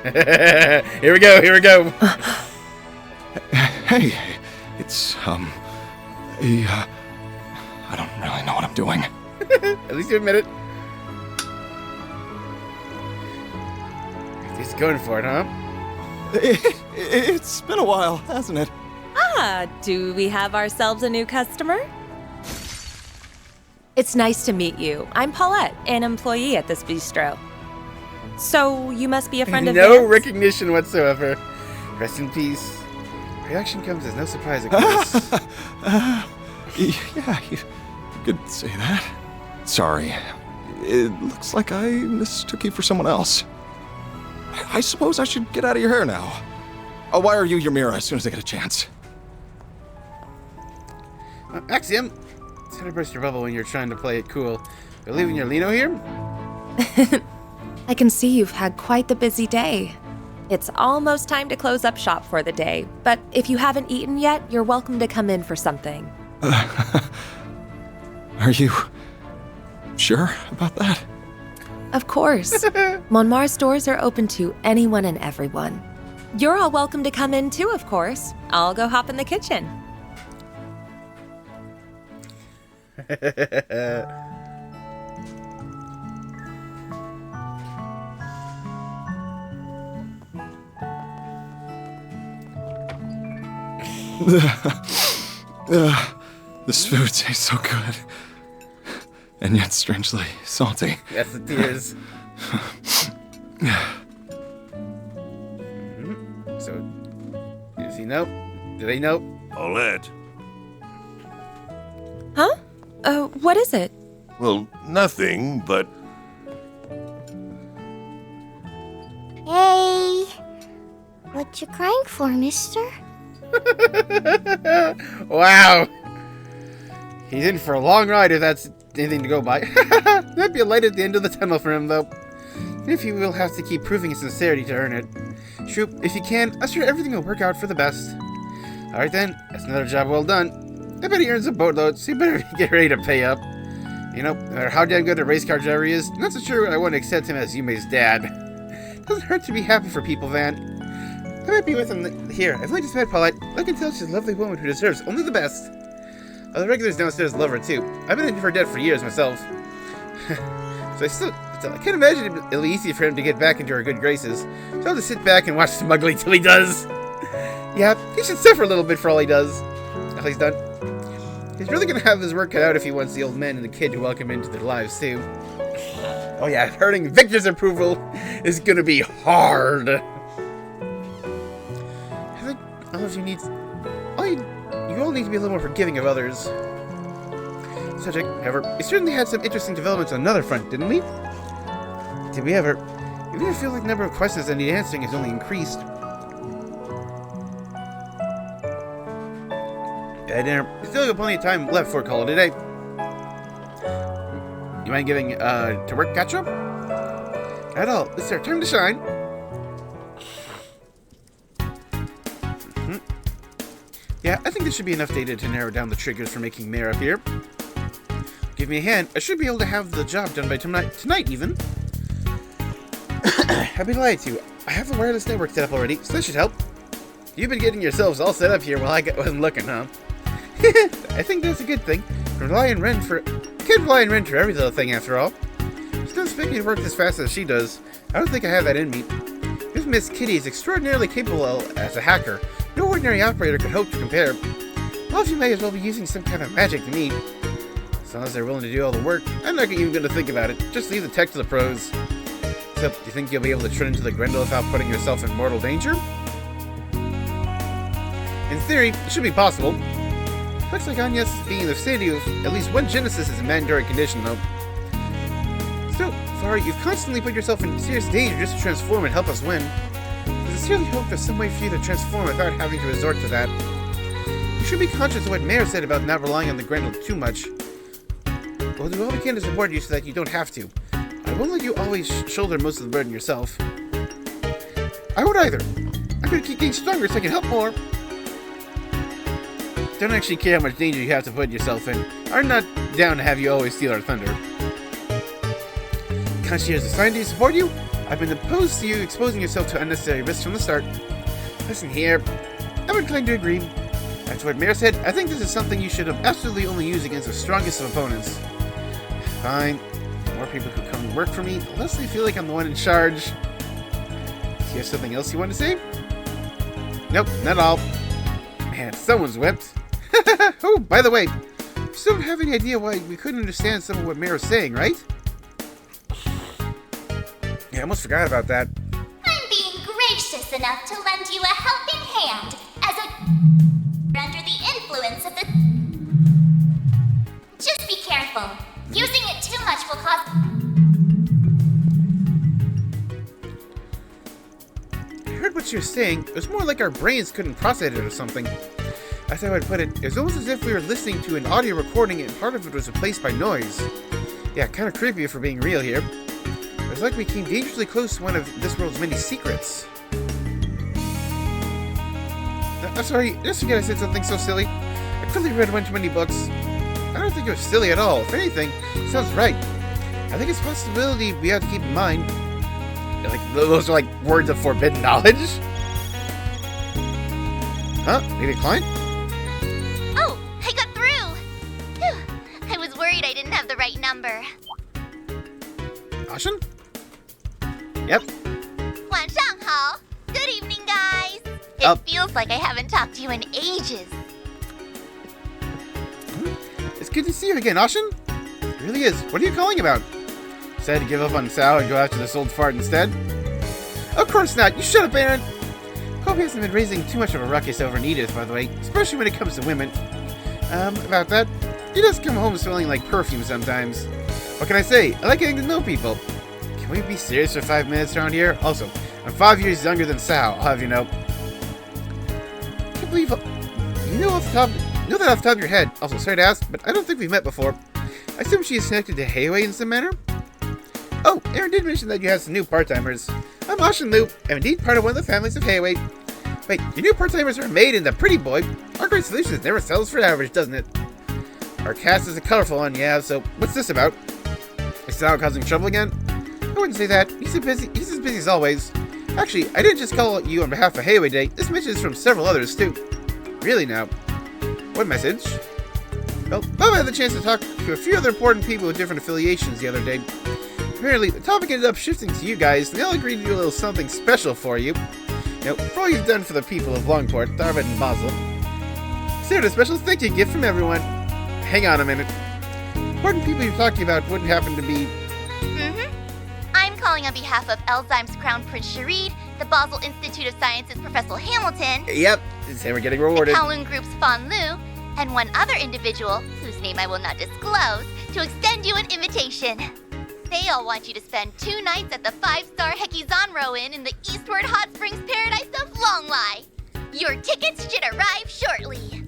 Here we go, here we go. Hey, it's, I don't really know what I'm doing. At least you admit it. He's going for it, huh? It's been a while, hasn't it? Ah, do we have ourselves a new customer? It's nice to meet you. I'm Paulette, an employee at this bistro. So, you must be a friend of No Van's? recognition whatsoever. Rest in peace. Reaction comes as no surprise, of course. Yeah, you could say that. Sorry. It looks like I mistook you for someone else. I suppose I should get out of your hair now. I'll wire you your mirror as soon as I get a chance. Axiom, it's hard to burst your bubble when you're trying to play it cool. You're leaving your Lino here? I can see you've had quite the busy day. It's almost time to close up shop for the day, but if you haven't eaten yet, you're welcome to come in for something. Are you sure about that? Of course. Monmar's doors are open to anyone and everyone. You're all welcome to come in too, of course. I'll go hop in the kitchen. This food tastes so good. And yet strangely salty. That's the tears. So, does he know? Do they know? Paulette. Huh? What is it? Well, nothing, but... Hey! What you crying for, mister? Wow! He's in for a long ride if that's anything to go by. Might be a light at the end of the tunnel for him, though. If he will have to keep proving his sincerity to earn it. Shoot, if you can, I'm sure everything will work out for the best. Alright then, that's another job well done. I bet he earns a boatload, so you better get ready to pay up. You know, no matter how damn good a race car driver he is, I'm not so sure I want to accept him as Yume's dad. Doesn't hurt to be happy for people, Van. I might be with him here. I've only just met Paulette. I can tell she's a lovely woman who deserves only the best. Other regulars downstairs love her too. I've been in her debt for years myself. So I can't imagine it'll be easy for him to get back into her good graces. So I'll just sit back and watch smugly till he does. Yeah, he should suffer a little bit for all he does. All he's done. He's really gonna have his work cut out if he wants the old man and the kid to welcome into their lives too. Oh yeah, earning Victor's approval is gonna be hard. I think all of you need... You all need to be a little more forgiving of others. Subject, however, we certainly had some interesting developments on another front, didn't we? Did we ever? Even I feel like the number of questions that need answering has only increased. We still have plenty of time left for a call today. You mind giving to work catch up? At all. It's our time to shine. Yeah, I think this should be enough data to narrow down the triggers for making mayor up here. Give me a hand. I should be able to have the job done by tonight even. I'd be delighted to. I have the wireless network set up already, so that should help. You've been getting yourselves all set up here while I wasn't looking, huh? I think that's a good thing. Can't rely on Ren for every little thing, after all. She doesn't expect me to work as fast as she does. I don't think I have that in me. This Miss Kitty is extraordinarily capable as a hacker. No ordinary operator could hope to compare. All of you may as well be using some kind of magic to me. As long as they're willing to do all the work, I'm not even going to think about it. Just leave the tech to the pros. So, do you think you'll be able to turn into the Grendel without putting yourself in mortal danger? In theory, it should be possible. Looks like Anya's being in the vicinity of at least one Genesis is a mandatory condition, though. So far, you've constantly put yourself in serious danger just to transform and help us win. I sincerely hope there's some way for you to transform without having to resort to that. You should be conscious of what Mayor said about not relying on the Grendel too much. We'll do all we can to support you so that you don't have to. I won't let you always shoulder most of the burden yourself. I won't either. I'm going to keep getting stronger so I can help more. Don't actually care how much danger you have to put yourself in. I'm not down to have you always steal our thunder. Concierge is assigned to support you? I've been opposed to you exposing yourself to unnecessary risks from the start. Listen here, I'm inclined to agree. That's what Mayor said. I think this is something you should absolutely only use against the strongest of opponents. Fine. The more people who come to work for me, the less they feel like I'm the one in charge. Do you have something else you want to say? Nope, not all. Man, someone's whipped. Oh, by the way, you still don't have any idea why we couldn't understand some of what Mayor was saying, right? Yeah, I almost forgot about that. I'm being gracious enough to lend you a helping hand as a under the influence of the... Just be careful. Using it too much will cause... I heard what you were saying. It was more like our brains couldn't process it or something. That's how I'd put it. It was almost as if we were listening to an audio recording and part of it was replaced by noise. Yeah, kind of creepy if we're being real here. It was like we came dangerously close to one of this world's many secrets. I'm sorry, just forget I said something so silly. I clearly read one too many books. I don't think it was silly at all. If anything, it sounds right. I think it's a possibility we have to keep in mind. Like, those are like words of forbidden knowledge. Huh? Maybe a client? Oh, I got through! Phew. I was worried I didn't have the right number. Ashen? Yep. 晚上好. Good evening, guys. It feels like I haven't talked to you in ages. It's good to see you again, Ashen. It really is. What are you calling about? Decided to give up on Sal and go after this old fart instead? Of course not. You shut up, Aaron. Hope he hasn't been raising too much of a ruckus over Edith, by the way, especially when it comes to women. About that, he does come home smelling like perfume sometimes. What can I say? I like getting to know people. Can we be serious for 5 minutes around here? Also, I'm 5 years younger than Sal, I'll have you know. Can't believe you know that off the top of your head. Also, sorry to ask, but I don't think we've met before. I assume she is connected to Hayway in some manner? Oh, Aaron did mention that you have some new part-timers. I'm Ashen Lu, and indeed part of one of the families of Hayway. Wait, your new part-timers are Maid and the Pretty Boy. Our great solutions never sells for average, doesn't it? Our cast is a colorful one, yeah, so what's this about? Is Sal causing trouble again? I wouldn't say that. He's as busy as always. Actually, I didn't just call you on behalf of Hayway Day. This message is from several others, too. Really now. What message? Well, Bob had the chance to talk to a few other important people with different affiliations the other day. Apparently, the topic ended up shifting to you guys, and they all agreed to do a little something special for you. Now, for all you've done for the people of Longport, Darvin, and Basel, consider it a special thank you gift from everyone. Hang on a minute. Important people you're talking about wouldn't happen to be... I'm calling on behalf of Elzheim's Crown Prince Sharid, the Basel Institute of Sciences Professor Hamilton, Yep, say we're getting rewarded. the Kowloon Group's Fan Lu, and one other individual, whose name I will not disclose, to extend you an invitation. They all want you to spend 2 nights at the 5-star Hekizanro Inn in the Eastward Hot Springs paradise of Longlai. Your tickets should arrive shortly.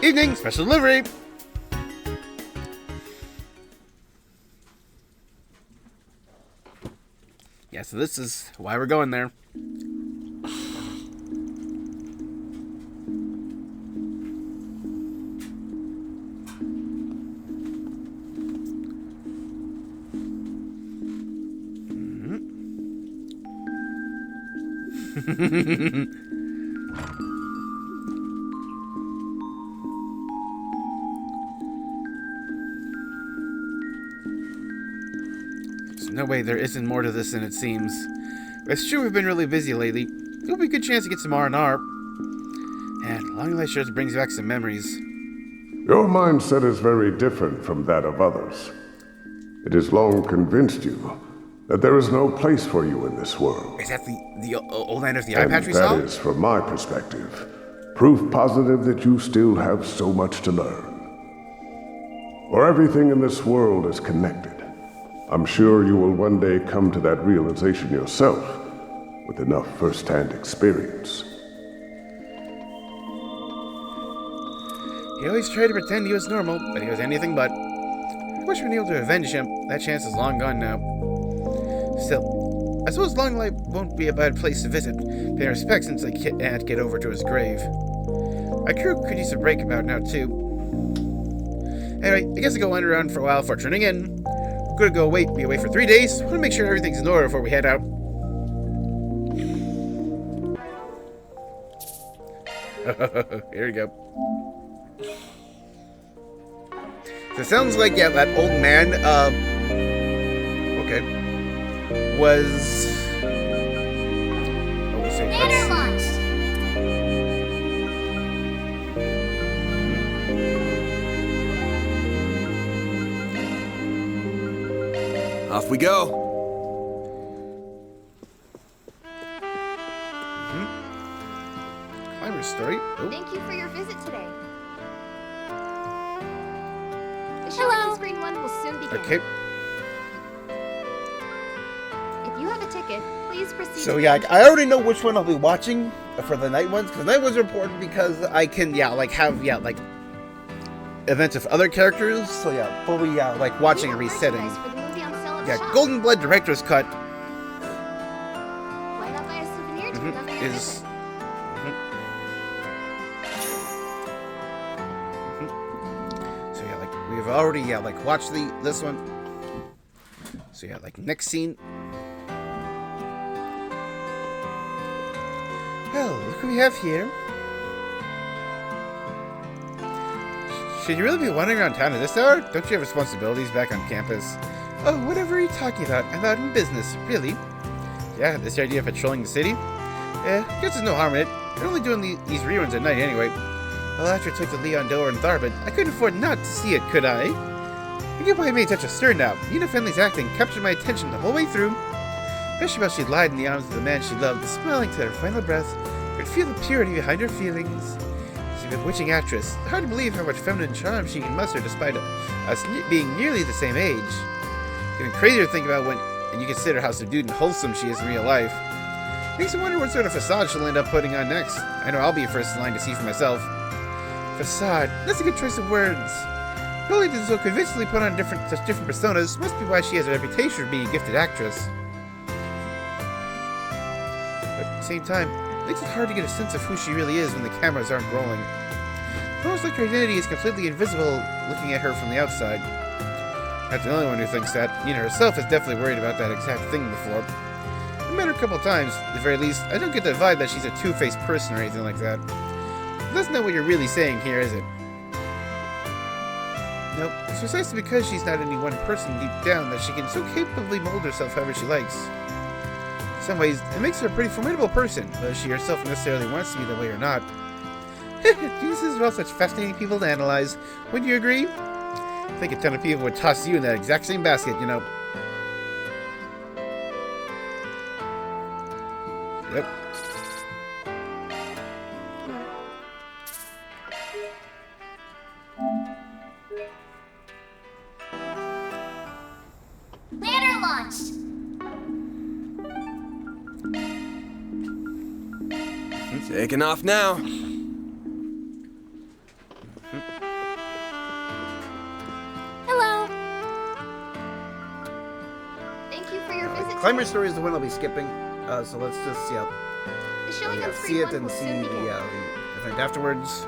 Evening, special delivery. Yeah, so this is why we're going there. There's no way there isn't more to this than it seems. It's true we've been really busy lately. It'll be a good chance to get some R&R. And Long Light sure brings back some memories. Your mindset is very different from that of others. It has long convinced you that there is no place for you in this world. Is that the old man of the eye patch we saw? That is, from my perspective, proof positive that you still have so much to learn. For everything in this world is connected. I'm sure you will one day come to that realization yourself, with enough first-hand experience. He always tried to pretend he was normal, but he was anything but. I wish we'd been able to avenge him. That chance is long gone now. Still, I suppose Longlight won't be a bad place to visit, pay respect since I can't get over to his grave. My crew could use a break about now, too. Anyway, I guess I'll go wander around for a while before turning in. gonna be away for 3 days. Want to make sure everything's in order before we head out. Here we go. So it sounds like, yeah, that old man, okay, was... What was it? Banner launched! Off we go. Climber story. Oh. Thank you for your visit today. The show on screen 1 will soon begin. Okay. If you have a ticket, please proceed. So yeah, I already know which one I'll be watching for the night ones, because the night ones are important because I can, have events of other characters. So yeah, fully, like watching and resetting. Yeah, Golden Blood Director's Cut. Why not buy a souvenir to remember your visit? So yeah, like we've already watched this one. So yeah, like next scene. Well, look what we have here. Should you really be wandering around town at this hour? Don't you have responsibilities back on campus? Oh, whatever are you talking about? I'm out in business, really. Yeah, this idea of patrolling the city? Yeah, guess there's no harm in it. You're only doing these reruns at night anyway. Well, after I took the Leon Doer and Tharbin, I couldn't afford not to see it, could I? I get why I made such a stir now. Nina Fenley's acting captured my attention the whole way through. Especially while she lied in the arms of the man she loved, smiling to her final breath. You could feel the purity behind her feelings. She's a bewitching actress. Hard to believe how much feminine charm she can muster despite us being nearly the same age. It's even crazier to think about when you consider how subdued and wholesome she is in real life. Makes me wonder what sort of facade she'll end up putting on next. I know I'll be first in line to see for myself. Facade. That's a good choice of words. Billy did so convincingly put on such different personas must be why she has a reputation for being a gifted actress. But at the same time, it makes it hard to get a sense of who she really is when the cameras aren't rolling. It's almost like her identity is completely invisible looking at her from the outside. Not the only one who thinks that. Nina herself is definitely worried about that exact thing before. I met her a couple times. At the very least, I don't get the vibe that she's a two-faced person or anything like that. But that's not what you're really saying here, is it? Nope. It's precisely because she's not any one person deep down that she can so capably mold herself however she likes. In some ways, it makes her a pretty formidable person, whether she herself necessarily wants to be that way or not. Jesus are all such fascinating people to analyze. Wouldn't you agree? I think a ton of people would toss you in that exact same basket, you know. Yep. Banner launched! Taking off now. Hello. Thank you for your visit. Climber story is the one I'll be skipping, so let's just, The showing on see screen it 1 and will see soon the begin. event afterwards.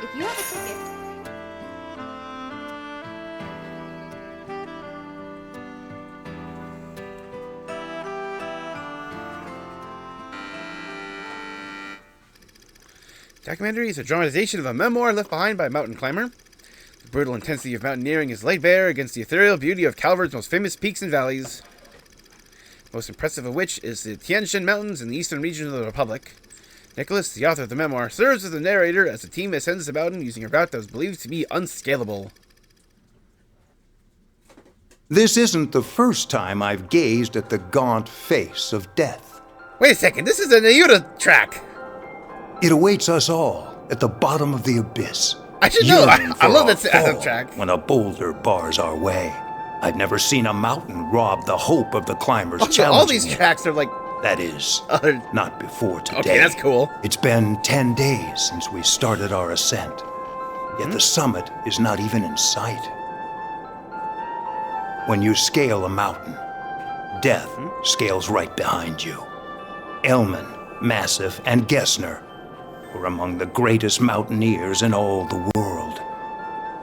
If you have a ticket, Documentary is a dramatization of a memoir left behind by a mountain climber. The brutal intensity of mountaineering is laid bare against the ethereal beauty of Calvert's most famous peaks and valleys. Most impressive of which is the Tian Shan Mountains in the eastern region of the Republic. Nicholas, the author of the memoir, serves as the narrator as the team ascends the mountain using a route that was believed to be unscalable. This isn't the first time I've gazed at the gaunt face of death. Wait a second, this is a Nayuta track! It awaits us all at the bottom of the abyss. I should know, I for love our that fall track. When a boulder bars our way. I've never seen a mountain rob the hope of the climbers Also, challenging all these it. tracks are like... That is, not before today. Okay, that's cool. It's been 10 days since we started our ascent. Yet the summit is not even in sight. When you scale a mountain, death scales right behind you. Elman, Massif, and Gessner were among the greatest mountaineers in all the world.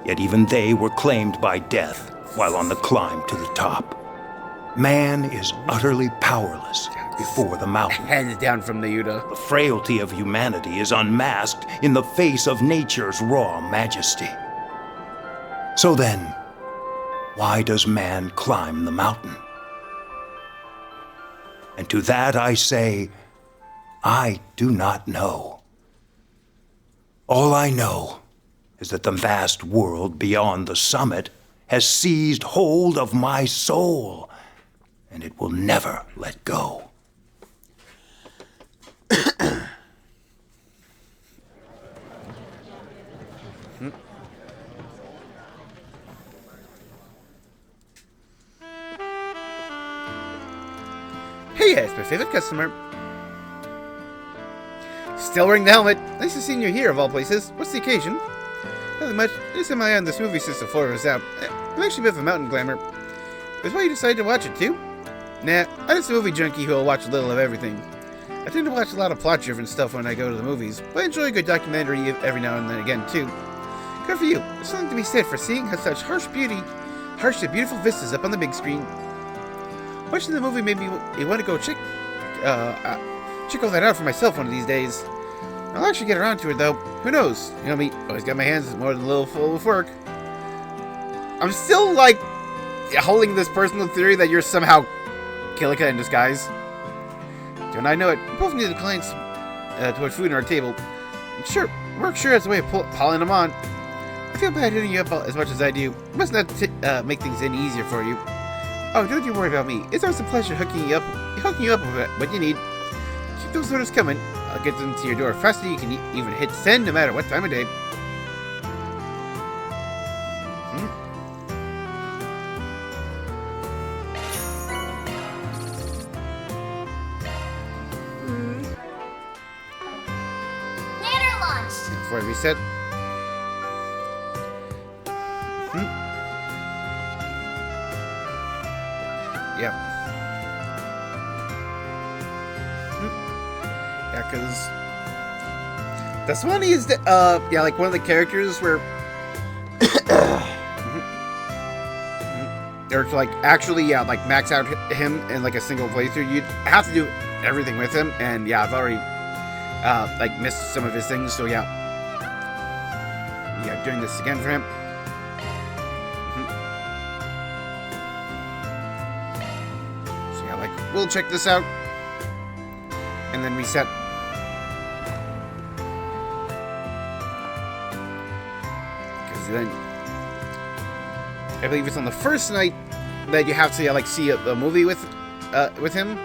Yet even they were claimed by death while on the climb to the top. Man is utterly powerless before the mountain. Hands down from the Yuta. The frailty of humanity is unmasked in the face of nature's raw majesty. So then, why does man climb the mountain? And to that I say, I do not know. All I know is that the vast world beyond the summit has seized hold of my soul, and it will never let go. Hey, yes, my favorite customer. Still wearing the helmet. Nice to see you here, of all places. What's the occasion? Nothing much. Just in my eye on this movie since the floor was out. I'm actually a bit of a mountain glamour. Is why you decided to watch it, too? Nah, I'm just a movie junkie who'll watch a little of everything. I tend to watch a lot of plot-driven stuff when I go to the movies, but I enjoy a good documentary every now and then again, too. Good for you. There's something to be said for seeing such harsh yet beautiful vistas up on the big screen. Watching the movie made me want to go check all that out for myself one of these days. I'll actually get around to it, though. Who knows? You know me, always got my hands more than a little full of work. I'm still, like, holding this personal theory that you're somehow Kilika in disguise. Don't I know it? We both need the clients to put food on our table. Sure, work sure has a way of piling them on. I feel bad hitting you up as much as I do. It must not make things any easier for you. Oh, don't you worry about me. It's always a pleasure hooking you up with what you need. Keep those orders coming. I'll get them to your door faster than you can even hit send, no matter what time of day. Ladder launch. Before I reset. Yep. Yeah, because that's funny is that yeah, like one of the characters where or to like actually like max out him in like a single playthrough, you'd have to do everything with him, and yeah, I've already like missed some of his things, so yeah, doing this again for him. We'll check this out and then reset. Because then I believe it's on the first night that you have to like see a movie with him,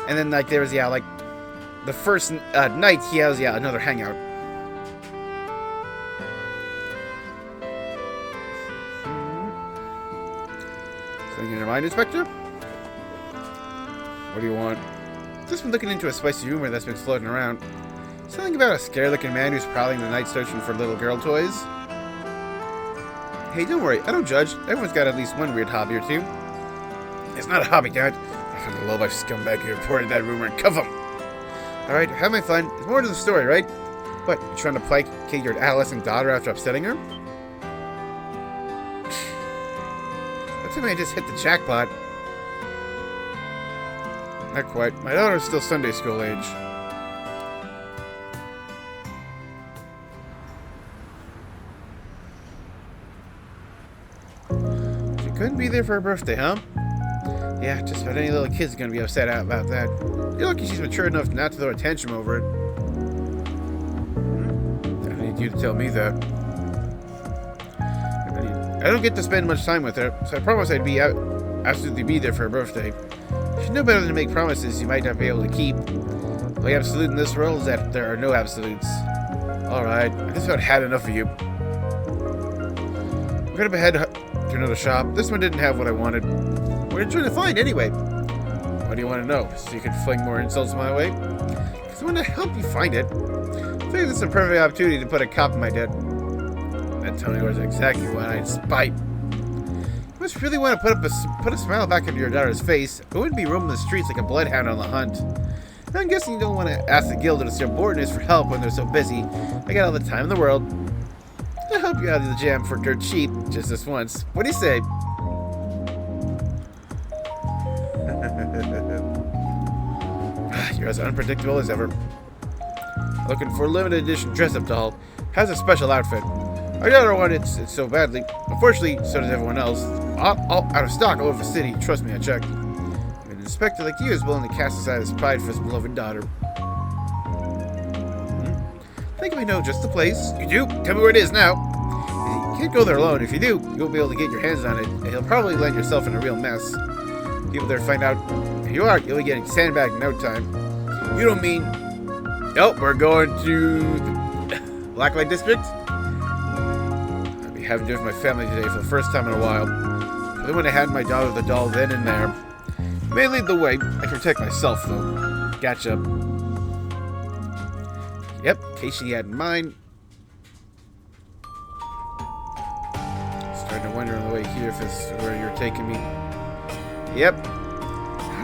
and then like there's like the first night he has another hangout. Something in your mind, Inspector? What do you want? Just been looking into a spicy rumor that's been floating around. Something about a scary-looking man who's prowling the night searching for little girl toys. Hey, don't worry, I don't judge. Everyone's got at least one weird hobby or two. It's not a hobby, damn it. For the love-life scumbag who reported that rumor and cuff him. Alright, have my fun. There's more to the story, right? What, you trying to placate your adolescent daughter after upsetting her? Looks like I just hit the jackpot. Not quite. My daughter's still Sunday school age. She couldn't be there for her birthday, huh? Yeah, just about any little kid's gonna be upset about that. You're lucky she's mature enough not to throw a tantrum over it. I don't need you to tell me that. I don't get to spend much time with her, so I promise I'd absolutely be there for her birthday. You should know better than to make promises you might not be able to keep. The only absolute in this world is that there are no absolutes. Alright, I just about had enough of you. I'm gonna head to another shop. This one didn't have what I wanted. What are you trying to find, anyway? What do you want to know? So you can fling more insults my way? Because I want to help you find it. I think this is a perfect opportunity to put a cop in my debt. That Tony was exactly what I'd spite. You must really want to put a smile back into your daughter's face. It wouldn't be roaming the streets like a bloodhound on the hunt. I'm guessing you don't want to ask the guild or the subordinates for help when they're so busy. I got all the time in the world. I'll help you out of the jam for dirt cheap, just this once. What do you say? You're as unpredictable as ever. Looking for a limited edition dress-up doll. Has a special outfit. I got her one, it's so badly. Unfortunately, so does everyone else. All out of stock all over the city. Trust me, I checked. An inspector like you is willing to cast aside his pride for his beloved daughter. I think we know just the place. You do? Tell me where it is now. You can't go there alone. If you do, you won't be able to get your hands on it, and you'll probably land yourself in a real mess. People there find out who you are, you'll be getting sandbagged in no time. You don't mean... Oh, we're going to the Blacklight District? I'll be having dinner with my family today for the first time in a while. I went ahead and my daughter the doll then and there. You may lead the way. I can protect myself, though. Gotcha. Yep, in case you had in mind. Starting to wonder on the way here if this is where you're taking me. Yep.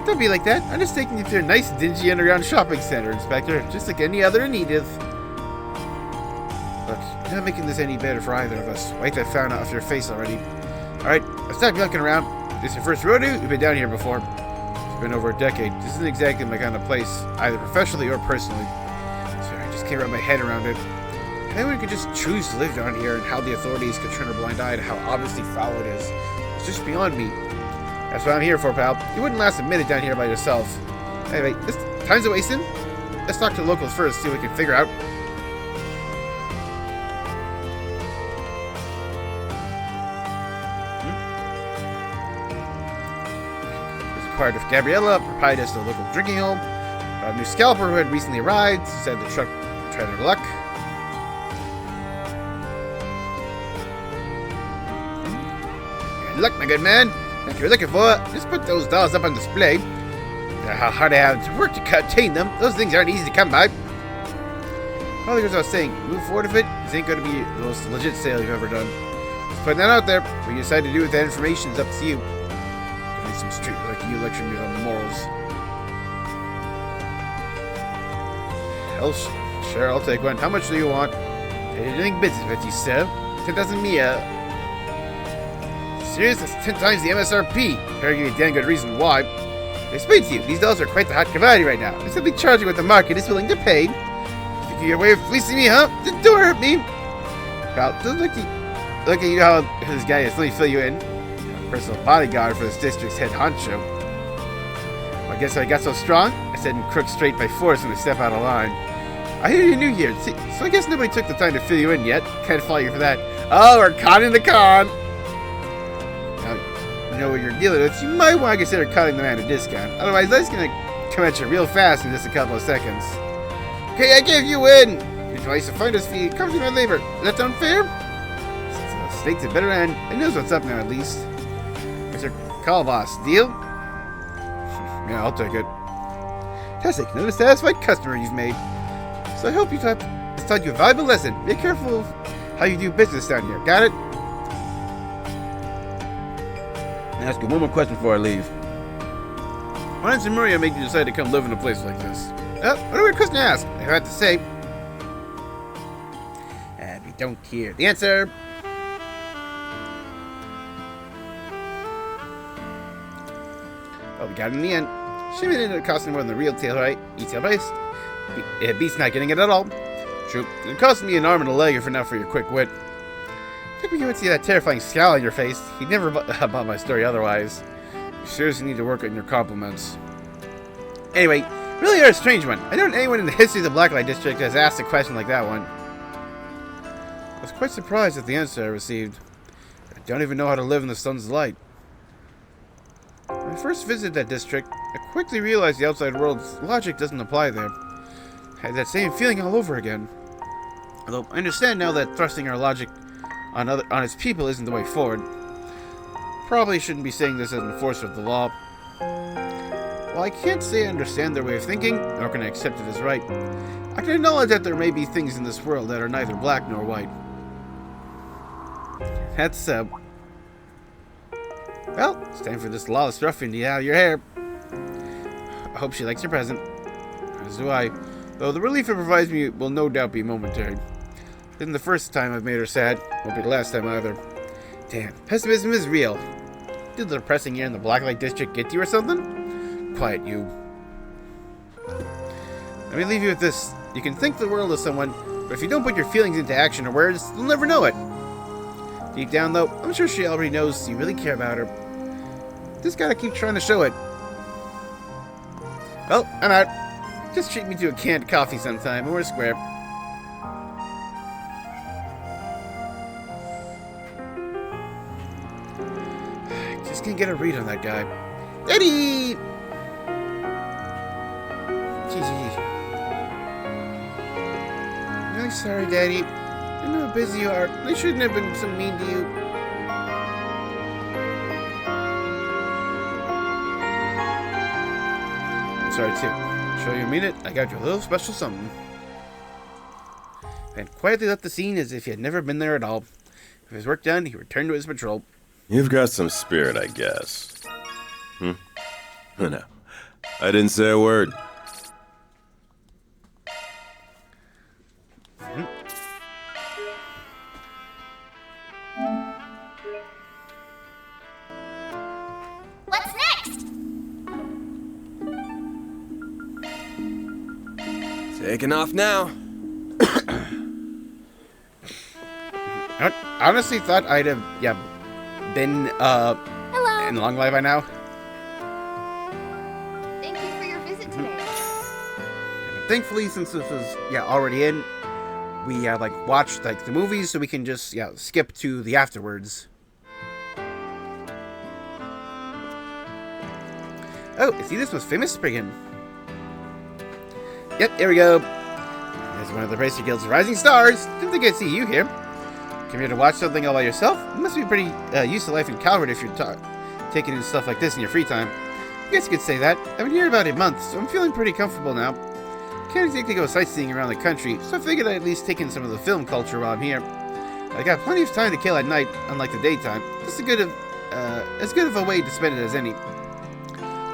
Don't be like that. I'm just taking you to a nice, dingy underground shopping center, Inspector. Just like any other in Edith. Look, you're not making this any better for either of us. Wait, I found out off your face already. Alright, stop yucking around. This is your first rodeo? You've been down here before. It's been over a decade. This isn't exactly my kind of place, either professionally or personally. Sorry, I just can't wrap my head around it. Anyone could just choose to live down here, and how the authorities could turn a blind eye to how obviously foul it is. It's just beyond me. That's what I'm here for, pal. You wouldn't last a minute down here by yourself. Anyway, this time's wasting. Let's talk to the locals first, see what we can figure out. There's inquired with Gabriella, proprietress of the local drinking home, about a new scalper who had recently arrived. Said the truck tried her luck. Good luck, my good man. If you're looking for it, just put those dolls up on display. How hard I have to work to contain them. Those things aren't easy to come by. Well, here's what I was saying. Move forward with it. This ain't going to be the most legit sale you've ever done. Just putting that out there. What you decide to do with that information is up to you. Give me some street like you lecture me on morals. Hell, sure, I'll take one. How much do you want? Anything business with you, sir. 10,000 Mia. Serious? That's 10 times the MSRP. Better give you a damn good reason why. To explain to you, these dolls are quite the hot commodity right now. They're simply charging what the market is willing to pay. Think you're your way of fleecing me, huh? Don't hurt me. Pal, look at you how this guy is. Let me fill you in. Personal bodyguard for this district's head honcho. Well, I guess I got so strong, I set crooks straight by force when they step out of line. I hear you're new here, so I guess nobody took the time to fill you in yet. Can't fault you for that. Oh, we're caught in the con. Know what you're dealing with, you might want to consider cutting the man a discount. Otherwise, that's going to come at you real fast in just a couple of seconds. Okay, I gave you in. Your advice to finder's fee comes with my labor. Does that sound fair? Since the state's a better end, it knows what's up now at least. Mr. Call boss, deal? Yeah, I'll take it. Fantastic, another satisfied customer you've made. So I hope it's taught you a valuable lesson. Be careful of how you do business down here. Got it? I'll ask you one more question before I leave. Why did Maria make you decide to come live in a place like this? What a weird question to ask. I have to say. And we don't hear the answer. Oh, we got it in the end. She made it costing more than the real tail, right? Retail price. Beast's not getting it at all. True. It cost me an arm and a leg for now for your quick wit. I think we would see that terrifying scowl on your face. He'd never bought my story otherwise. You seriously need to work on your compliments. Anyway, really are a strange one. I don't know anyone in the history of the Blacklight District has asked a question like that one. I was quite surprised at the answer I received. I don't even know how to live in the sun's light. When I first visited that district, I quickly realized the outside world's logic doesn't apply there. I had that same feeling all over again. Although I understand now that thrusting our logic on its people isn't the way forward. Probably shouldn't be saying this as an enforcer of the law. While I can't say I understand their way of thinking, nor can I accept it as right, I can acknowledge that there may be things in this world that are neither black nor white. That's, well, it's time for this lawless ruffian to get out of your hair. I hope she likes your present. As do I. Though the relief it provides me will no doubt be momentary. Isn't the first time I've made her sad. Won't be the last time either. Damn, pessimism is real. Did the depressing year in the Blacklight District get you or something? Quiet, you. Let me leave you with this. You can think the world of someone, but if you don't put your feelings into action or words, you'll never know it. Deep down, though, I'm sure she already knows you really care about her. Just gotta keep trying to show it. Well, I'm out. Just treat me to a canned coffee sometime, and we're square. Just can't get a read on that guy. Eddie! Jeez. I'm sorry, Daddy. I know how busy you are. I shouldn't have been so mean to you. I'm sorry, too. Show you mean it, I got you a little special something. And quietly left the scene as if he had never been there at all. With his work done, he returned to his patrol. You've got some spirit, I guess. No. I didn't say a word. What's next? Taking off now. I honestly thought I'd have, been, Hello. in Long Life by now. Thank you for your visit today. But thankfully, since this was, already in, we, watched, the movies, so we can just, skip to the afterwards. Oh, see, this was famous Spriggan. Yep, here we go. There's one of the Bracer Guild's rising stars. Didn't think I'd see you here. Come here to watch something all by yourself? You must be pretty used to life in Calvert if you're taking in stuff like this in your free time. I guess you could say that. I've been here about a month, so I'm feeling pretty comfortable now. Can't exactly go sightseeing around the country, so I figured I'd at least take in some of the film culture while I'm here. I got plenty of time to kill at night, unlike the daytime. Just as good of a way to spend it as any.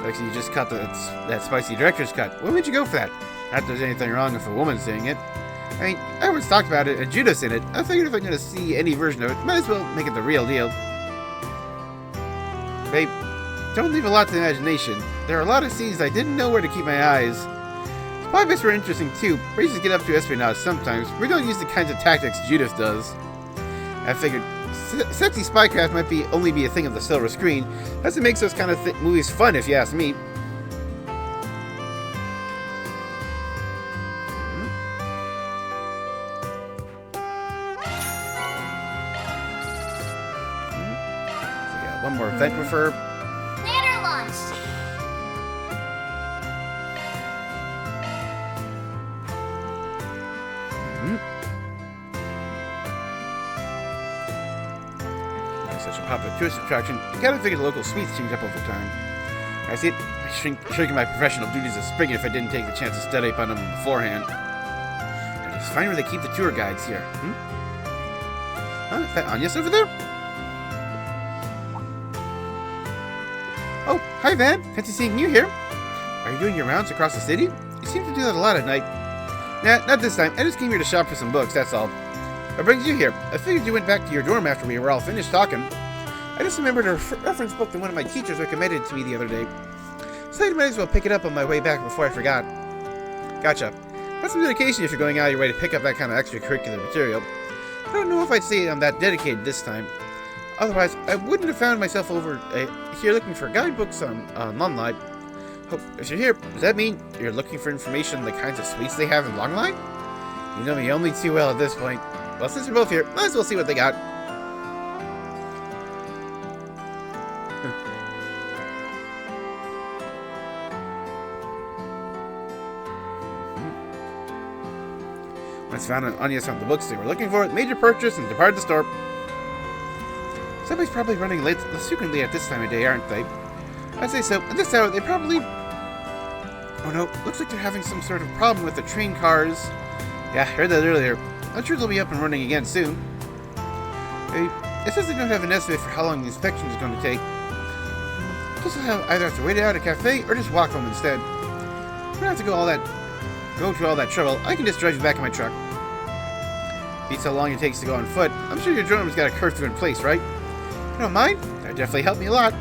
Actually, you just cut that spicy director's cut. Why would you go for that? Not that there's anything wrong if a woman's saying it. I mean, everyone's talked about it, and Judah's in it. I figured if I'm going to see any version of it, might as well make it the real deal. Babe, don't leave a lot to the imagination. There are a lot of scenes I didn't know where to keep my eyes. Spy bits were interesting too. Races get up to espionage sometimes. We don't use the kinds of tactics Judith does. I figured sexy spycraft might only be a thing of the silver screen. That's what makes those kind of movies fun, if you ask me. One more event with her. Planner launch. Such a popular tourist attraction, you gotta figure the local sweets change up over time. I see it shrinking my professional duties as Spriggan if I didn't take the chance to study up on them beforehand. I just find where they keep the tour guides here. Is that Anya's over there? Oh, hi Van. Fancy seeing you here. Are you doing your rounds across the city? You seem to do that a lot at night. Nah, not this time. I just came here to shop for some books, that's all. What brings you here? I figured you went back to your dorm after we were all finished talking. I just remembered a reference book that one of my teachers recommended to me the other day. So I might as well pick it up on my way back before I forgot. Gotcha. That's some dedication if you're going out of your way to pick up that kind of extracurricular material. I don't know if I'd say I'm that dedicated this time. Otherwise, I wouldn't have found myself over here looking for guidebooks on Longline. Oh, if you're here, does that mean you're looking for information on the kinds of sweets they have in Longline? You know me only too well at this point. Well, since we're both here, might as well see what they got. Once found Anya found the books they were looking for, made your purchase and departed the store. Somebody's probably running late frequently at this time of day, aren't they? I'd say so. At this hour, they probably... Oh no, looks like they're having some sort of problem with the train cars. Yeah, I heard that earlier. I'm sure they'll be up and running again soon. It says they don't have an estimate for how long the inspection is going to take. Guess I'll either have to wait out at a cafe or just walk home instead. I don't have to go through all that trouble. I can just drive you back in my truck. Beats how long it takes to go on foot. I'm sure your drone has got a curfew in place, right? You don't mind? That definitely helped me a lot.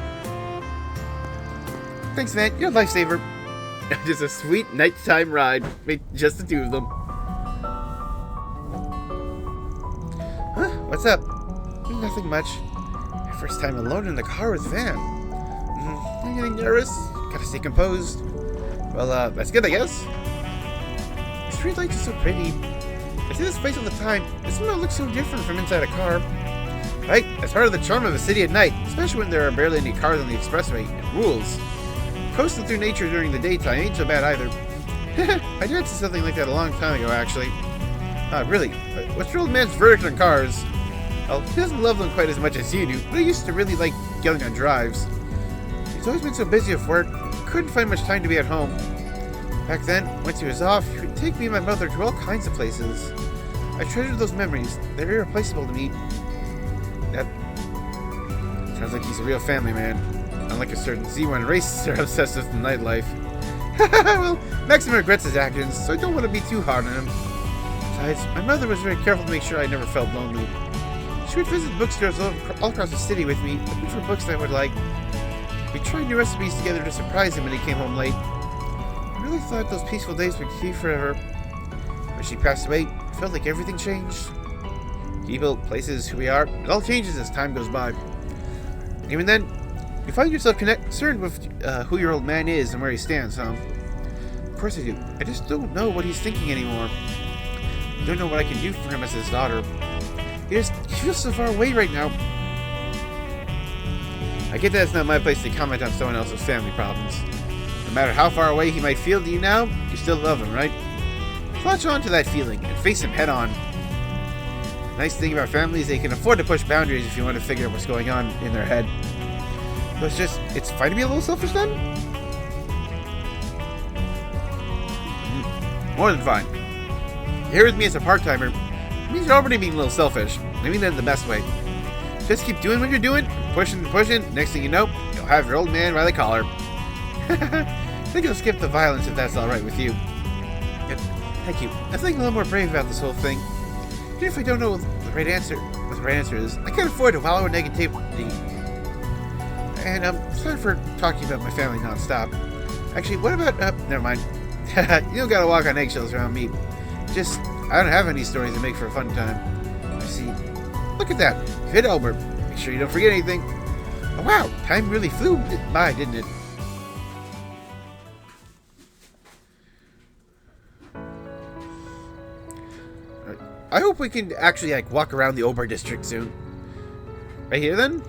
Thanks, man. You're a lifesaver. Just a sweet nighttime ride. Just the two of them. Huh? What's up? Nothing much. My first time alone in the car with Van. I'm getting nervous. Gotta stay composed. Well, that's good, I guess. The street lights are so pretty. I see this place all the time. It somehow looks so different from inside a car. Right? That's part of the charm of a city at night, especially when there are barely any cars on the expressway. It rules. Coasting through nature during the daytime ain't so bad either. I did see something like that a long time ago, actually. Really? What's your old man's verdict on cars? Well, he doesn't love them quite as much as you do, but he used to really like going on drives. He's always been so busy with work, couldn't find much time to be at home. Back then, once he was off, he would take me and my mother to all kinds of places. I treasure those memories. They're irreplaceable to me. That sounds like he's a real family man. Unlike a certain Z1 racer obsessed with the nightlife. Well, Maxim regrets his actions, so I don't want to be too hard on him. Besides, my mother was very careful to make sure I never felt lonely. She would visit bookstores all across the city with me, looking for books I would like. We tried new recipes together to surprise him when he came home late. I really thought those peaceful days would be forever. When she passed away, it felt like everything changed. People, places, who we are, it all changes as time goes by. Even then, you find yourself concerned with who your old man is and where he stands, huh? Of course I do. I just don't know what he's thinking anymore. I don't know what I can do for him as his daughter. He feels so far away right now. I get that it's not my place to comment on someone else's family problems. No matter how far away he might feel to you now, you still love him, right? Latch on to that feeling and face him head on. The nice thing about family is they can afford to push boundaries if you want to figure out what's going on in their head. So it's fine to be a little selfish then? More than fine. Here with me as a part-timer, it means you're already being a little selfish. I mean that in the best way. Just keep doing what you're doing, pushing and pushing. Next thing you know, you'll have your old man by the collar. I think I'll skip the violence if that's alright with you. Yep, thank you. I'm feeling a little more brave about this whole thing. Even if I don't know what the right answer is, I can't afford to wallow in negativity. And sorry for talking about my family non-stop. Actually, what about, never mind. You don't gotta walk on eggshells around me. Just, I don't have any stories to make for a fun time. I see. Look at that. You hit Albert. Make sure you don't forget anything. Oh wow, time really flew by, didn't it? I hope we can actually walk around the Ober district soon. Right here then?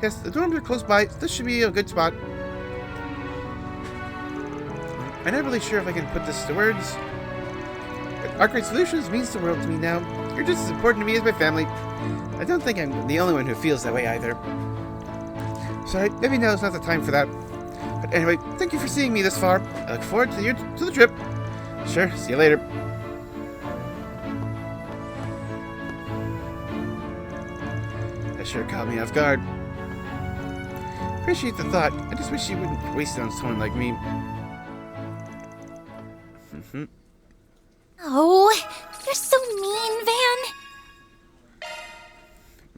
Yes, the dorms are close by. So this should be a good spot. I'm not really sure if I can put this to words. But Arcade Solutions means the world to me now. You're just as important to me as my family. I don't think I'm the only one who feels that way either. Sorry, maybe now is not the time for that. But anyway, thank you for seeing me this far. I look forward to the trip. Sure, see you later. That sure caught me off guard. Appreciate the thought. I just wish you wouldn't waste it on someone like me. Oh, you're so mean, Van.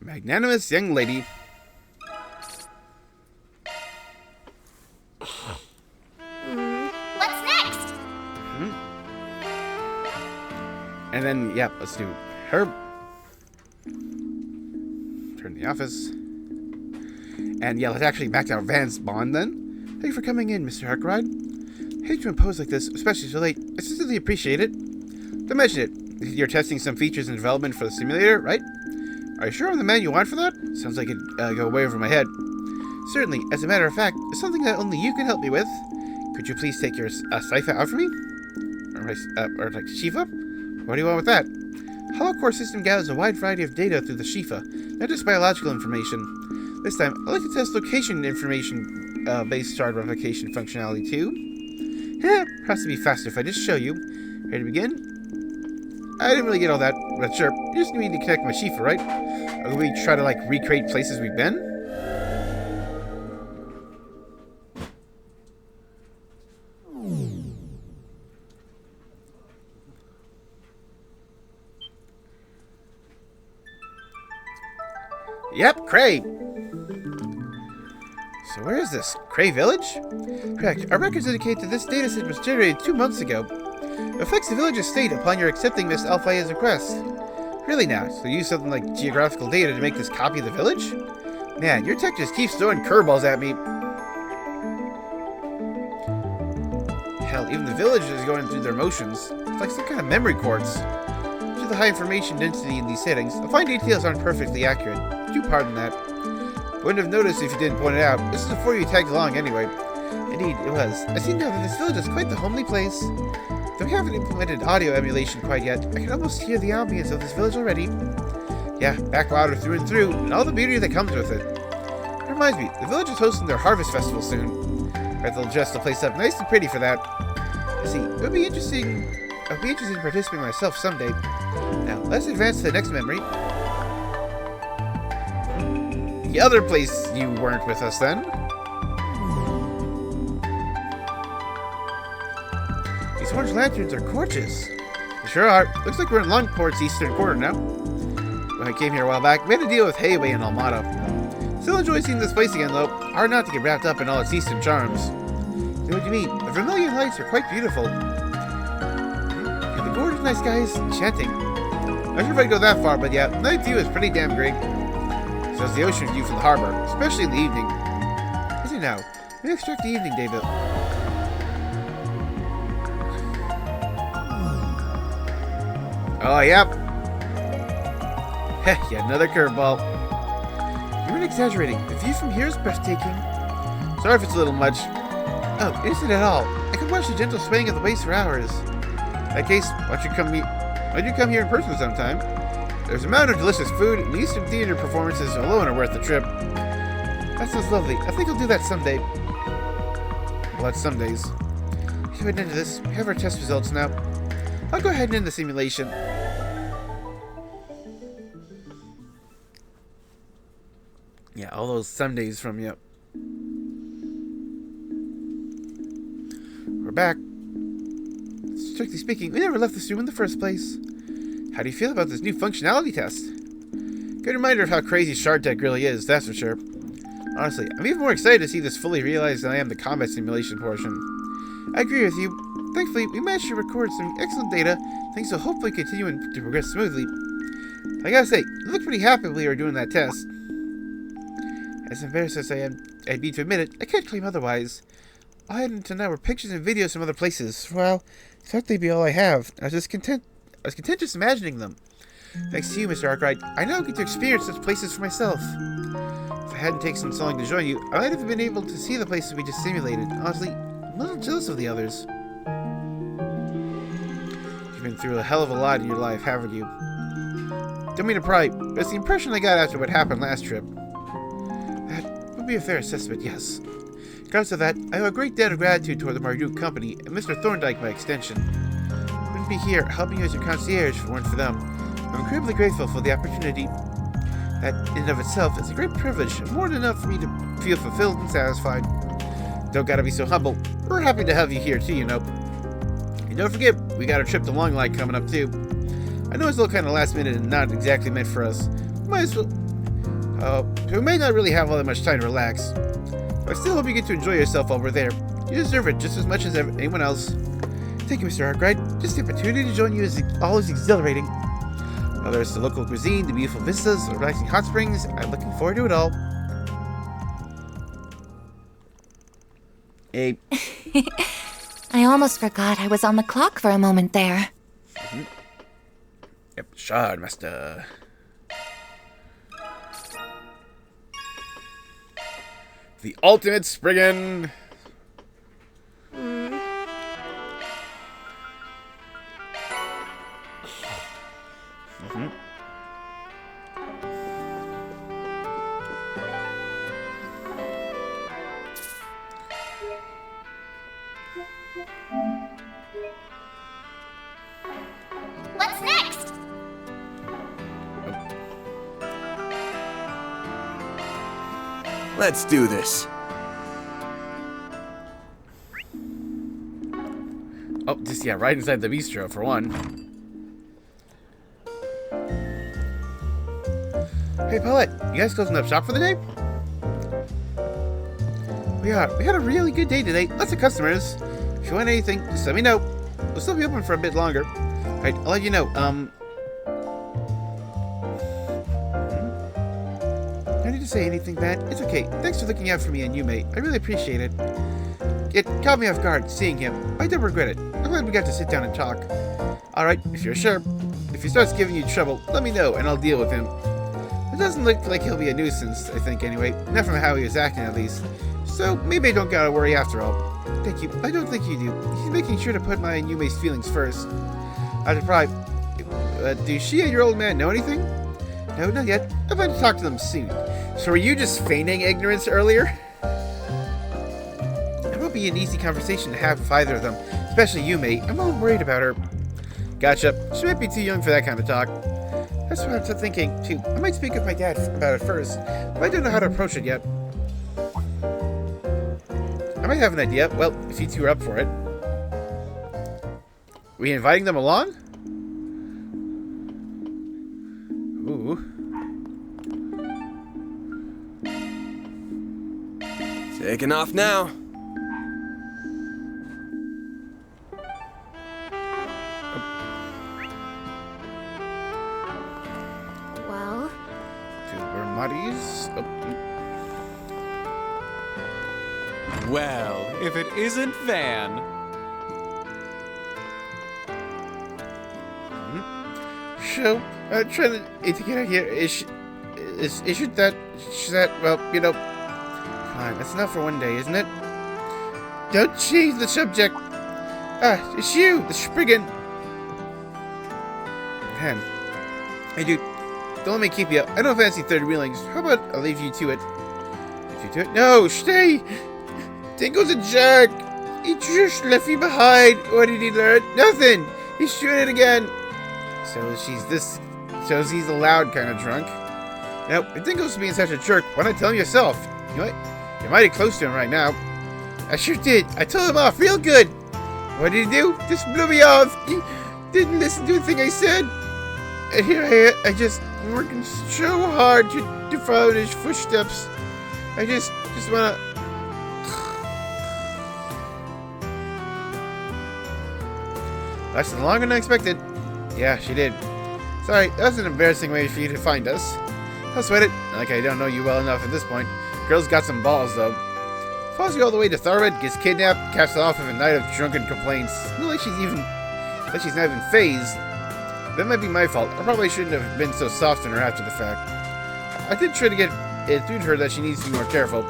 Magnanimous young lady. What's next? And then, yeah, let's do her. Turn the office. And yeah, let's actually max out Van's bond then. Thank you for coming in, Mr. Harkride. Hate to impose like this, especially so late. I sincerely appreciate it. Don't mention it. You're testing some features in development for the simulator, right? Are you sure I'm the man you want for that? Sounds like it'd go way over my head. Certainly, as a matter of fact, it's something that only you can help me with. Could you please take your Sypha out for me? Or like Shiva? What do you want with that? Hollow Core System gathers a wide variety of data through the Shifa, not just biological information. This time, I'd like to test location information based shard replication functionality too. Has to be faster if I just show you. Ready to begin? I didn't really get all that, but sure. You just need to connect my Shifa, right? Or we try to recreate places we've been? Yep, Cray. So where is this? Cray Village? Correct. Our records indicate that this dataset was generated 2 months ago. It affects the village's state upon your accepting Miss Alphaea's request. Really now? So you use something like geographical data to make this copy of the village? Man, your tech just keeps throwing curveballs at me. Hell, even the village is going through their motions. It's like some kind of memory quartz. Due to the high information density in these settings, the fine details aren't perfectly accurate. Do pardon that. Wouldn't have noticed if you didn't point it out. This is before you tagged along anyway. Indeed, it was. I see now that this village is quite the homely place. Though we haven't implemented audio emulation quite yet, I can almost hear the ambience of this village already. Yeah, backwater through and through, and all the beauty that comes with it. It reminds me, the village is hosting their harvest festival soon. Bet they'll dress the place up nice and pretty for that. I see, it would be interesting. I'd be interested in participating myself someday. Now, let's advance to the next memory. The other place you weren't with us then. These orange lanterns are gorgeous. They sure are. Looks like we're in Longport's eastern quarter now. When I came here a while back, we had to deal with Hayway and Almada. Still enjoy seeing this place again though. Hard not to get wrapped up in all its eastern charms. See what you mean? The Vermilion lights are quite beautiful. And the gorgeous night sky is enchanting. Not sure if I'd go that far, but yeah, night view is pretty damn great. So is the ocean view from the harbor, especially in the evening. Is it now? Maybe extract the evening, David. Oh, yep. Heh, yet another curveball. You weren't exaggerating. The view from here is breathtaking. Sorry if it's a little much. Oh, it isn't at all. I could watch the gentle swaying of the waves for hours. In that case, why don't you come here in person sometime? There's a mountain of delicious food, and Eastern theater performances alone are worth the trip. That sounds lovely. I think I'll do that someday. Well, that's some days. Go ahead and end this. We have our test results now. I'll go ahead and end the simulation. Yeah, all those Sundays from you. We're back. Strictly speaking, we never left this room in the first place. How do you feel about this new functionality test? Good reminder of how crazy Shard Tech really is, that's for sure. Honestly, I'm even more excited to see this fully realized than I am the combat simulation portion. I agree with you. Thankfully, we managed to record some excellent data, things will hopefully continue to progress smoothly. I gotta say, you look pretty happy we were doing that test. As embarrassed as I'd be to admit it, I can't claim otherwise. All I had until now were pictures and videos from other places. Well, thought they'd be all I have. I was content just imagining them. Thanks to you, Mr. Arkwright, I now get to experience such places for myself. If I hadn't taken so long to join you, I might have been able to see the places we just simulated. Honestly, I'm a little jealous of the others. You've been through a hell of a lot in your life, haven't you? Don't mean to pry, but it's the impression I got after what happened last trip. That would be a fair assessment, yes. Regardless of that, I owe a great debt of gratitude toward the Marduk Company and Mr. Thorndyke by extension. I wouldn't be here helping you as your concierge if it weren't for them. I'm incredibly grateful for the opportunity. That, in and of itself, is a great privilege, and more than enough for me to feel fulfilled and satisfied. Don't gotta be so humble. We're happy to have you here, too, you know. And don't forget, we got our trip to Longlight coming up, too. I know it's a little kind of last minute and not exactly meant for us. Might as well... we may not really have all that much time to relax. But I still hope you get to enjoy yourself while we're there. You deserve it just as much as anyone else. Thank you, Mr. Arkwright. Just the opportunity to join you is always exhilarating. Whether it's the local cuisine, the beautiful vistas, or relaxing hot springs, I'm looking forward to it all. Hey. I almost forgot I was on the clock for a moment there. Mm-hmm. Yep, Shard Master. The ultimate Spriggan. Mm-hmm. What's next? Let's do this. Oh, just, yeah, right inside the bistro, for one. Hey, Paulette, you guys closing up shop for the day? We had a really good day today. Lots of customers. If you want anything, just let me know. We'll still be open for a bit longer. Alright, I'll let you know. No need to say anything bad. It's okay. Thanks for looking out for me and Yume. I really appreciate it. It caught me off guard seeing him. I don't regret it. I'm glad we got to sit down and talk. Alright, if you're sure. If he starts giving you trouble, let me know and I'll deal with him. It doesn't look like he'll be a nuisance, I think, anyway. Not from how he was acting, at least. So, maybe I don't gotta worry after all. Thank you. I don't think you do. He's making sure to put my and Yume's feelings first. I should probably... do she and your old man know anything? No, not yet. I'm going to talk to them soon. So were you just feigning ignorance earlier? It won't be an easy conversation to have with either of them, especially Yume. I'm all worried about her. Gotcha. She might be too young for that kind of talk. That's what I'm thinking, too. I might speak with my dad about it first, but I don't know how to approach it yet. I might have an idea. Well, if you two are up for it. We inviting them along? Ooh. Taking off now. Well? To Bermuddies? Oh. Well, if it isn't Van. So, trying to get out here. Isn't that, well, you know, come on, that's enough for one day, isn't it? Don't change the subject. It's you, the Spriggan. Man, hey dude, don't let me keep you up. I don't fancy third wheelings. How about I'll leave you to it? Leave you to it? No, stay. Dingo's a jerk. He just left me behind. What did he learn? Nothing. He's doing it again. So he's a loud kind of drunk. Now, if Dingo's being such a jerk, why not tell him yourself? You're mighty close to him right now. I sure did. I told him off real good. What did he do? Just blew me off. He didn't listen to a thing I said. And here I just working so hard to follow in his footsteps. I just wanna... Lasted longer than I expected. Yeah, she did. Sorry, that was an embarrassing way for you to find us. Don't sweat it. Like I don't know you well enough at this point. Girl's got some balls, though. Follows you all the way to Tharbad, gets kidnapped, casts off of a night of drunken complaints. Not like she's not even phased. That might be my fault. I probably shouldn't have been so soft on her after the fact. I did try to get it through to her that she needs to be more careful.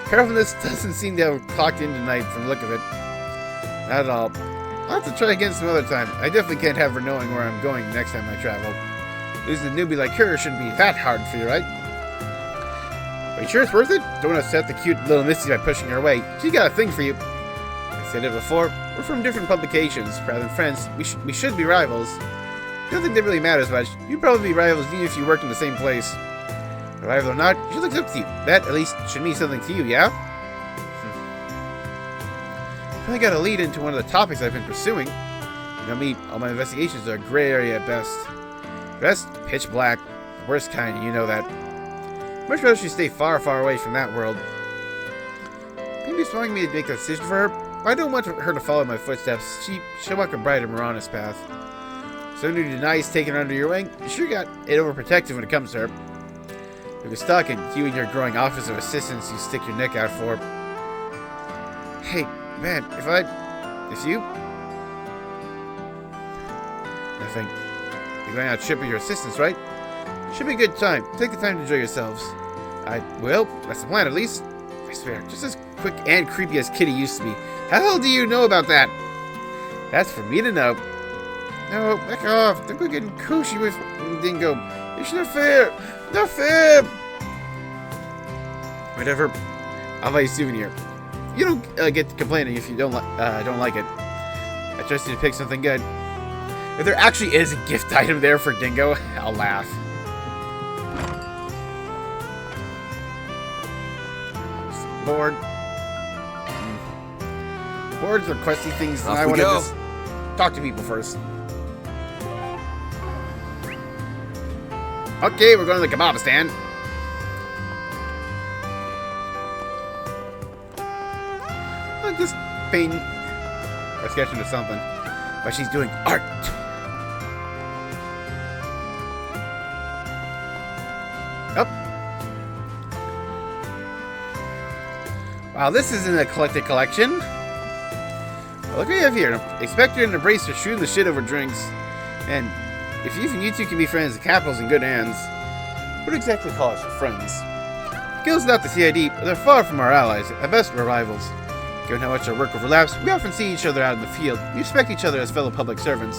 Carefulness doesn't seem to have clocked in tonight from the look of it. Not at all. I'll have to try again some other time. I definitely can't have her knowing where I'm going next time I travel. Losing a newbie like her shouldn't be that hard for you, right? Are you sure it's worth it? Don't upset the cute little Misty by pushing her away. She's got a thing for you. I said it before. We're from different publications. Rather than friends, we should be rivals. I don't think that really matters much. You'd probably be rivals even if you worked in the same place. Rival or not, she looks up to you. That, at least, should mean something to you, yeah? I got a lead into one of the topics I've been pursuing. You know me, all my investigations are gray area at best. Best, pitch black. The worst kind, you know that. Much rather she stay far, far away from that world. Maybe it's wanting me to make a decision for her. I don't want her to follow my footsteps. She'll walk a brighter, more honest path. Someone who denies taking her under your wing, you sure got it overprotective when it comes to her. If you're stuck and you and your growing office of assistants you stick your neck out for. Hey, man, if you... Nothing. You're going on a trip with your assistants, right? Should be a good time. Take the time to enjoy yourselves. I will. That's the plan, at least. I swear, just as quick and creepy as Kitty used to be. How the hell do you know about that? That's for me to know. No, back off. Don't go getting kooky with Dingo. It's not fair. Not fair. Whatever. I'll buy you a souvenir. You don't get complaining if you don't like it. I trust you to pick something good. If there actually is a gift item there for Dingo, I'll laugh. Board. Boards are questy things, and I want to just talk to people first. Okay, we're going to the kebab stand. just painting or sketching or something. But she's doing art. Oh. Wow, this is an eclectic collection. Well, look what we have here. Expector and Embracer shooting the shit over drinks. And if even you two can be friends, the capital's in good hands. What exactly call us friends? Gil's not the CID, but they're far from our allies. At best, we're rivals. Given how much our work overlaps, we often see each other out in the field. We respect each other as fellow public servants.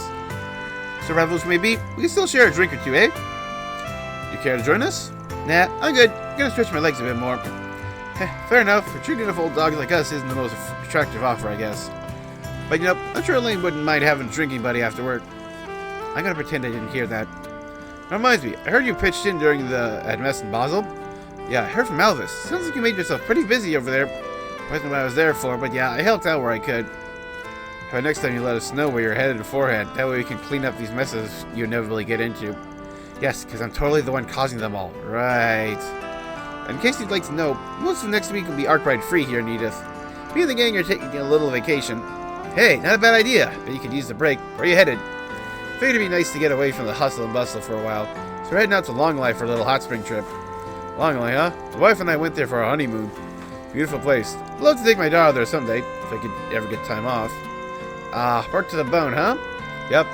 So rivals may be, we can still share a drink or two, eh? You care to join us? Nah, I'm good. I'm gonna stretch my legs a bit more. Fair enough. For treating enough old dogs like us isn't the most attractive offer, I guess. But you know, I'm sure Elaine wouldn't mind having a drinking buddy after work. I'm gonna pretend I didn't hear that. That reminds me, I heard you pitched in during at Mess in Basel. Yeah, I heard from Elvis. Sounds like you made yourself pretty busy over there. Wasn't what I was there for, but yeah, I helped out where I could. How about next time you let us know where you're headed beforehand? That way we can clean up these messes you inevitably get into. Yes, because I'm totally the one causing them all. Right. In case you'd like to know, most of next week will be Arc Ride free here in Edith. Me and the gang are taking a little vacation. Hey, not a bad idea, but you could use the break. Where are you headed? Figured it'd be nice to get away from the hustle and bustle for a while, so we're heading out to Longlife for a little hot spring trip. Longlife, huh? The wife and I went there for our honeymoon. Beautiful place. I'd love to take my daughter there someday, if I could ever get time off. Work to the bone, huh? Yep.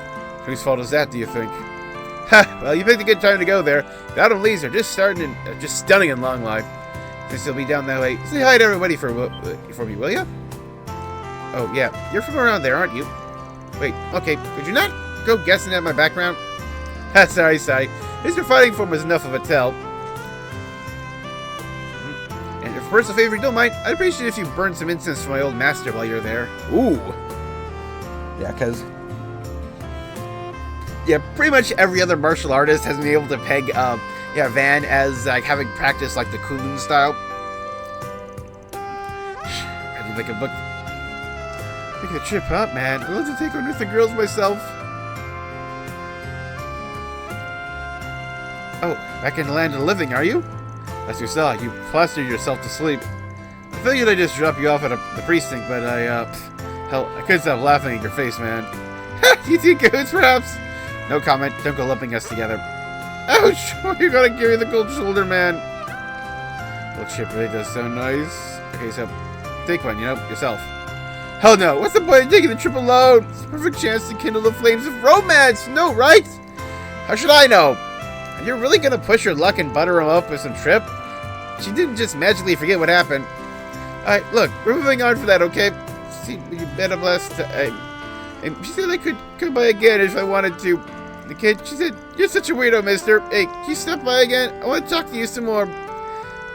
Whose fault is that, do you think? Ha! Well, you picked a good time to go there. The autumn leaves are just stunning in Longlife. Since you'll be down that way, say hi to everybody for me, will ya? Oh, yeah. You're from around there, aren't you? Wait, okay. Could you not go guessing at my background? Sorry. Mr. Fighting Form was enough of a tell. And if a personal favor you don't mind, I'd appreciate it if you burn some incense for my old master while you're there. Ooh. Yeah, because... yeah, pretty much every other martial artist has been able to peg, Van as, like, having practiced, like, the Kunlun style. I did, like, a book... Take the trip, huh, man? I'd love to take one with the girls myself. Oh, back in the land of the living, are you? As you saw, you plastered yourself to sleep. I figured I'd just drop you off at the precinct, but hell, I couldn't stop laughing at your face, man. You two cahoots, perhaps? No comment. Don't go lumping us together. Ouch! You're gonna give me the cold shoulder, man. Well, Chip really does sound nice. Okay, so take one, yourself. Hell no! What's the point of taking the trip alone? It's a perfect chance to kindle the flames of romance. No, right? How should I know? You're really gonna push your luck and butter him up with some trip? She didn't just magically forget what happened. Alright, look, we're moving on for that, okay? See, you better blessed. And she said I could come by again if I wanted to. The kid, she said, you're such a weirdo, mister. Hey, can you stop by again? I want to talk to you some more.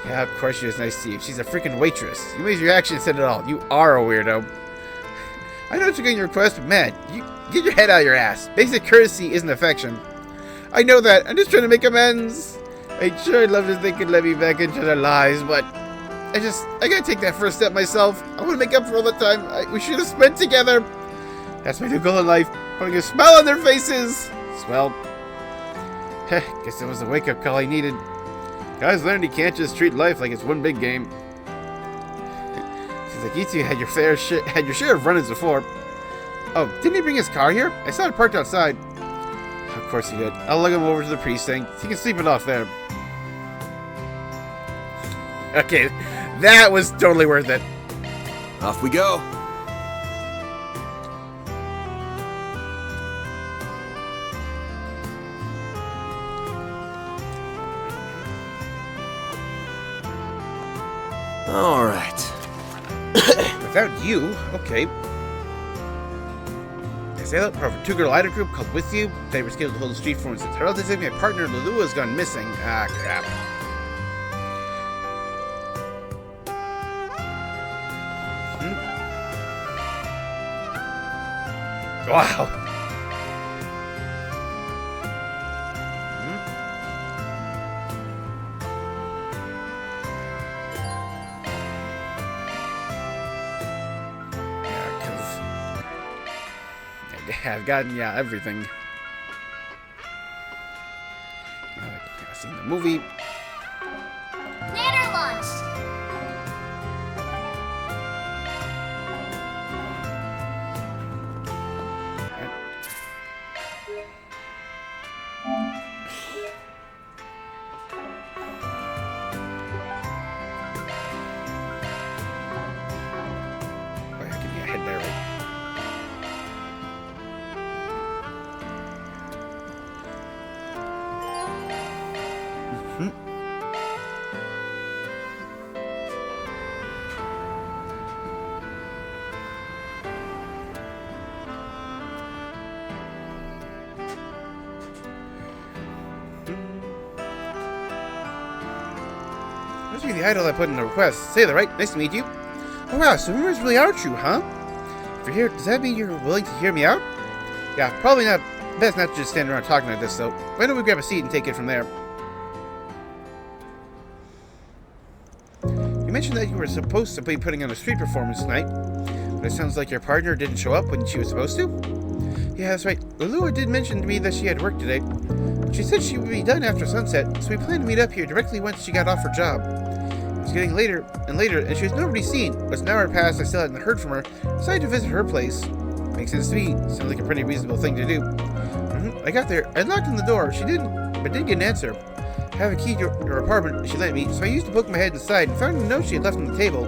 Yeah, of course she was nice to you. She's a freaking waitress. You made your action said it all. You are a weirdo. I know you're getting your request, but man, you get your head out of your ass. Basic courtesy isn't affection. I know that. I'm just trying to make amends. I'd sure love if they could let me back into their lives, but I gotta take that first step myself. I want to make up for all the time we should have spent together. That's my new goal in life. Putting a smile on their faces. Swell. Guess it was the wake-up call I needed. Guys learned you can't just treat life like it's one big game. Seems like you two had your share of run-ins before. Oh, didn't he bring his car here? I saw it parked outside. Of course he did. I'll lug him over to the precinct. He can sleep it off there. Okay, that was totally worth it. Off we go. All right. Without you, okay. I say that for a two-girl idol group called With You. They were scheduled to hold a street performance. Herald says my partner Lulu has gone missing. Ah, crap. Wow. I've gotten, everything. I've seen the movie. Planner launched! Must be the idol I put in the request. Say that, right? Nice to meet you. Oh wow, so rumors really are true, huh? If you're here, does that mean you're willing to hear me out? Yeah, probably not. Best not to just stand around talking like this, though. Why don't we grab a seat and take it from there? You mentioned that you were supposed to be putting on a street performance tonight, but it sounds like your partner didn't show up when she was supposed to? Yeah, that's right. Lulua did mention to me that she had work today. She said she would be done after sunset, so we planned to meet up here directly once she got off her job. It was getting later and later, and she was nowhere to be seen. But an hour passed, I still hadn't heard from her. Decided to visit her place. Makes sense to me. Sounds like a pretty reasonable thing to do. I got there. I knocked on the door. She didn't get an answer. I have a key to her apartment she lent me, so I used to poke my head inside and found a note she had left on the table.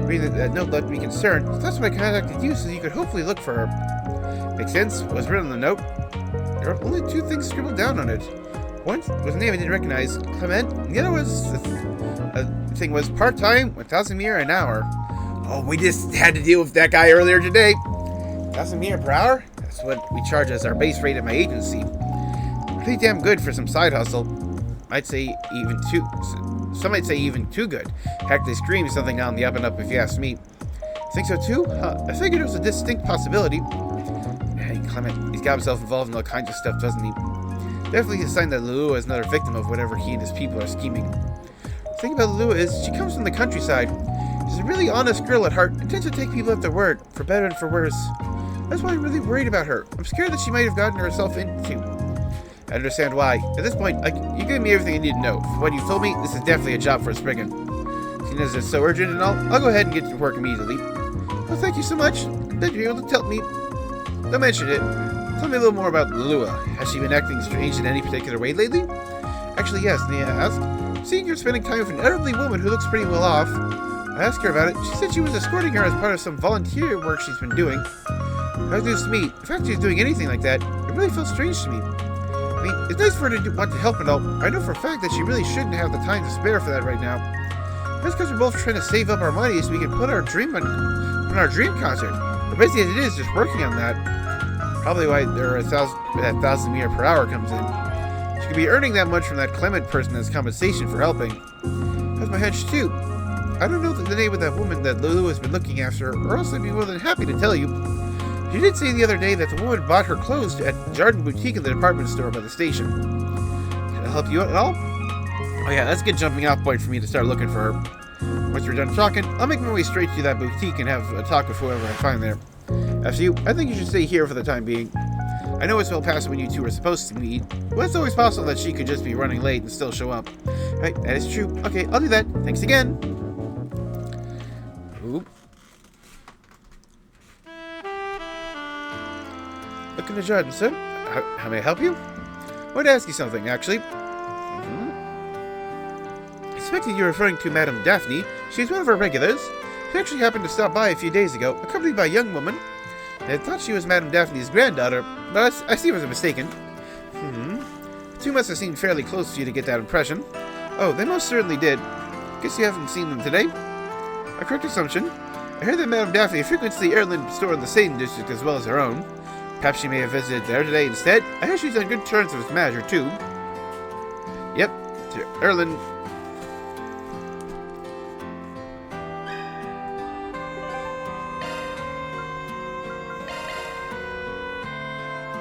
Reading that note left me concerned, so that's why I contacted you so you could hopefully look for her. Makes sense. What was written on the note? There were only two things scribbled down on it. One was a name I didn't recognize, Clement, and the other was thing was part-time, 1,000 mir an hour. Oh, we just had to deal with that guy earlier today. 1,000 mir per hour? That's what we charge as our base rate at my agency. Pretty damn good for some side hustle. I'd say even too. Some might say even too good. Heck, they scream something on the up and up if you ask me. Think so too? I figured it was a distinct possibility. Hey, Clement, he's got himself involved in all kinds of stuff, doesn't he? Definitely a sign that Lulua is another victim of whatever he and his people are scheming. The thing about Lulua is she comes from the countryside. She's a really honest girl at heart and tends to take people at their word, for better and for worse. That's why I'm really worried about her. I'm scared that she might have gotten herself into. I understand why. At this point, you gave me everything I need to know. From what you've told me, this is definitely a job for a Spriggan. Seeing as it's so urgent and all, I'll go ahead and get to work immediately. Well, thank you so much. Glad you're able to tell me. Don't mention it. Tell me a little more about Lulua. Has she been acting strange in any particular way lately? Actually, yes, may I ask? Seeing you're spending time with an elderly woman who looks pretty well off. I asked her about it. She said she was escorting her as part of some volunteer work she's been doing. That's news to me. The fact she's doing anything like that, it really feels strange to me. I mean, it's nice for her to want to help and all. I know for a fact that she really shouldn't have the time to spare for that right now. That's because we're both trying to save up our money so we can put our dream concert. But busy as it is, just working on that. Probably why there are that 1,000 mir per hour comes in. She could be earning that much from that Clement person as compensation for helping. That's my hunch too. I don't know the name of that woman that Lulu has been looking after, or else I'd be more than happy to tell you. She did say the other day that the woman bought her clothes at Jardin Boutique in the department store by the station. Can I help you out at all? Oh yeah, that's a good jumping off point for me to start looking for her. Once we're done talking, I'll make my way straight to that boutique and have a talk with whoever I find there. As for you, I think you should stay here for the time being. I know it's well past when you two were supposed to meet, but it's always possible that she could just be running late and still show up. Right, that is true. Okay, I'll do that. Thanks again. Oop. Looking to Jordan, sir. How may I help you? I wanted to ask you something, actually. I suspected you were referring to Madame Daphne. She's one of our regulars. She actually happened to stop by a few days ago, accompanied by a young woman. I thought she was Madame Daphne's granddaughter, but I see I was mistaken. The two must have seemed fairly close for you to get that impression. Oh, they most certainly did. Guess you haven't seen them today? A correct assumption. I heard that Madame Daphne frequents the Erland store in the Satan district as well as her own. Perhaps she may have visited there today instead. I hear she's on good terms with its manager, too. Yep, to Erland.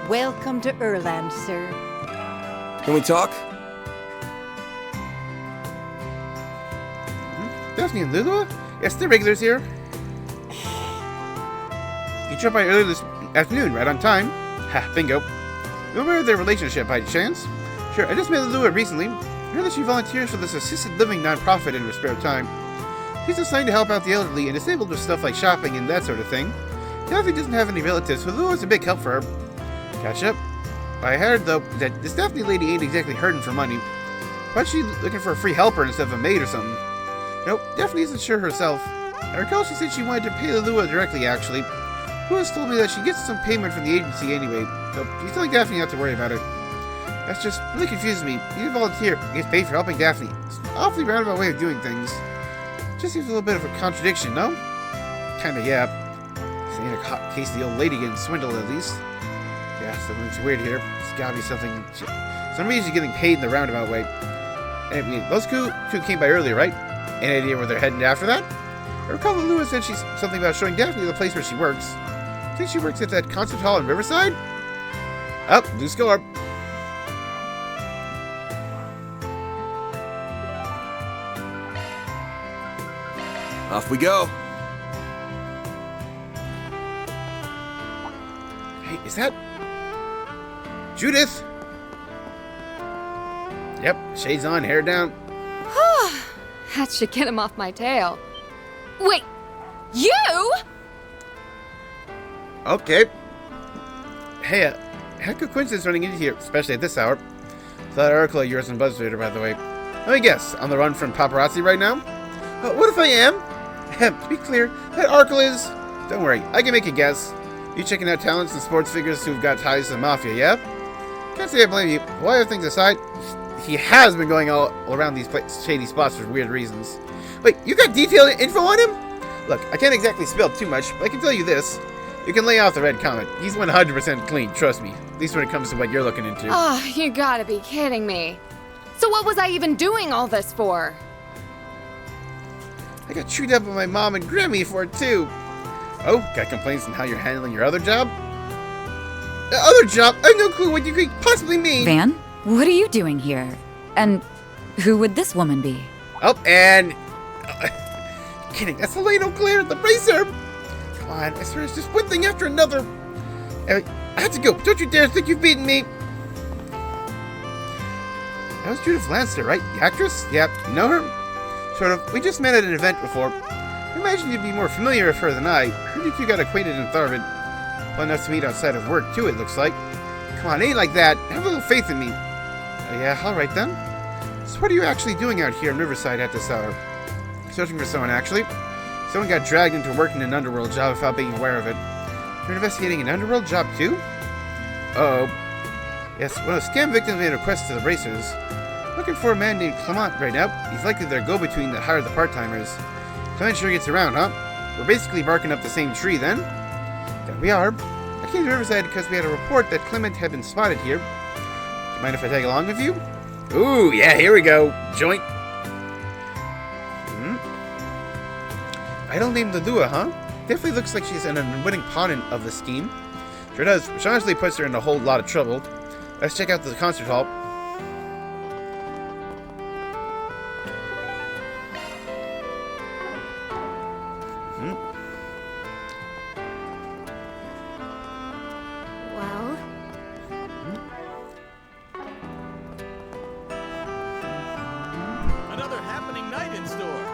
Welcome to Erland, sir. Can we talk? Daphne and Lulua? Yes, they're regulars here. You dropped by earlier this afternoon, right on time. Ha, bingo. You aware of their relationship by chance? Sure, I just met Lulua recently. I heard that she volunteers for this assisted living nonprofit in her spare time. She's assigned to help out the elderly and disabled with stuff like shopping and that sort of thing. Daphne doesn't have any relatives, so Lulua's a big help for her. Catch up. I heard, though, that this Daphne lady ain't exactly hurting for money. Why's she looking for a free helper instead of a maid or something? Nope, Daphne isn't sure herself. I recall she said she wanted to pay Lulua directly, actually. Lulua's told me that she gets some payment from the agency anyway, so she's telling Daphne not to worry about it. That's just really confuses me. You volunteer, you get paid for helping Daphne. It's an awfully roundabout way of doing things. Just seems a little bit of a contradiction, no? Kinda, yeah. This ain't a case of the old lady getting swindled, at least. Yeah, something's weird here. It's gotta be something. Some reason she's getting paid in the roundabout way. Anyway, those two came by earlier, right? Any idea where they're heading after that? I recall that Lewis said she's something about showing Daphne the place where she works. I think she works at that concert hall in Riverside? Up, blue score. Off we go. Hey, is that Judith? Yep, shades on, hair down. That should get him off my tail. Wait, you? Okay. Hey, heck of coincidence running into here, especially at this hour. So that article of yours on BuzzFeed, by the way. Let me guess, on the run from paparazzi right now? What if I am? To be clear, that article is... Don't worry, I can make a guess. You checking out talents and sports figures who've got ties to the mafia, yeah? Can't say I blame you. Why other things aside, he has been going all around these shady spots for weird reasons. Wait, you got detailed info on him? Look, I can't exactly spill too much, but I can tell you this. You can lay off the red comet. He's 100% clean, trust me. At least when it comes to what you're looking into. Oh, you gotta be kidding me. So what was I even doing all this for? I got chewed up by my mom and Grammy for it too. Oh, got complaints on how you're handling your other job? Other job? I have no clue what you could possibly mean. Van, what are you doing here? And who would this woman be? Oh, and... kidding, that's Elena Claire, the racer! Come on, I swear it's just one thing after another. I have to go. Don't you dare think you've beaten me. That was Judith Lancer, right? The actress? Yep. You know her? Sort of. We just met at an event before. I imagine you'd be more familiar with her than I. Heard you two got acquainted in Tharbin. Well enough to meet outside of work, too, it looks like. Come on, it ain't like that. Have a little faith in me. Oh, yeah? Alright then. So what are you actually doing out here in Riverside at this hour? Searching for someone, actually. Someone got dragged into working an underworld job without being aware of it. You're investigating an underworld job, too? Uh-oh. Yes, one of the scam victims made a request to the racers. Looking for a man named Clement right now. He's likely their go-between that hire the part-timers. Clement sure gets around, huh? We're basically barking up the same tree, then. There we are. I came to Riverside because we had a report that Clement had been spotted here. Do you mind if I tag along with you? Ooh, yeah, here we go. Joint. Idol named Lalua, huh? Definitely looks like she's an unwitting pawn of the scheme. Sure does, which honestly puts her in a whole lot of trouble. Let's check out the concert hall. Well... Another happening night in store.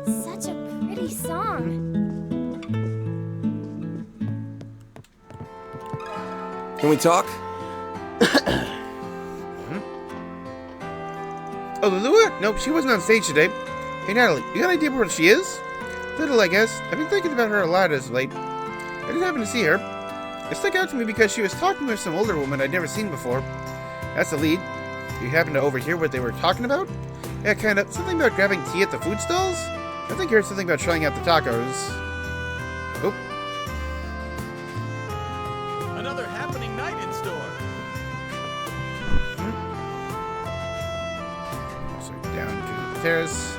Such a pretty song. Can we talk? Oh, Lalua? Nope, she wasn't on stage today. Hey, Natalie, you got an idea where she is? Little, I guess. I've been thinking about her a lot as of late. I didn't happen to see her. It stuck out to me because she was talking with some older woman I'd never seen before. That's the lead. You happen to overhear what they were talking about? Yeah, kind of. Something about grabbing tea at the food stalls? I think I heard something about trying out the tacos. Oh. Another happening night in store. So down to the terrace.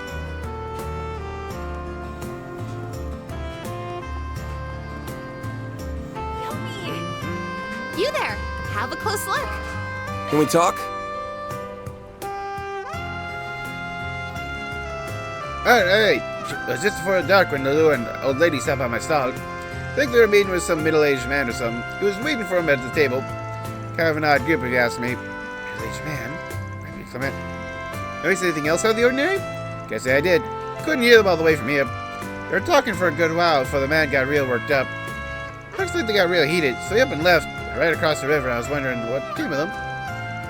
You there! Have a close look. Can we talk? Hey, it was just before dark when Lalua and the old lady stopped by my stall. I think they were meeting with some middle-aged man or something. He was waiting for him at the table. Kind of an odd group, if you ask me. Middle-aged man? Maybe Clement. Notice anything else out of the ordinary? Can't say I did. Couldn't hear them all the way from here. They were talking for a good while before the man got real worked up. Looks like they got real heated, so he up and left. Right across the river, I was wondering what came of them.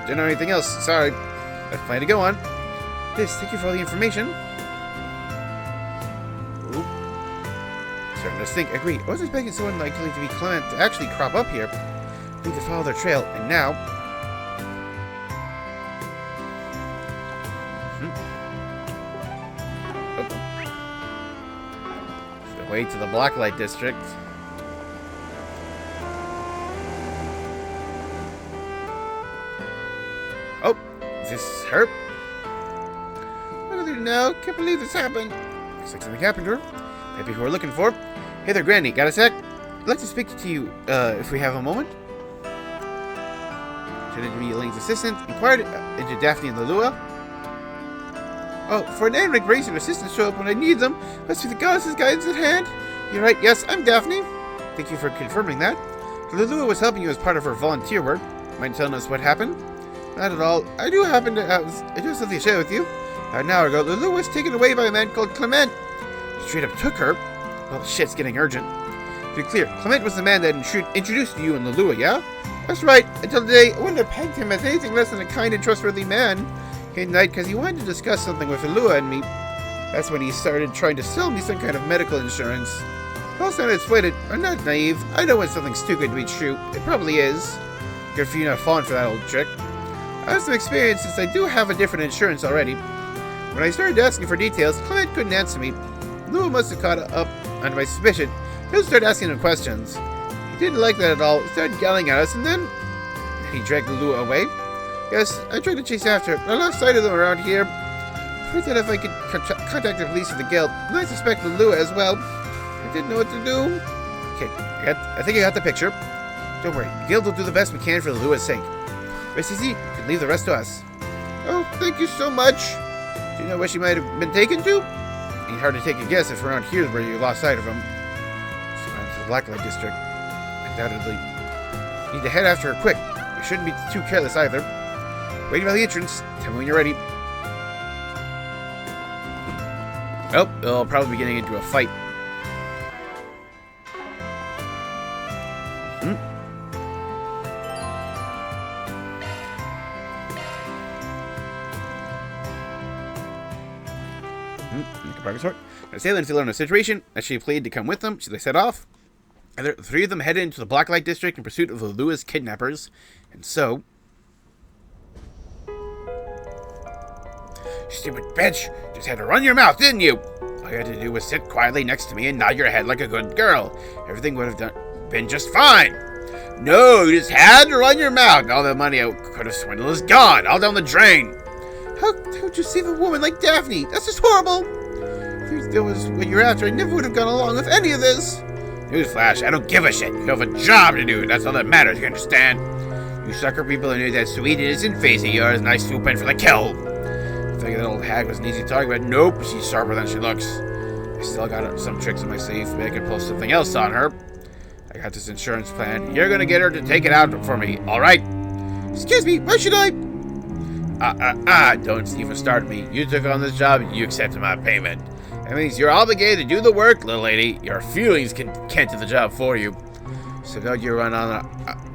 Didn't know anything else, sorry. I plan to go on. Yes, thank you for all the information. Ooh. Starting to think, agree. I wasn't expecting someone likely to be Clement to actually crop up here. Need to follow their trail, and now... the way to the Blacklight District. Oh, is this her? What do they know? Can't believe this happened. Looks like something happened to her. Maybe who we're looking for. Hey there, Granny. Got a sec? I'd like to speak to you, if we have a moment. Pretended to be Elaine's assistant. Inquired into Daphne and Lelua. Oh, for an Daybreak race and assistants show up when I need them. Must be the goddess's guidance at hand. You're right. Yes, I'm Daphne. Thank you for confirming that. Lelua was helping you as part of her volunteer work. Mind telling us what happened? Not at all. I do have something to share with you. An hour ago, Lelua was taken away by a man called Clement. He straight up took her. Well, shit's getting urgent. To be clear, Clement was the man that introduced you and Lelua, yeah? That's right. Until today, I wouldn't have pegged him as anything less than a kind and trustworthy man. Came tonight because he wanted to discuss something with Lelua and me. That's when he started trying to sell me some kind of medical insurance. Also, to explain it, I'm not naive. I know when something's too good to be true. It probably is. Good for you not falling for that old trick. I have some experience since I do have a different insurance already. When I started asking for details, Clement couldn't answer me. Lelua must have caught up on my suspicion. He'll start asking him questions. He didn't like that at all. He started yelling at us, and then he dragged Lelua away. Yes, I tried to chase after her. I lost sight of them around here. I thought if I could contact the police or the guild, and I suspect Lelua as well. I didn't know what to do. Okay, I think I got the picture. Don't worry, the guild will do the best we can for Lelua's sake. Rest easy, you can leave the rest to us. Oh, thank you so much. Do you know where she might have been taken to? Ain't hard to take a guess if around here is where you lost sight of him. She's gone to the Blacklight District. Undoubtedly. You need to head after her quick. We shouldn't be too careless either. Waiting by the entrance. Tell me when you're ready. Oh, they'll probably be getting into a fight. The sailors learn the situation as she pleaded to come with them, so they set off. And the three of them headed into the Blacklight District in pursuit of Lelua's kidnappers. And so... Stupid bitch! Just had to run your mouth, didn't you? All you had to do was sit quietly next to me and nod your head like a good girl. Everything would have been just fine. No, you just had to run your mouth. All the money I could have swindled is gone, all down the drain. How would you save a woman like Daphne? That's just horrible. If that was what you're after, I never would have gone along with any of this. Newsflash, I don't give a shit. You have a job to do. That's all that matters, you understand? You sucker people who knew that sweet innocent face of yours, and I swoop in for the kill. I figured that old hag was an easy target, but nope, she's sharper than she looks. I still got some tricks in my sleeve. Maybe I can pull something else on her. I got this insurance plan. You're gonna get her to take it out for me, alright? Excuse me, why should I? Don't even start me. You took on this job, you accepted my payment. That means you're obligated to do the work, little lady. Your feelings can't do the job for you. So don't you run out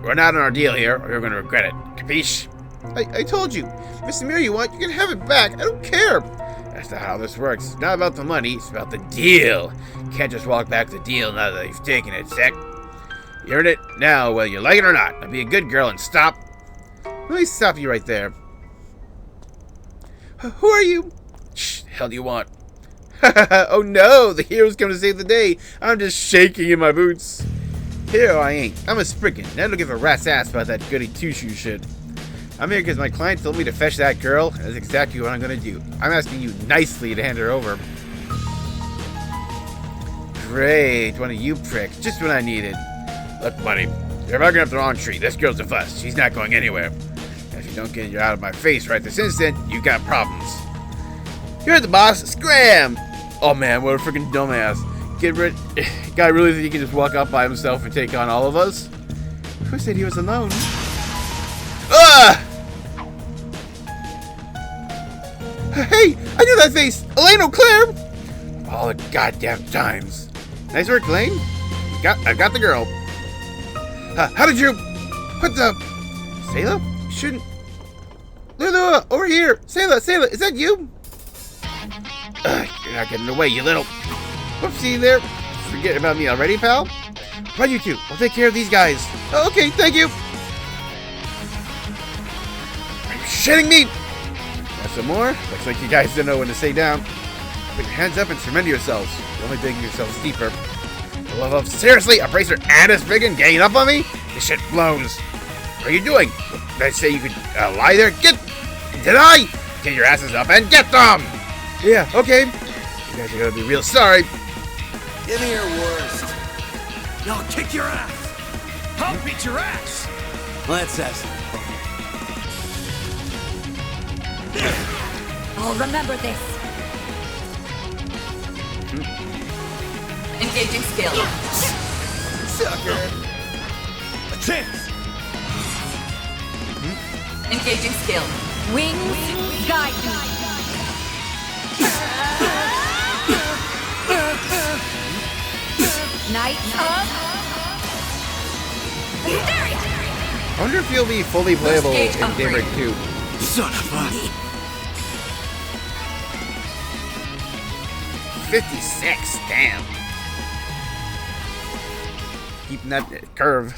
on our deal here, or you're going to regret it. Capiche? I told you. If it's the mirror you want, you can have it back. I don't care. That's not how this works. It's not about the money. It's about the deal. You can't just walk back the deal now that you've taken it, Sec. You earned it now, whether you like it or not. Now be a good girl and stop. Let me stop you right there. Who are you? Shh, the hell do you want? Oh no, the hero's come to save the day. I'm just shaking in my boots. Hero I ain't. I'm a Spriggan. I don't give a rat's ass about that goody two-shoe shit. I'm here because my client told me to fetch that girl. That's exactly what I'm gonna do. I'm asking you nicely to hand her over. Great, one of you pricks. Just what I needed. Look, buddy, you're barking up the wrong tree. This girl's a fuss. She's not going anywhere. If you don't get her out of my face right this instant, you got problems. You're the boss. Scram! Oh man, what a freaking dumbass. Get rid. Guy really think he can just walk up by himself and take on all of us? Who said he was alone? Ah! Hey, I knew that face. Elaine O'Clair. All the goddamn times. Nice work, Elaine. I've got the girl. How did you? What the? Sayla? You shouldn't. Lelua, over here. Sayla, is that you? You're not getting away, you little... Whoopsie there. Forget about me already, pal? Run, you two. I'll take care of these guys. Oh, okay, thank you. Are you shitting me? Want some more? Looks like you guys don't know when to stay down. Put your hands up and surrender yourselves. You're only digging yourselves deeper. For the love of seriously, a bracer and a spigot ganging up on me? This shit blows. What are you doing? Did I say you could lie there? Did I? Get your asses up and get them! Yeah, okay. You guys are gonna be real sorry. Give me your worst. I'll kick your ass. I'll beat your ass. Let's have some fun. I'll remember this. Engaging skill. Sucker. A chance. Engaging skill. Wings guide me. Knight of Hysteria. I wonder if you'll be fully playable in Daybreak 2. Son of a... 56, damn. Keeping that curve.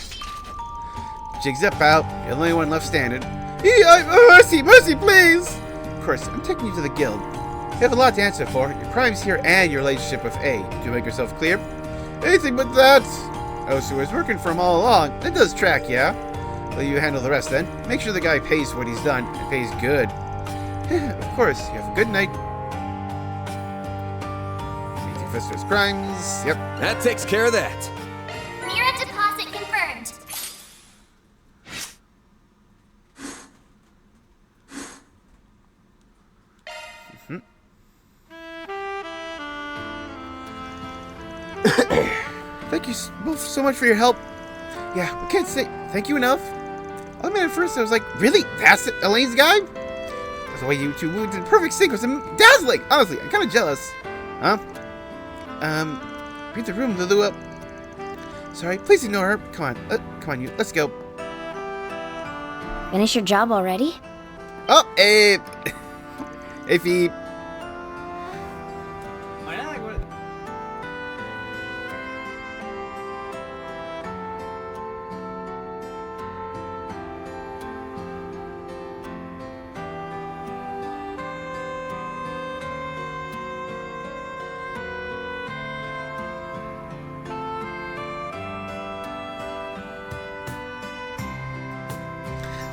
Jigs up out, you're the only one left standing. Mercy, please! Of course, I'm taking you to the guild. You have a lot to answer for. Your crimes here and your relationship with A. Do you make yourself clear? Anything but that! Oh, so it's working for him all along. That does track, yeah? Will you handle the rest then? Make sure the guy pays for what he's done, and pays good. Of course, you have a good night. Fester's crimes. Yep. That takes care of that. Mira deposit confirmed. Thank you both so much for your help. Yeah, we can't say thank you enough. I mean, at first I was like, really? That's it, Elaine's guy? The way you two moved in perfect sync was dazzling. Honestly, I'm kind of jealous. Huh? Read the room, Lulu. Sorry, please ignore her. Come on, you. Let's go. Finish your job already? Oh, hey, Phoebe.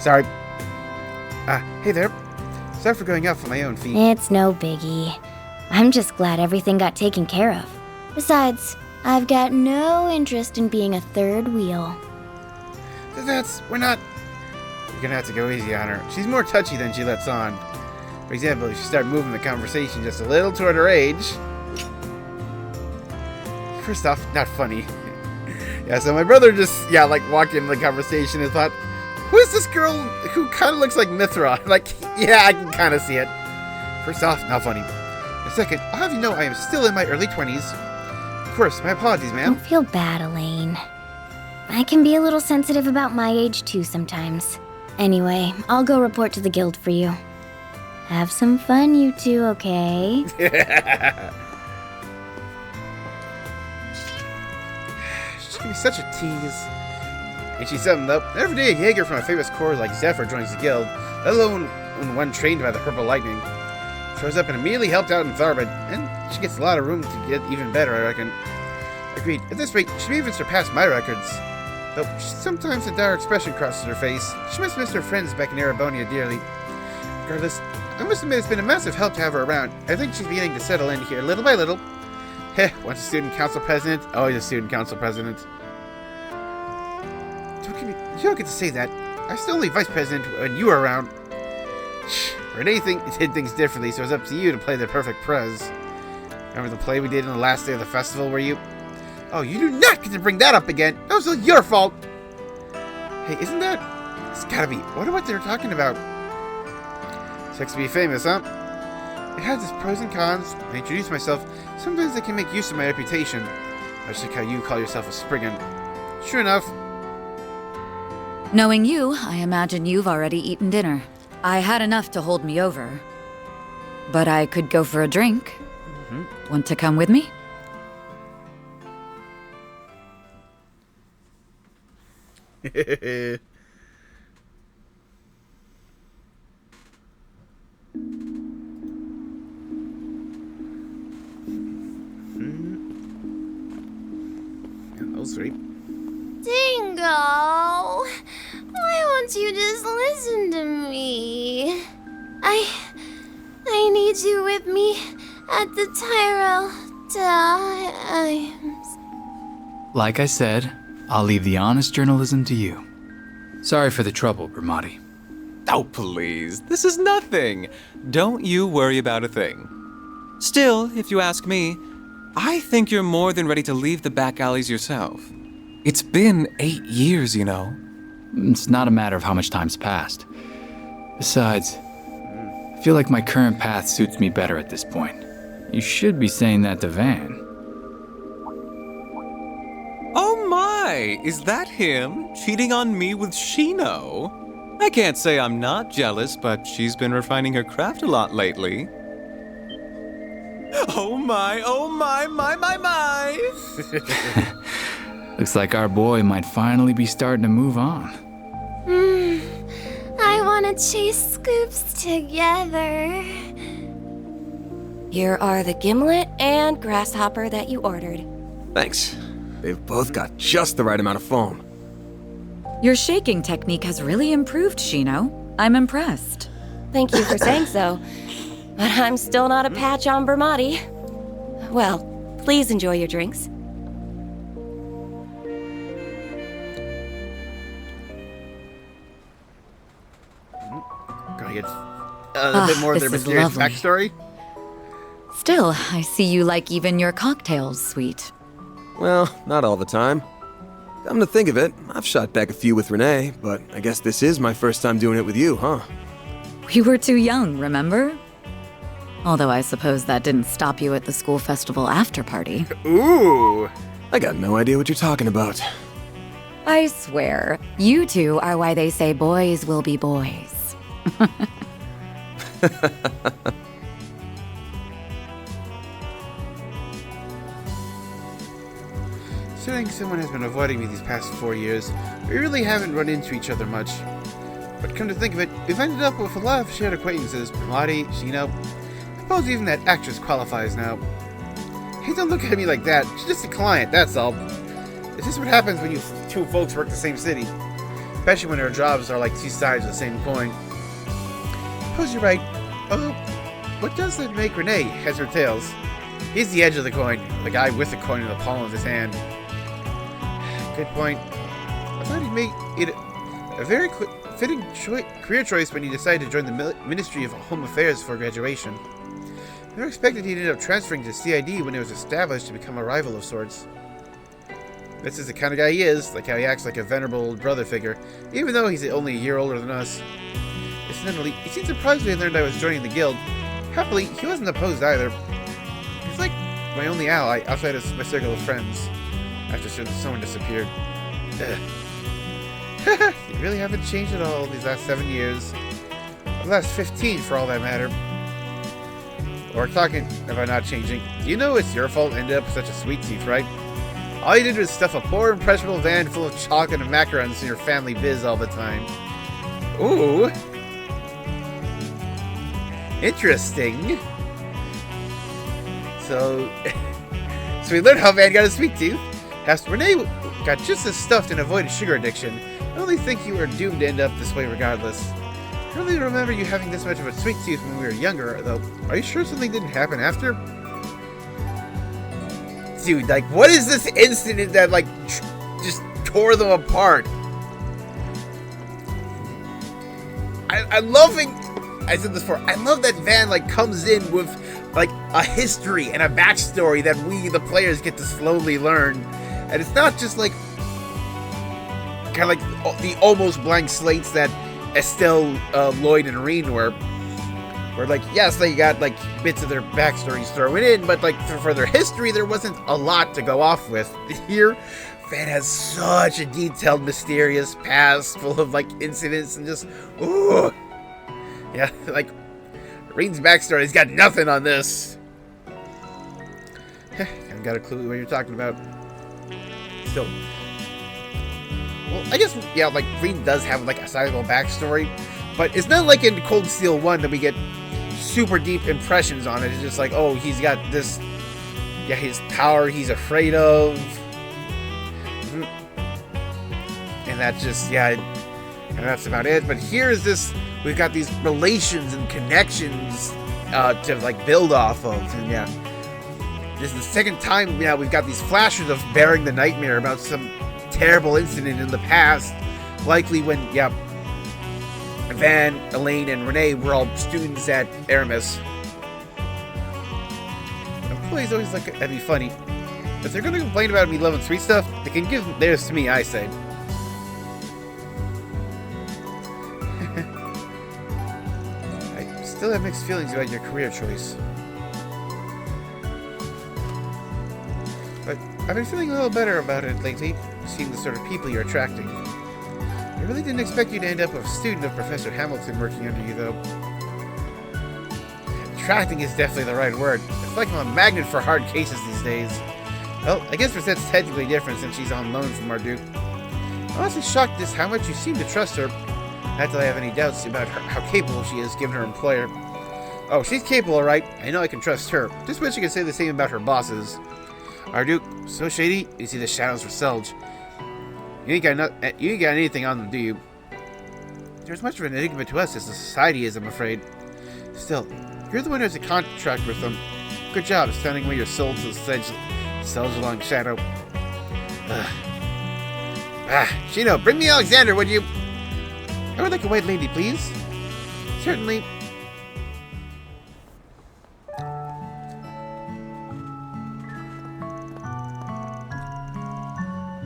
Sorry. Hey there. Sorry for going off on my own feet. It's no biggie. I'm just glad everything got taken care of. Besides, I've got no interest in being a third wheel. We're not... You're gonna have to go easy on her. She's more touchy than she lets on. For example, if you start moving the conversation just a little toward her age... First off, not funny. Yeah, so my brother just, like, walked into the conversation and thought, who is this girl who kind of looks like Mithra? Like, yeah, I can kind of see it. First off, not funny. And second, I'll have you know I am still in my early 20s. Of course, my apologies, ma'am. Don't feel bad, Elaine. I can be a little sensitive about my age, too, sometimes. Anyway, I'll go report to the guild for you. Have some fun, you two, okay? She's gonna be such a tease. And she summed up, every day a Jaeger from a famous corps like Zephyr joins the guild, let alone one trained by the Purple Lightning. Shows up and immediately helped out in Tharbad, and she gets a lot of room to get even better, I reckon. Agreed. At this rate, she may even surpass my records. Though sometimes a dire expression crosses her face. She must miss her friends back in Erebonia dearly. Regardless, I must admit it's been a massive help to have her around. I think she's beginning to settle in here little by little. Heh, once a student council president, always a student council president. You don't get to say that. I was still only vice president when you were around. Or anything, it did things differently, so it's up to you to play the perfect prez. Remember the play we did on the last day of the festival where you... Oh, you do not get to bring that up again! That was all your fault! Hey, isn't that... It's gotta be... I wonder what they're talking about. Sex to be famous, huh? It has its pros and cons. When I introduce myself, sometimes I can make use of my reputation. Much like how you call yourself a Spriggan. Sure enough. Knowing you, I imagine you've already eaten dinner. I had enough to hold me over. But I could go for a drink. Want to come with me? sweet. Dingo, why won't you just listen to me? I need you with me at the Tyrell times. Like I said, I'll leave the honest journalism to you. Sorry for the trouble, Bramati. Oh, please. This is nothing. Don't you worry about a thing. Still, if you ask me, I think you're more than ready to leave the back alleys yourself. It's been 8 years, you know. It's not a matter of how much time's passed. Besides, I feel like my current path suits me better at this point. You should be saying that to Van. Oh my! Is that him? Cheating on me with Shino? I can't say I'm not jealous, but she's been refining her craft a lot lately. Oh my, my! Looks like our boy might finally be starting to move on. I want to chase scoops together. Here are the gimlet and grasshopper that you ordered. Thanks. They've both got just the right amount of foam. Your shaking technique has really improved, Shino. I'm impressed. Thank you for saying so, but I'm still not a patch on Bramati. Well, please enjoy your drinks. Gonna get a bit more of their mysterious backstory. Still, I see you like even your cocktails sweet. Well, not all the time. Come to think of it, I've shot back a few with Renee, but I guess this is my first time doing it with you, huh? We were too young, remember? Although I suppose that didn't stop you at the school festival after party. Ooh! I got no idea what you're talking about. I swear, you two are why they say boys will be boys. Considering someone has been avoiding me these past 4 years, we really haven't run into each other much. But come to think of it, we've ended up with a lot of shared acquaintances. Bramati, Shino. I suppose even that actress qualifies now. Hey, don't look at me like that. She's just a client, that's all. It's just what happens when you two folks work the same city. Especially when our jobs are like two sides of the same coin. I suppose you're right. Although, what does that make Renee heads or tails? He's the edge of the coin, the guy with the coin in the palm of his hand. Good point. I thought he made it a very fitting career choice when he decided to join the Ministry of Home Affairs for graduation. I never expected he'd end up transferring to CID when it was established to become a rival of sorts. This is the kind of guy he is, like how he acts like a venerable old brother figure, even though he's only a year older than us. Incidentally, he seemed surprised when he learned I was joining the guild. Happily, he wasn't opposed either. He's like my only ally outside of my circle of friends, after someone disappeared. You really haven't changed at all these last 7 years. The last 15 for all that matter. Or talking about not changing, you know it's your fault ended up with such a sweet tooth, right? All you did was stuff a poor, impressionable van full of chocolate and macarons in your family biz all the time. Ooh. Interesting. So we learned how Van got a sweet tooth. As Renee got just as stuffed and avoided sugar addiction, I only think you were doomed to end up this way regardless. I don't really remember you having this much of a sweet tooth when we were younger, though. Are you sure something didn't happen after? Dude, like, what is this incident that, like, just tore them apart? I'm loving, I said this before, I love that Van, like, comes in with, like, a history and a backstory that we, the players, get to slowly learn. And it's not just, like, kind of like the almost blank slates that Estelle, Lloyd, and Reen were. Where, like, yes, they got, like, bits of their backstories thrown in, but, like, for their history, there wasn't a lot to go off with. Here, Van has such a detailed, mysterious past full of, like, incidents and just, ooh. Yeah, like, Reen's backstory's got nothing on this. Haven't got a clue what you're talking about. Still. Well, I guess, yeah, like, Reen does have, like, a sizable backstory, but it's not like in Cold Steel 1 that we get super deep impressions on it. It's just like, oh, he's got this, yeah, his power he's afraid of. that's just, yeah, and that's about it. But here is this, we've got these relations and connections to like build off of, and yeah, this is the second time now we've got these flashes of bearing the nightmare about some terrible incident in the past, likely when, yeah, Van, Elaine, and Renee were all students at Aramis. Employees always look at me funny. If they're gonna complain about me loving sweet stuff, they can give theirs to me, I say. I still have mixed feelings about your career choice. But I've been feeling a little better about it lately, seeing the sort of people you're attracting. I really didn't expect you to end up a student of Professor Hamilton working under you, though. Attracting is definitely the right word. It's like I'm a magnet for hard cases these days. Well, I guess Rosette's technically different since she's on loan from Marduk. I'm honestly shocked just how much you seem to trust her. Not that I have any doubts about how capable she is, given her employer. Oh, she's capable, alright. I know I can trust her. Just wish I could say the same about her bosses. Marduk, so shady, you see the shadows for Selge. You ain't got anything on them, do you? They're as much of an enigma to us as the society is, I'm afraid. Still, you're the one who has a contract with them. Good job standing away your soul to Selge along shadow. Shino, bring me Alexander, would you? I would like a white lady, please. Certainly.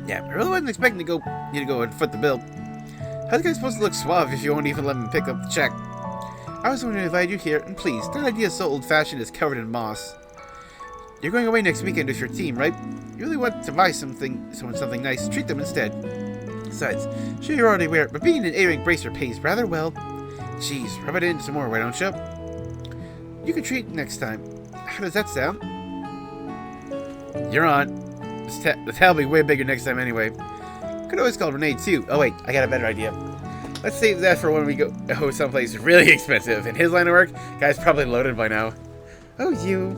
Yeah, I really wasn't expecting you to go and foot the bill. How's the guy supposed to look suave if you won't even let him pick up the check? I was going to invite you here, and please, that idea is so old-fashioned it's covered in moss. You're going away next weekend with your team, right? You really want to buy someone something nice, treat them instead. Besides, sure you're already aware, but being an A-rank bracer pays rather well. Jeez, rub it in some more, why don't you? You can treat next time. How does that sound? You're on. The tab will be way bigger next time anyway. Could always call Renee too. Oh wait, I got a better idea. Let's save that for when we go someplace really expensive. In his line of work, guy's probably loaded by now. Oh, you.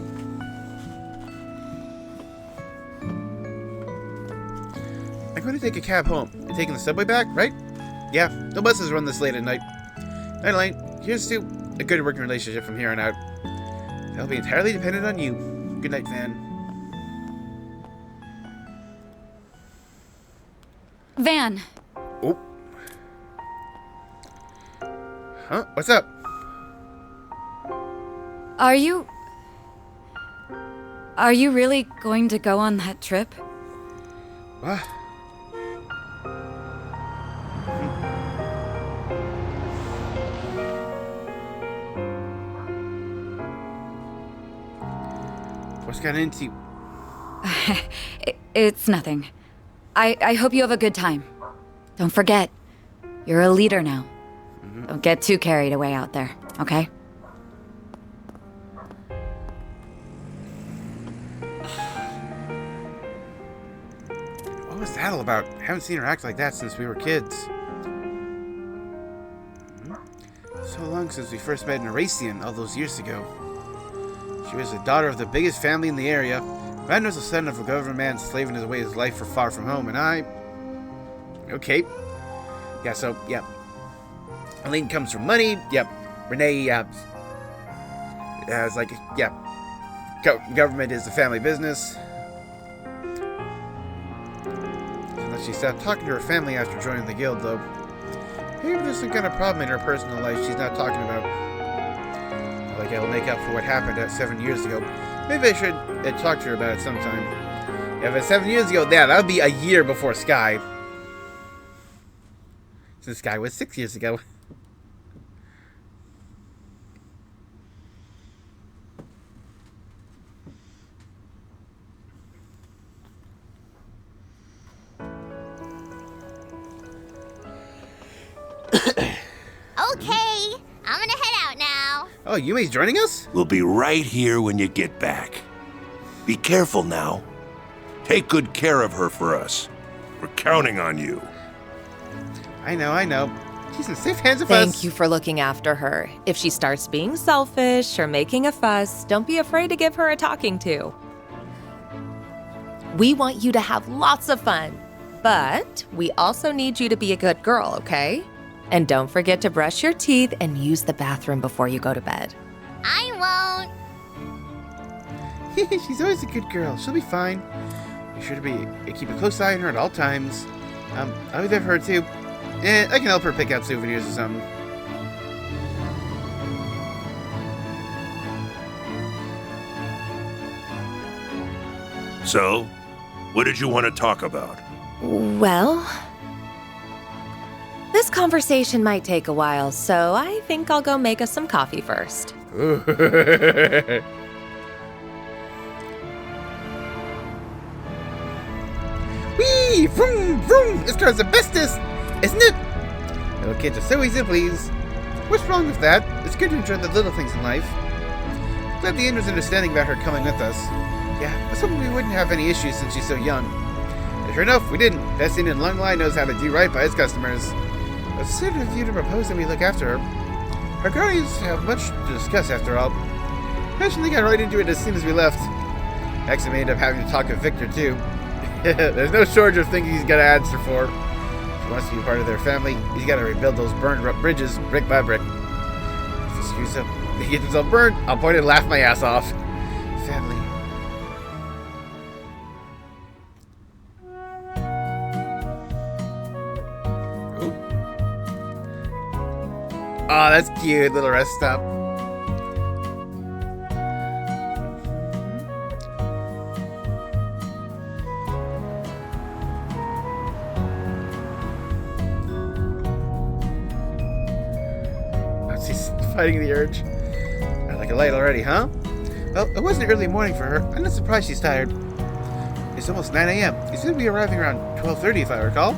I'm going to take a cab home. You're taking the subway back, right? Yeah, no buses run this late at night. Night, Elaine. Here's to a good working relationship from here on out. I'll be entirely dependent on you. Good night, Van. Van. Oh. Huh? What's up? Are you really going to go on that trip? What? What's gotten into you? It's nothing. I hope you have a good time. Don't forget, you're a leader now. Don't get too carried away out there, okay? What was that all about? I haven't seen her act like that since we were kids. So long since we first met in Erasion all those years ago. She was the daughter of the biggest family in the area. Van was the son of a government man slaving his away his life for far from home, and I... Okay. Yeah, so, yeah. Elaine comes from money. Yep. Renee, has like, yeah. Government is the family business. Unless she stopped talking to her family after joining the guild, though. Maybe there's some kind of problem in her personal life she's not talking about. Like I'll make up for what happened 7 years ago. Maybe I should talk to her about it sometime. Yeah, if it's 7 years ago, yeah, that would be a year before Sky. Since Sky was 6 years ago. Okay, I'm gonna head out now. Oh, Yume's joining us? We'll be right here when you get back. Be careful now. Take good care of her for us. We're counting on you. I know. She's in safe hands with us. Thank you for looking after her. If she starts being selfish or making a fuss, don't be afraid to give her a talking to. We want you to have lots of fun, But we also need you to be a good girl, okay? And don't forget to brush your teeth and use the bathroom before you go to bed. I won't. She's always a good girl. She'll be fine. Be sure to keep a close eye on her at all times. I'll be there for her too. And I can help her pick out souvenirs or something. So, what did you want to talk about? Well, this conversation might take a while, so I think I'll go make us some coffee first. Whee! Vroom! Vroom! This car's the bestest! Isn't it? Little kids are so easy to please. What's wrong with that? It's good to enjoy the little things in life. Glad the inn was understanding about her coming with us. Yeah, I was hoping we wouldn't have any issues since she's so young. And sure enough, we didn't. Best inn in Lunglai knows how to do right by its customers. It's sort of you to propose that we look after her. Her guardians have much to discuss after all. Imagine they got right into it as soon as we left. Next, I may end up having to talk with Victor too. There's no shortage of things he's got to answer for. If he wants to be part of their family, he's got to rebuild those burned up bridges brick by brick. If he screws up, he gets himself burned, I'll point and laugh my ass off. Family. Ooh. Oh, that's cute. Little rest stop. She's fighting the urge. I like a light already, huh? Well, it wasn't early morning for her. I'm not surprised she's tired. It's almost 9 a.m. You should be arriving around 12:30 if I recall.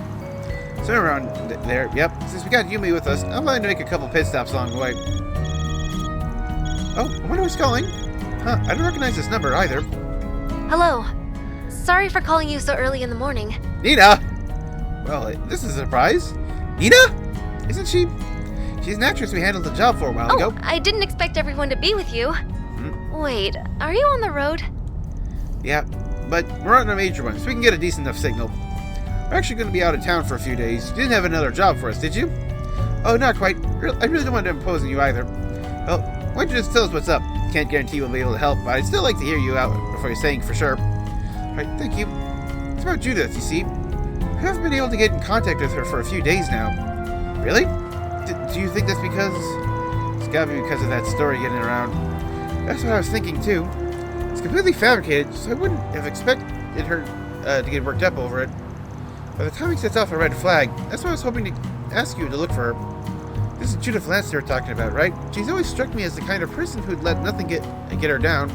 So around there, yep. Since we got Yumi with us, I'm planning to make a couple pit stops along the way. Oh, I wonder who's calling. Huh, I don't recognize this number either. Hello. Sorry for calling you so early in the morning. Nina! Well, this is a surprise. Nina? Isn't she... She's an actress we handled the job for a while ago. I didn't expect everyone to be with you. Wait, are you on the road? Yeah, but we're on a major one, so we can get a decent enough signal. We're actually going to be out of town for a few days. You didn't have another job for us, did you? Oh, not quite. I really don't want to impose on you either. Well, why don't you just tell us what's up? Can't guarantee we'll be able to help, but I'd still like to hear you out before you're saying for sure. Alright, thank you. It's about Judith, you see. I haven't been able to get in contact with her for a few days now. Really? Do you think that's because... It's gotta be because of that story getting around. That's what I was thinking too. It's completely fabricated, so I wouldn't have expected her to get worked up over it. By the time he sets off a red flag, that's why I was hoping to ask you to look for her. This is Judith Lance we're talking about, right? She's always struck me as the kind of person who'd let nothing get her down.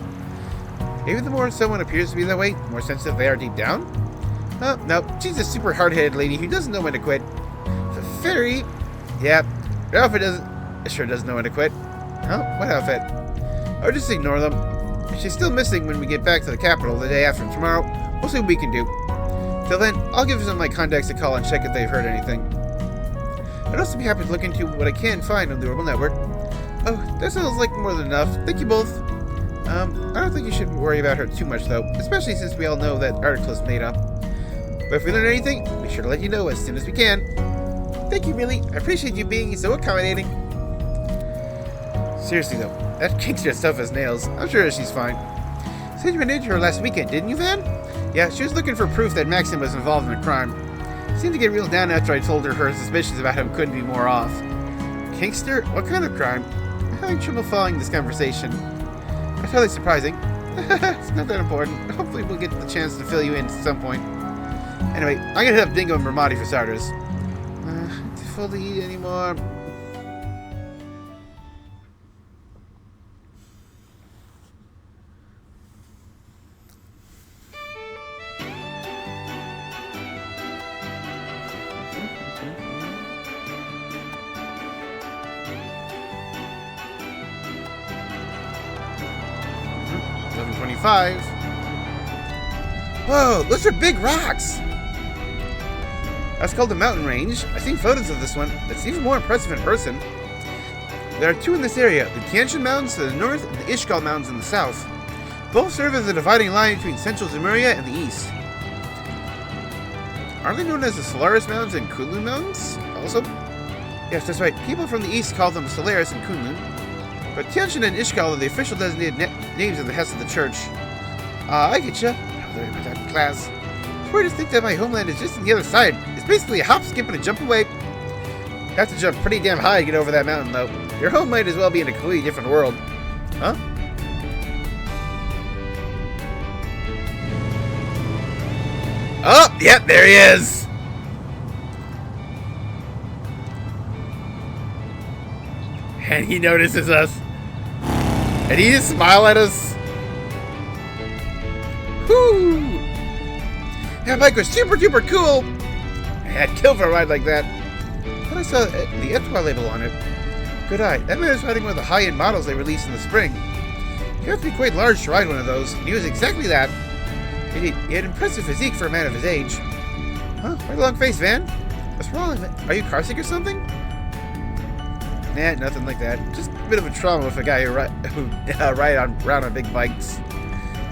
Maybe the more someone appears to be that way, the more sensitive they are deep down? No, she's a super hard-headed lady who doesn't know when to quit. The fairy... Yeah, her outfit sure doesn't know when to quit. Huh? What outfit? Or just ignore them. If she's still missing when we get back to the capital the day after tomorrow, we'll see what we can do. Till then, I'll give some of my contacts a call and check if they've heard anything. I'd also be happy to look into what I can find on the Orbital Network. Oh, that sounds like more than enough. Thank you both. I don't think you should worry about her too much, though, especially since we all know that article is made up. But if we learn anything, be sure to let you know as soon as we can. Thank you, really. I appreciate you being so accommodating. Seriously, though, that gangster stuff as nails. I'm sure she's fine. Said you ran into her last weekend, didn't you, Van? Yeah, she was looking for proof that Maxim was involved in a crime. Seemed to get real down after I told her suspicions about him couldn't be more off. Gangster? What kind of crime? I'm having trouble following this conversation. That's hardly surprising. It's not that important. Hopefully we'll get the chance to fill you in at some point. Anyway, I'm gonna hit up Dingo and Ramadi for starters. To fully eat anymore. Whoa, those are big rocks! That's called the mountain range. I've seen photos of this one. It's even more impressive in person. There are two in this area, the Tianshan Mountains to the north and the Ishgal Mountains in the south. Both serve as a dividing line between central Zemuria and the east. Aren't they known as the Solaris Mountains and Kunlun Mountains? Also? Yes, that's right. People from the east call them Solaris and Kunlun. But Tianjin and Ishgal are the official designated names of the heads of the church. I get ya. Now they're in my type of class. It's weird to think that my homeland is just on the other side. It's basically a hop, skip, and a jump away. You have to jump pretty damn high to get over that mountain, though. Your home might as well be in a completely different world. Huh? Oh, yep, there he is! And he notices us. And he just smile at us. Whoo! That bike was super duper cool! I'd kill for a ride like that. I thought I saw the Etoile label on it. Good eye. That man is riding one of the high-end models they released in the spring. You have to be quite large to ride one of those, and he was exactly that. He had impressive physique for a man of his age. Huh? Quite a long face, Van. What's wrong? Are you carsick or something? Nah, nothing like that. Just a bit of a trauma with a guy who ride around on big bikes.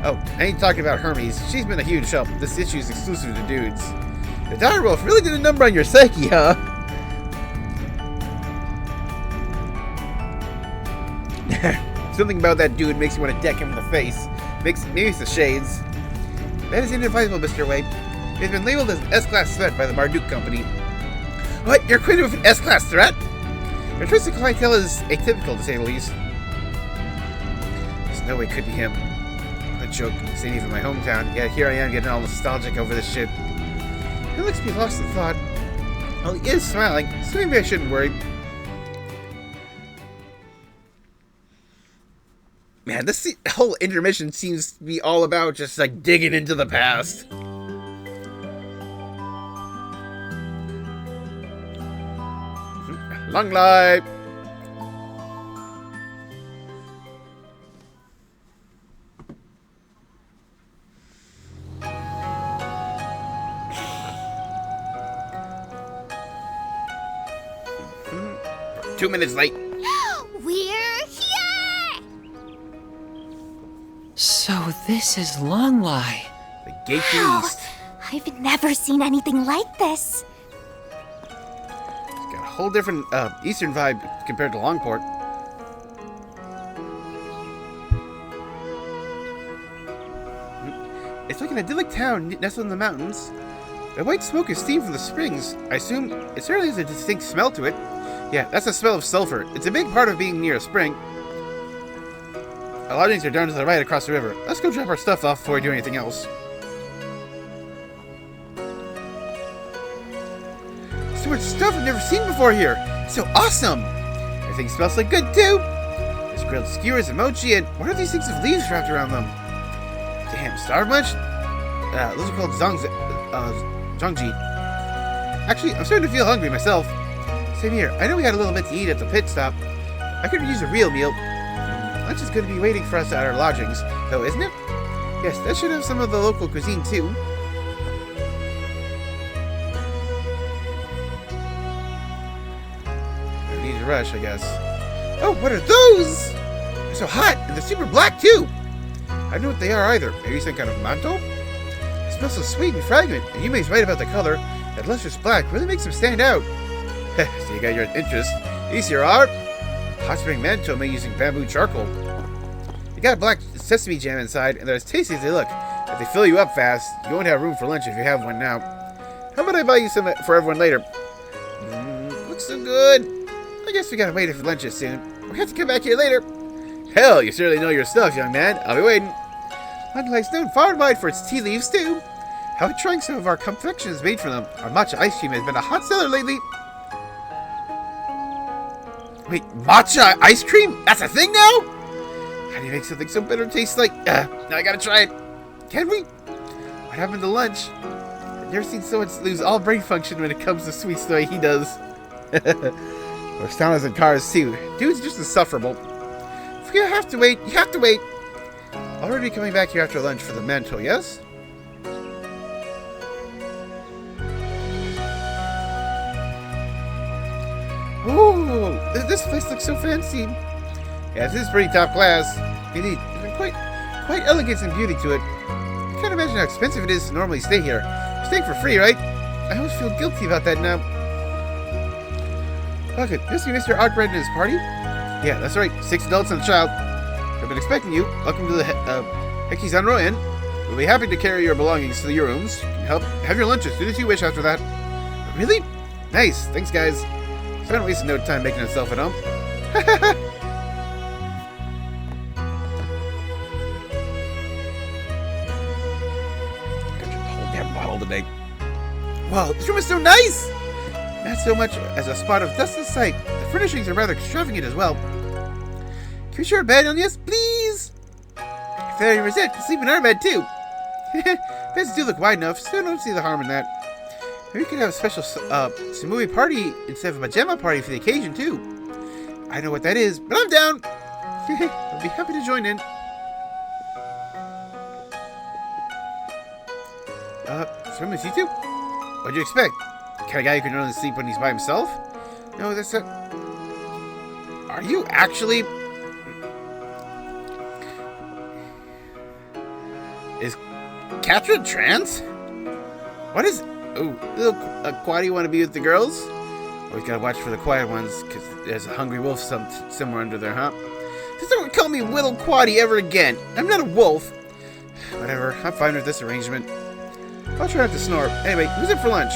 Oh, I ain't talking about Hermes. She's been a huge help. This issue is exclusive to dudes. The dire wolf really did a number on your psyche, huh? Something about that dude makes you want to deck him in the face. Maybe it's the shades. That is inadvisable, Mr. Wade. It has been labeled as an S-Class threat by the Marduk Company. What? You're acquainted with an S-Class threat? Your choice of clientele is atypical, to say the least. There's no way it could be him. A joke. This ain't even my hometown. Yet here I am getting all nostalgic over this shit. He looks to be lost in thought. Well, he is smiling, so maybe I shouldn't worry. Man, this whole intermission seems to be all about just, like, digging into the past. Long life! We're 2 minutes late. We're here! So this is Longlai. The gate to east. I've never seen anything like this. It's got a whole different eastern vibe compared to Longport. It's like an idyllic town nestled in the mountains. The white smoke is steam from the springs. I assume it certainly has a distinct smell to it. Yeah, that's the smell of sulfur. It's a big part of being near a spring. Our lodgings are down to the right across the river. Let's go drop our stuff off before we do anything else. So much stuff I've never seen before here. It's so awesome. Everything smells like good too. There's grilled skewers and mochi, and what are these things with leaves wrapped around them? Damn, starved much? Those are called zongji. Actually, I'm starting to feel hungry myself. Same here. I know we had a little bit to eat at the pit stop. I could use a real meal. Lunch is going to be waiting for us at our lodgings, though, isn't it? Yes, that should have some of the local cuisine, too. No need to rush, I guess. Oh, what are those? They're so hot, and they're super black, too. I don't know what they are, either. Maybe some kind of manto? It smells so sweet and fragrant, and Yume's right about the color. That lustrous black really makes them stand out. So you got your interest. These here are hot spring manto made using bamboo charcoal. They got black sesame jam inside, and they're as tasty as they look. If they fill you up fast, you won't have room for lunch if you have one now. How about I buy you some for everyone later? Looks so good. I guess we gotta wait for lunch soon. We have to come back here later. Hell, you certainly know your stuff, young man. I'll be waiting. Longlai's known far and wide for its tea leaves, too. How about trying some of our confections made from them? Our matcha ice cream has been a hot seller lately. Wait, matcha ice cream? That's a thing now? How do you make something so bitter taste like... now I gotta try it. Can we? What happened to lunch? I've never seen someone lose all brain function when it comes to sweets the way he does. Or Stanas and cars too. Dude's just insufferable. If you have to wait, you have to wait. I'll already be coming back here after lunch for the manto, yes? Ooh, this place looks so fancy. Yeah, this is pretty top class. Indeed, there's quite elegance and beauty to it. I can't imagine how expensive it is to normally stay here. You're staying for free, right? I almost feel guilty about that now. Look, this is Mr. Arkwright and his party? Yeah, that's right. 6 adults and a child. I've been expecting you. Welcome to the Hekizanro Inn. We'll be happy to carry your belongings to your rooms. You can have your lunches. Do as you wish after that. Really? Nice. Thanks, guys. So I don't waste no time making myself at home. Bottle today. Wow, this room is so nice! Not so much as a spot of dust in sight. The furnishings are rather extravagant as well. Can we share a bed on this, please? If I resent, sleep in our bed too. Beds do look wide enough, so I don't see the harm in that. Maybe we could have a special Samui party instead of a pajama party for the occasion too. I know what that is, but I'm down. I'll be happy to join in. Swim with you two? What'd you expect? The kind of guy who can only sleep when he's by himself? No, that's not... Are you actually... Is Katrin trans? What is... Oh, little Quaddy want to be with the girls? Always gotta watch for the quiet ones, because there's a hungry wolf somewhere under there, huh? Just don't call me Little Quaddy ever again. I'm not a wolf. Whatever, I'm fine with this arrangement. I'll try not to snore. Anyway, who's in for lunch?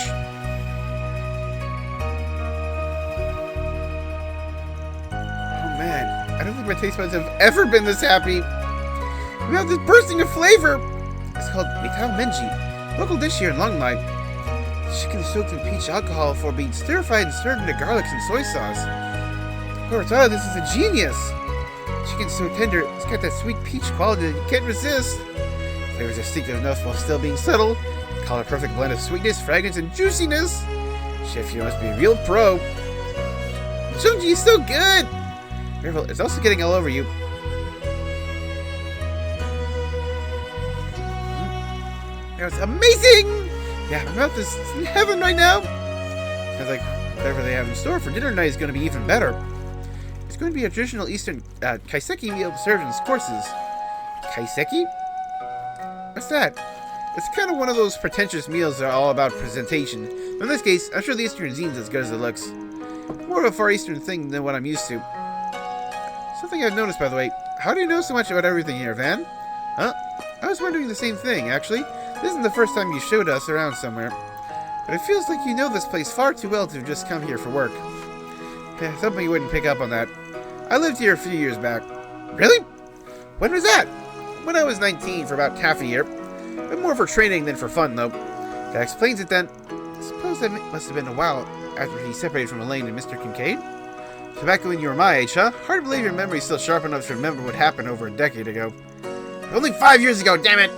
Oh man, I don't think my taste buds have ever been this happy. We have this bursting of flavor. It's called Mitao Menji, local dish here in Longlai. Chicken soaked in peach alcohol before being stir-fried and served into garlic and soy sauce. Cortado, this is a genius. Chicken's so tender, it's got that sweet peach quality that you can't resist. Flavors are distinctive enough while still being subtle. Call it a perfect blend of sweetness, fragrance, and juiciness. Chef, you must be a real pro. Chungji is so good. Careful, it's also getting all over you. That was amazing! Yeah, my mouth is in heaven right now. Sounds like whatever they have in store for dinner tonight is going to be even better. It's going to be a traditional Eastern kaiseki meal served in courses. Kaiseki? What's that? It's kind of one of those pretentious meals that are all about presentation. But in this case, I'm sure the Eastern cuisine's as good as it looks. More of a Far Eastern thing than what I'm used to. Something I've noticed, by the way. How do you know so much about everything here, Van? Huh? I was wondering the same thing, actually. This isn't the first time you showed us around somewhere. But it feels like you know this place far too well to just come here for work. Something you wouldn't pick up on that. I lived here a few years back. Really? When was that? When I was 19 for about half a year. But more for training than for fun, though. That explains it then. I suppose that must have been a while after he separated from Elaine and Mr. Kincaid. So back when you were my age, huh? Hard to believe your memory's still sharp enough to remember what happened over a decade ago. Only 5 years ago, damn it!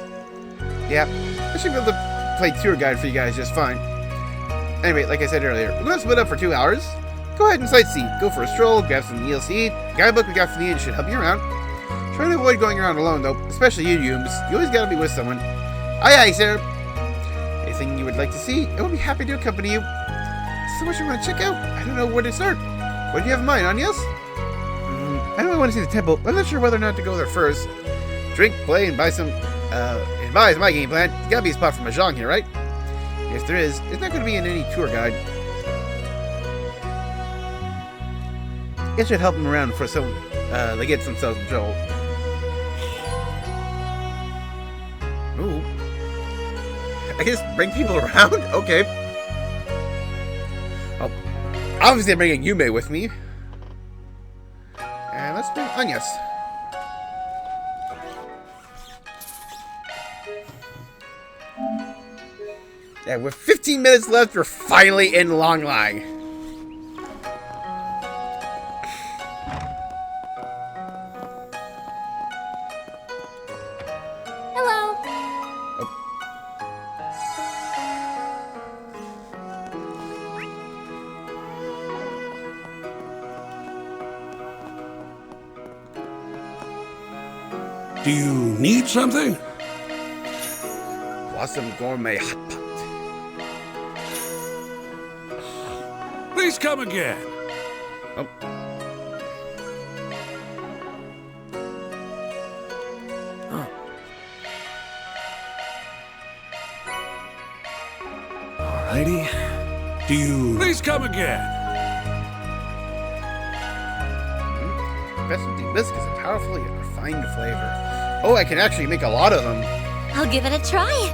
Yeah, I should be able to play tour guide for you guys just fine. Anyway, like I said earlier, we're gonna split up for 2 hours. Go ahead and sightsee. Go for a stroll, grab some meals to eat. Guidebook we got from the inn should help you around. Try to avoid going around alone, though, especially you, Yooms. You always gotta be with someone. Aye, aye, sir. Anything you would like to see, I will be happy to accompany you. So much you want to check out? I don't know where to start. What do you have in mind, Anyas? I know I want to see the temple, but I'm not sure whether or not to go there first. Drink, play, and buy some, and buy is my game plan. There's gotta be a spot for Mahjong here, right? If there is, it's not gonna be in any tour guide. It should help them around for some, they get themselves in trouble. Ooh. I guess bring people around? Okay. Oh, obviously I'm bringing Yume with me. And let's bring Anyas. Yeah, with 15 minutes left, we're finally in Longlai. Hello. Do you need something? Blossom Gourmet Hot Pot. Please come again. Oh. All Alrighty. Do you... Please come again. Specialty biscuits are powerful yet refined flavor. Oh, I can actually make a lot of them. I'll give it a try.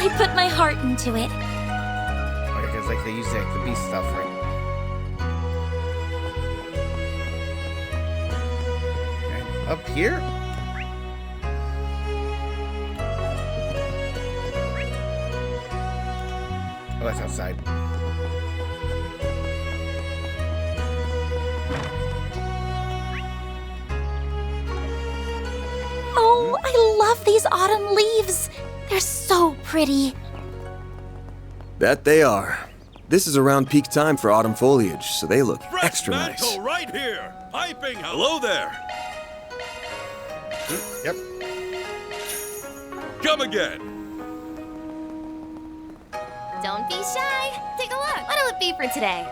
I put my heart into it. Oh, because like they use like the beast stuff, right? And up here? Oh, that's outside. Oh, I love these autumn leaves. They're so pretty. That they are. This is around peak time for autumn foliage, so they look Fresh extra nice. mantle right here. Piping. Hello there. Yep. Come again. Don't be shy. Take a look. What'll it be for today?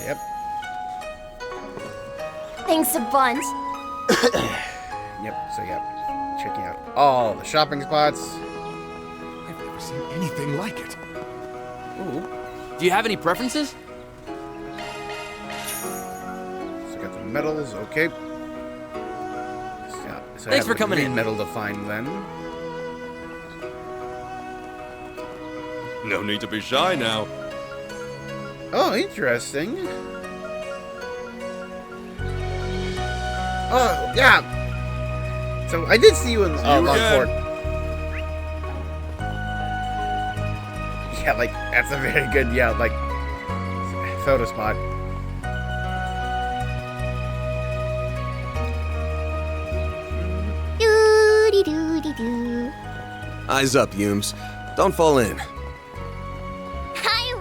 Yep. Thanks a bunch. Yep. So yeah, checking out all the shopping spots. I've never seen anything like it. Ooh. Do you have any preferences? So got the medals. Okay. So I Thanks have for the coming green in. medal to find then. No need to be shy now. Oh, interesting. Oh, yeah. So I did see you in Longport. Yeah, like that's a very good, yeah, like photo spot. Doo-dee-doo-dee-doo. Eyes up, Humes. Don't fall in. I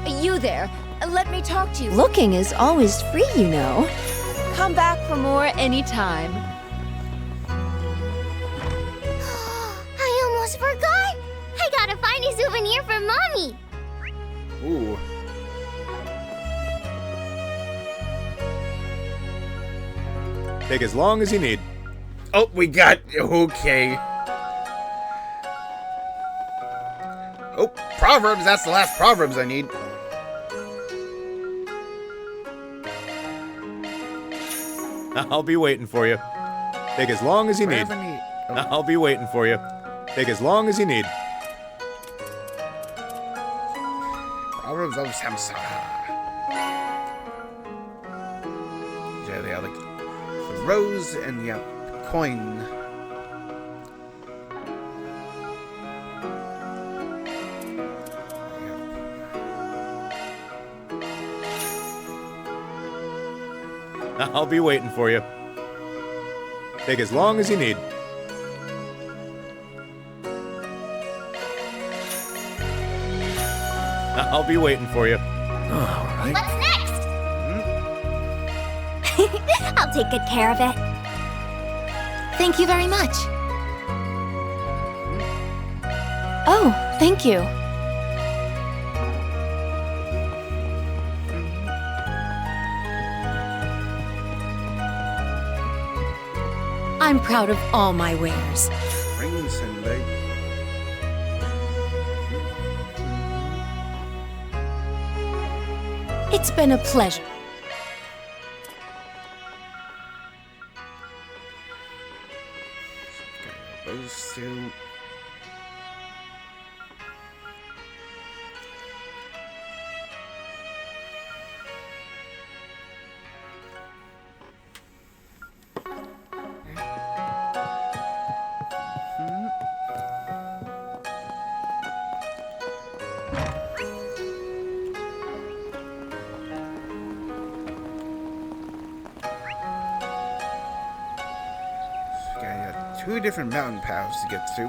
won't. You there. Let me talk to you. Looking is always free, you know. Come back for more anytime. I almost forgot. I gotta find a souvenir for Mommy. Ooh. Take as long as you need. Oh, we got okay. Oh, Proverbs. That's the last Proverbs I need. I'll be waiting for you. Take as long as you need. I'll be waiting for you. Take as long as you need. Proverbs of Samsara. Yeah, they are like the rose and yeah, coin. I'll be waiting for you. Take as long as you need. I'll be waiting for you. All right. What's next? I'll take good care of it. Thank you very much. Oh, thank you. I'm proud of all my wares. Rings and leg. It's been a pleasure. Those two. Two different mountain paths to get to.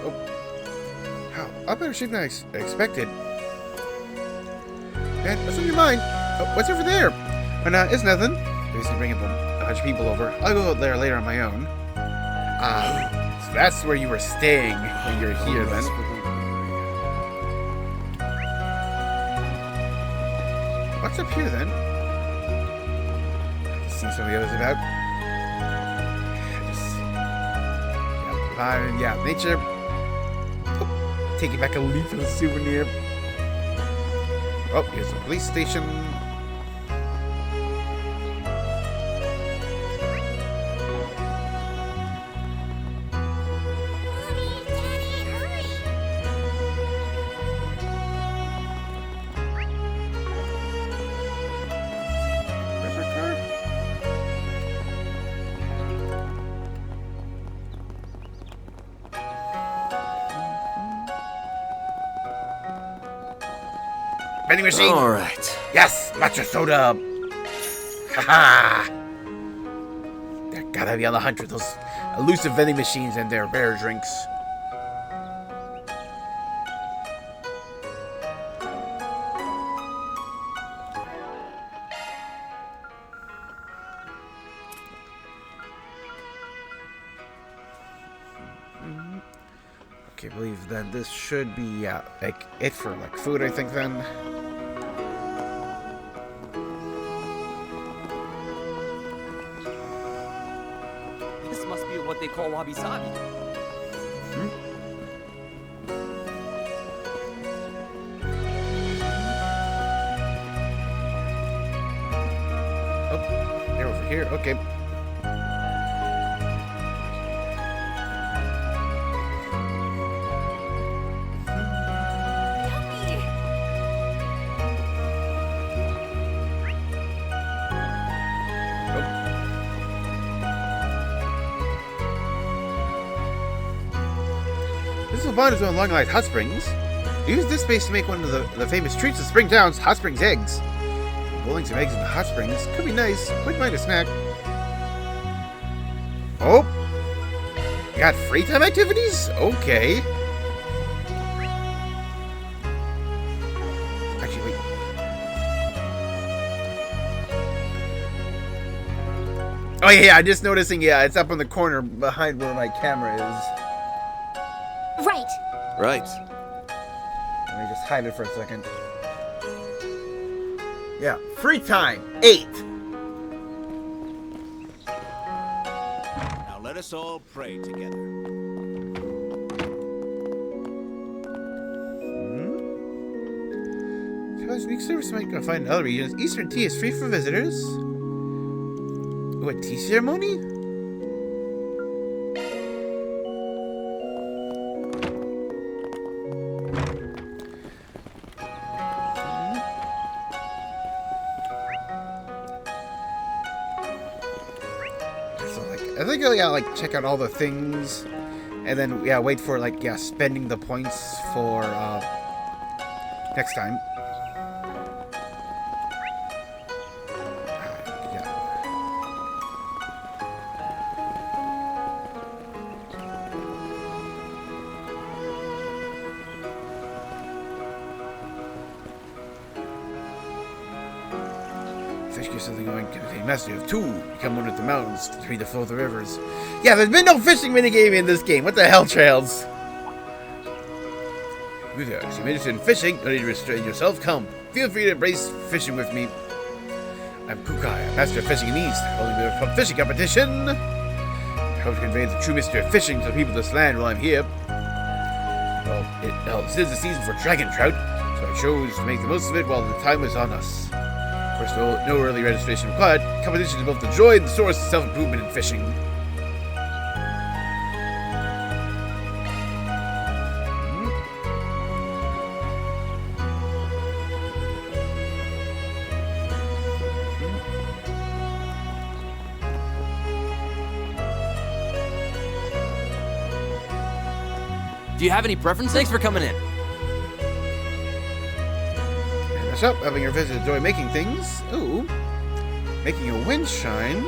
Oh. lot better shape than I expected. Man, what's on your mind? Oh, what's over there? It's nothing. Basically bringing a bunch of people over. I'll go out there later on my own. So that's where you were staying when you were here, then. What's up here, then? See some of the others about. Yeah, nature. Oh, taking back a leaf and a souvenir. Oh, here's the police station. Where's our car? Vending machine. All right. Yes, matcha soda. Haha. They're gotta be on the hunt for those elusive vending machines and their rare drinks. Okay, I believe then this should be like it for like food, I think then. This must be what they call wabi-sabi. Oh, they're over here. Okay. This will bond is on Long Island Hot Springs. Use this space to make one of the famous treats of Springtown's Hot Springs eggs. Boiling some eggs in the hot springs could be nice. Wouldn't mind a snack. Oh! You got free time activities? Okay. Actually, wait. Oh yeah, I'm just noticing, yeah, it's up on the corner behind where my camera is. Right. Right. Let me just hide it for a second. Yeah, free time, 8. Now let us all pray together. Because week service might go find in other regions. Eastern tea is free for visitors. Ooh, a tea ceremony? I think I gotta like check out all the things, and then yeah, wait for like spending the points for next time. Fish get something going to contain mastery of 2. Become one with the mountains to read the flow of the rivers. Yeah, there's been no fishing minigame in this game. What the hell, Trails? If you're interested in fishing, don't need to restrain yourself. Come, feel free to embrace fishing with me. I'm Kukai, a master of fishing in the East. Holding a fishing competition. I hope to convey the true mystery of fishing to the people of this land while I'm here. Well, this is the season for dragon trout, so I chose to make the most of it while the time was on us. Of course, no early registration required. Competition is both the joy and the source of self-improvement in fishing. Do you have any preference? Thanks for coming in. And what's up? Having your visit enjoy making things. Ooh. Making a wind chime.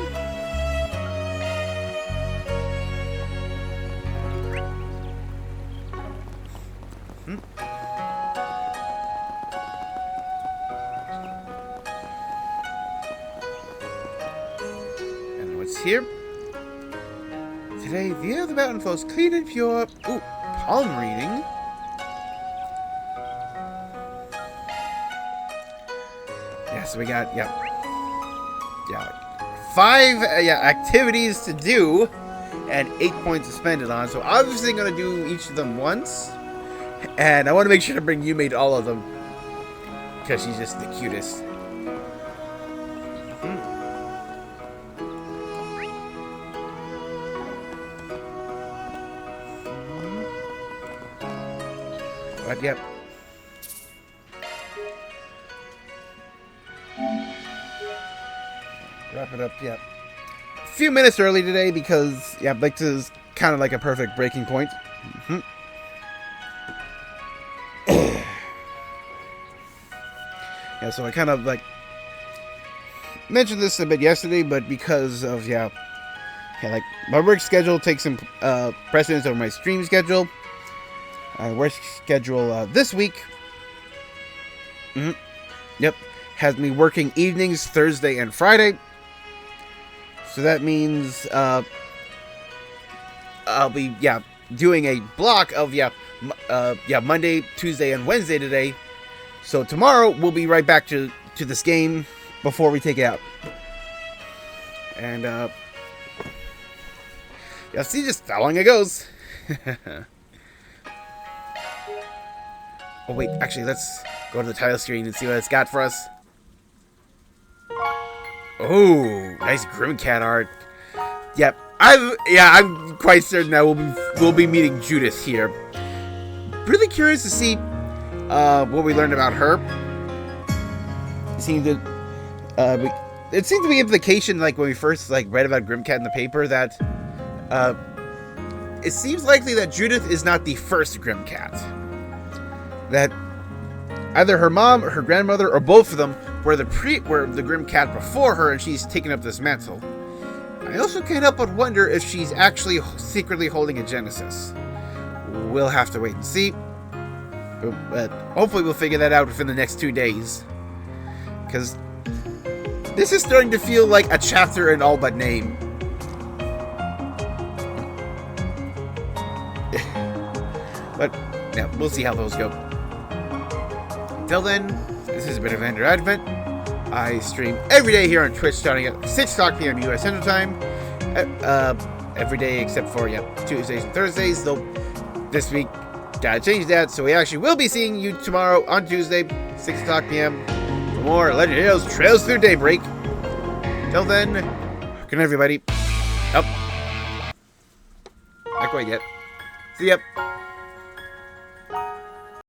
It's here. Today, the air of the mountain flows clean and pure. Ooh, palm reading. Yeah, so we got, 5 activities to do and 8 points to spend it on. So obviously I'm going to do each of them once. And I want to make sure to bring Yume to all of them. Because she's just the cutest. But yep. Wrap it up, yep. A few minutes early today because, yeah, like this is kind of like a perfect breaking point. Yeah, so I kind of like mentioned this a bit yesterday, but because of, like my work schedule takes some precedence over my stream schedule. Work schedule this week. Yep. Has me working evenings, Thursday and Friday. So that means I'll be doing a block of Monday, Tuesday, and Wednesday today. So tomorrow we'll be right back to this game before we take it out. And see just how long it goes. Oh wait, actually let's go to the title screen and see what it's got for us. Oh, nice Grimcat art. Yep, I'm quite certain that we'll be meeting Judith here. Really curious to see what we learned about her. It seemed to be implication, like when we first read about Grimcat in the paper, that it seems likely that Judith is not the first Grimcat. That either her mom or her grandmother or both of them were the Grimcat before her, and she's taken up this mantle. I also can't help but wonder if she's actually secretly holding a Genesis. We'll have to wait and see. But hopefully we'll figure that out within the next 2 days. Because this is starting to feel like a chapter in all but name. But yeah, we'll see how those go. Until then, this has been Evander Advent. I stream every day here on Twitch starting at 6 o'clock p.m. U.S. Central Time. Every day except for, Tuesdays and Thursdays. Though this week, gotta change that. So we actually will be seeing you tomorrow on Tuesday, 6 o'clock p.m. for more Legend of Heroes Trails Through Daybreak. Till then, good night, everybody. Not quite yet. See ya.